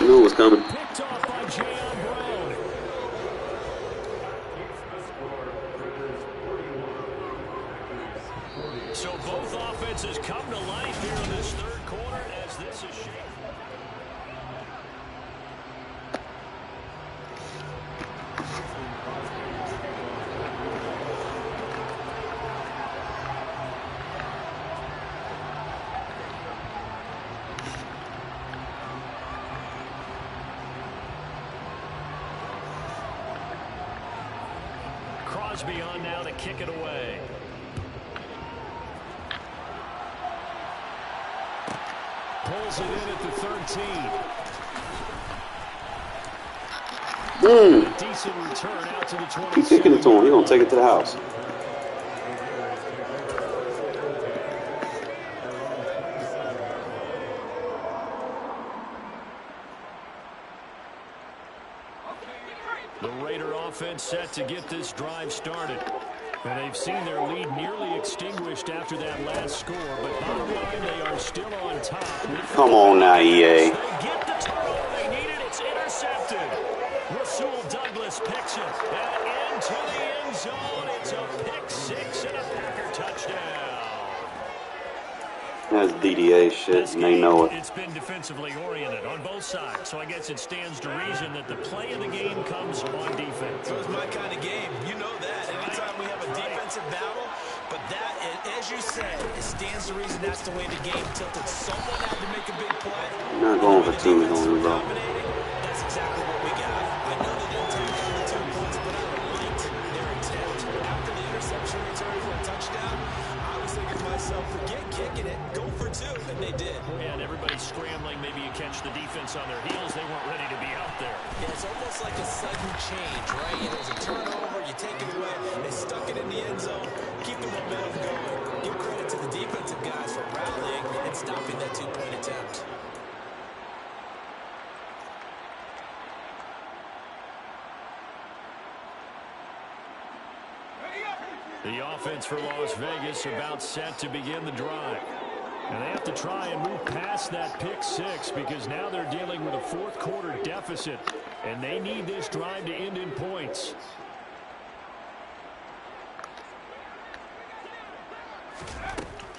You knew it was coming. Picked off by Jayon Brown. So both offenses come to life here in this third quarter as this is shaped. Crosby on now to kick it away. Pulls it in at the 13. Decent return out to the 20. Keep kicking it to him. He's going to take it to the house. The Raider offense set to get this drive started. And they've seen their lead nearly extinguished after that last score. But bottom line, they are still on top. Come on now, EA. They get the turnover they needed. It's intercepted. Rasul Douglas picks it. And into the end zone. It's a pick six and a Packer touchdown. That's DDA shit, and they know it. It's been defensively oriented on both sides, so I guess it stands to reason that the play of the game comes on defense. So it's my kind of game. You know that. Anytime we have a defensive battle, but that, as you said, it stands to reason that's the way the game tilted. Someone had to make a big play. Not going for two, we're going to lose. That's exactly what we got. I know they didn't take all the 2 points, but I liked their intent. After the interception return for a touchdown, I was thinking to myself, forget kicking it, go for two, and they did. And everybody's scrambling. Maybe you catch the defense on their heels. They weren't ready to be out there. Yeah, it's almost like a sudden change, right? There's a turnover, you take it away, they stuck it in the end zone, keep the momentum going. Give credit to the defensive guys for rallying and stopping that 2-point attempt. The offense for Las Vegas about set to begin the drive. And they have to try and move past that pick six because now they're dealing with a fourth quarter deficit. And they need this drive to end in points.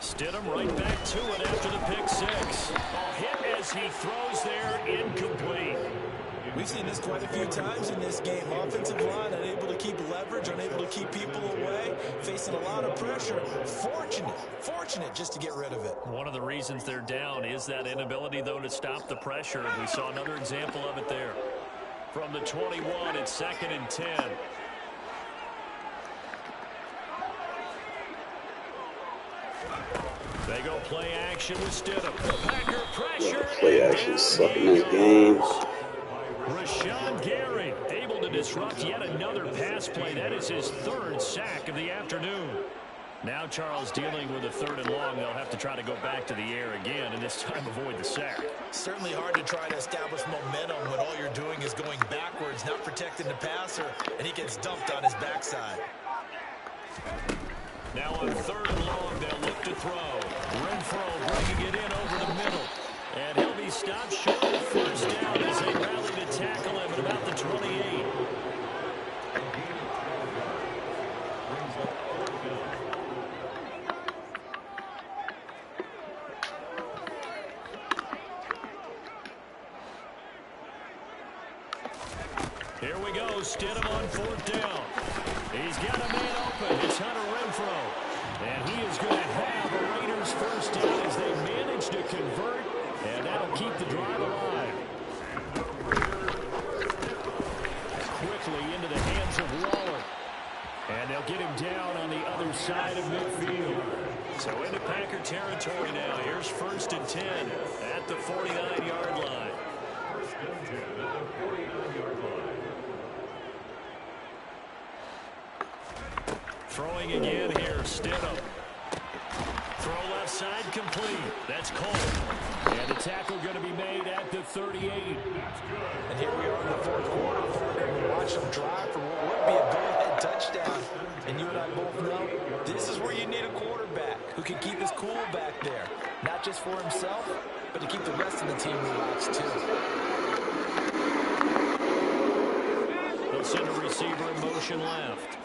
Stidham right back to it after the pick six. A hit as he throws there, incomplete. We've seen this quite a few times in this game. Offensive line unable to keep leverage, unable to keep people away, facing a lot of pressure. Fortunate just to get rid of it. One of the reasons they're down is that inability, though, to stop the pressure. We saw another example of it there. From the 21, it's 2nd and 10. They go play action with Stidham. Packer pressure. Play action sucking this game. Rashawn Gary able to disrupt yet another pass play. That is his 3rd sack of the afternoon. Now Charles dealing with a 3rd and long. They'll have to try to go back to the air again and this time avoid the sack. Certainly hard to try to establish momentum when all you're doing is going backwards, not protecting the passer, and he gets dumped on his backside. Now on 3rd and long, they'll look to throw. Renfro bringing it in over the middle. And he'll be stopped short of 1st down as they rally to tackle him at about the 28. Here we go, Stidham on 4th down. He's got a man open. It's Hunter Renfro. And he is going to have a Raiders 1st down as they manage to convert. And that'll keep the drive alive. Quickly into the hands of Waller. And they'll get him down on the other side of midfield. So into Packer territory now. Here's 1st and 10 at the 49-yard line. Throwing again here, Stidham. Throw left side complete. That's Cole. And the tackle going to be made at the 38. And here we are in the 4th quarter. Watch them drive for what would be a go-ahead touchdown. And you and I both know this is where you need a quarterback who can keep his cool back there. Not just for himself, but to keep the rest of the team relaxed too. They'll send a receiver in motion left.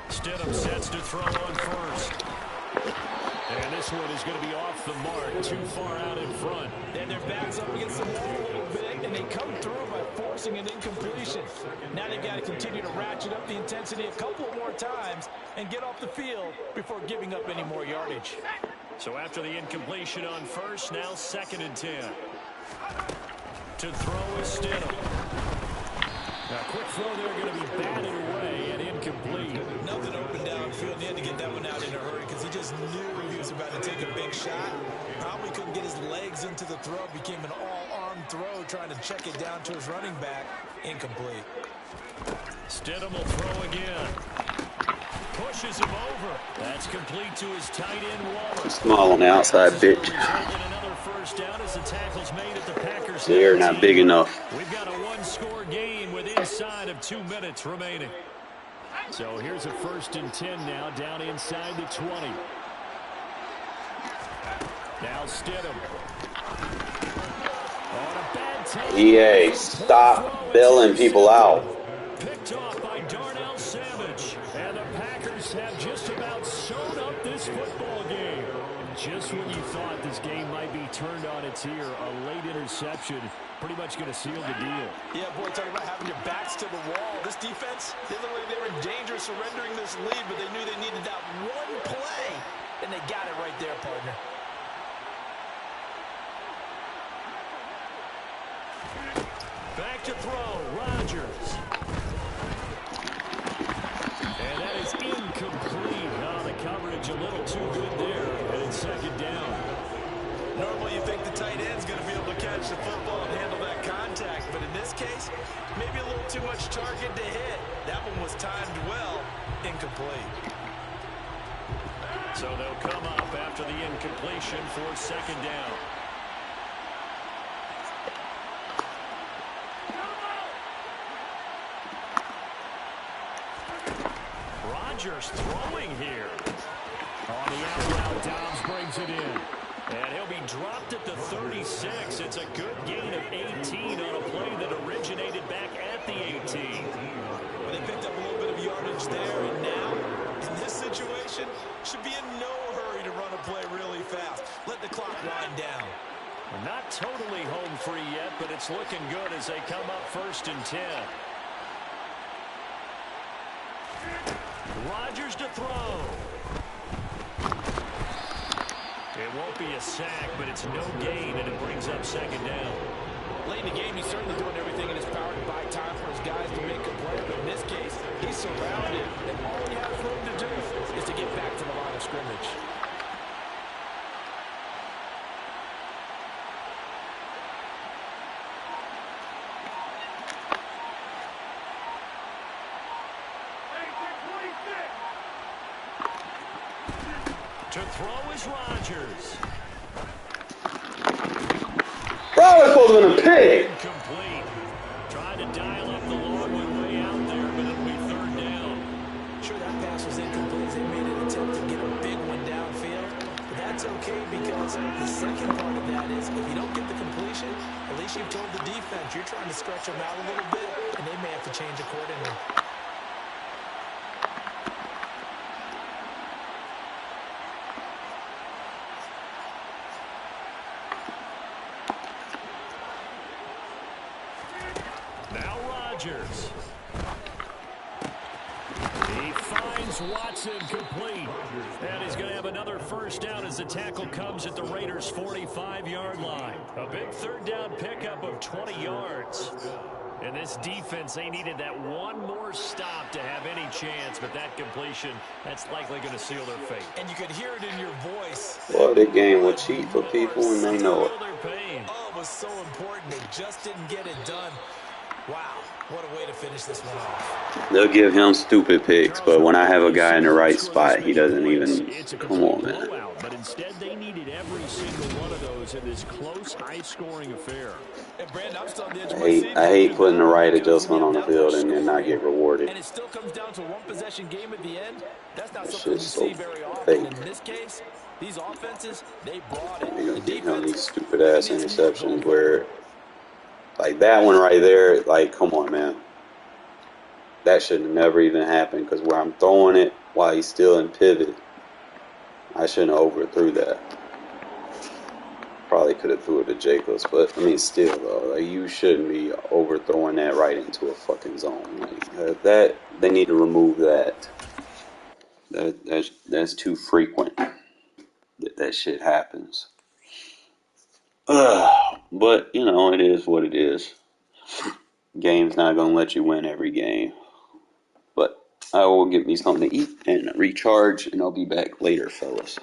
Stidham sets to throw on first. And this one is going to be off the mark, too far out in front. And their backs up against the wall a little bit, and they come through by forcing an incompletion. Now they've got to continue to ratchet up the intensity a couple more times and get off the field before giving up any more yardage. So after the incompletion on first, now 2nd and 10. To throw is Stidham. Now, quick throw there going to be batted away and incomplete. Nothing open downfield. He had to get that one out in a hurry because he just knew he was about to take a big shot. Probably couldn't get his legs into the throw. Became an all-arm throw trying to check it down to his running back. Incomplete. Stidham will throw again. Pushes him over. That's complete to his tight end, Waller. Small on the outside, bitch. Another first down as the tackle's made at the Packers. They're not big enough. We've got a one-score game with inside of 2 minutes remaining. So here's a 1st and 10 now, down inside the 20. Now Stidham. On a bad time. EA, stop bailing people out. Picked off by Darnell Savage. And the Packers have just about sewn up this football game. Just when you thought this game might be turned on its ear, a late interception pretty much going to seal the deal. Yeah, boy, talking about having your backs to the wall. This defense, they looked like they were in danger surrendering this lead, but they knew they needed that one play, and they got it right there, partner. Back to throw, Rodgers. And that is incomplete. Oh, the coverage a little too good there, and it's 2nd down. Normally you think the tight end's going to be able to catch the football and handle that contact, but in this case, maybe a little too much target to hit. That one was timed well, incomplete. So they'll come up after the incompletion for 2nd down. Rodgers throwing here. On the out, Dobbs brings it in. And he'll be dropped at the 36. It's a good gain of 18 on a play that originated back at the 18. Well, they picked up a little bit of yardage there, and now, in this situation, should be in no hurry to run a play really fast. Let the clock wind down. Not totally home free yet, but it's looking good as they come up 1st and 10. Rodgers to throw. It won't be a sack, but it's no gain, and it brings up 2nd down. Late in the game, he's certainly doing everything in his power to buy time for his guys to make a play, but in this case, he's surrounded, and all he has room to do is to get back to the line of scrimmage. To throw is Rodgers. Bro, this wasn't a pick. Incomplete. Trying to dial up the long one way out there, but it'll be 3rd down. Sure, that pass was incomplete. They made an attempt to get a big one downfield, but that's okay because the second part of that is if you don't get the completion, at least you've told the defense you're trying to stretch them out a little bit, and they may have to change accordingly. Now Rodgers. He finds Throws Watson complete. And he's going to have another first down as the tackle comes at the Raiders' 45-yard line. A big third down pickup of 20 yards. And this defense, they needed that one more stop to have any chance, but that completion, that's likely going to seal their fate. And you could hear it in your voice. Well, the game will cheat for people and they know it. Oh, it was so important. They just didn't get it done. Wow, what a way to finish this one off. They'll give him stupid picks, but when I have a guy in the right spot, he doesn't even. Come on, man. But instead, they needed every single one of those in this close, high-scoring affair. And Brandon, I'm still on the edge of my seat. I hate putting the right adjustment on the field and then not get rewarded. And it still comes down to one possession game at the end. That's not It's something you just see so very often. fake. In this case, these offenses, they brought it. They're gonna The give him these defense, stupid ass interceptions where, like that one right there, like come on, man. That should have never even happened because where I'm throwing it while he's still in pivot, I shouldn't have overthrew that. Probably could have threw it to Jacobs, but I mean, still though, like you shouldn't be overthrowing that right into a fucking zone. Like that, they need to remove that. That's too frequent. That shit happens. But you know, it is what it is. Game's not gonna let you win every game. But I will get me something to eat and recharge, and I'll be back later, fellas.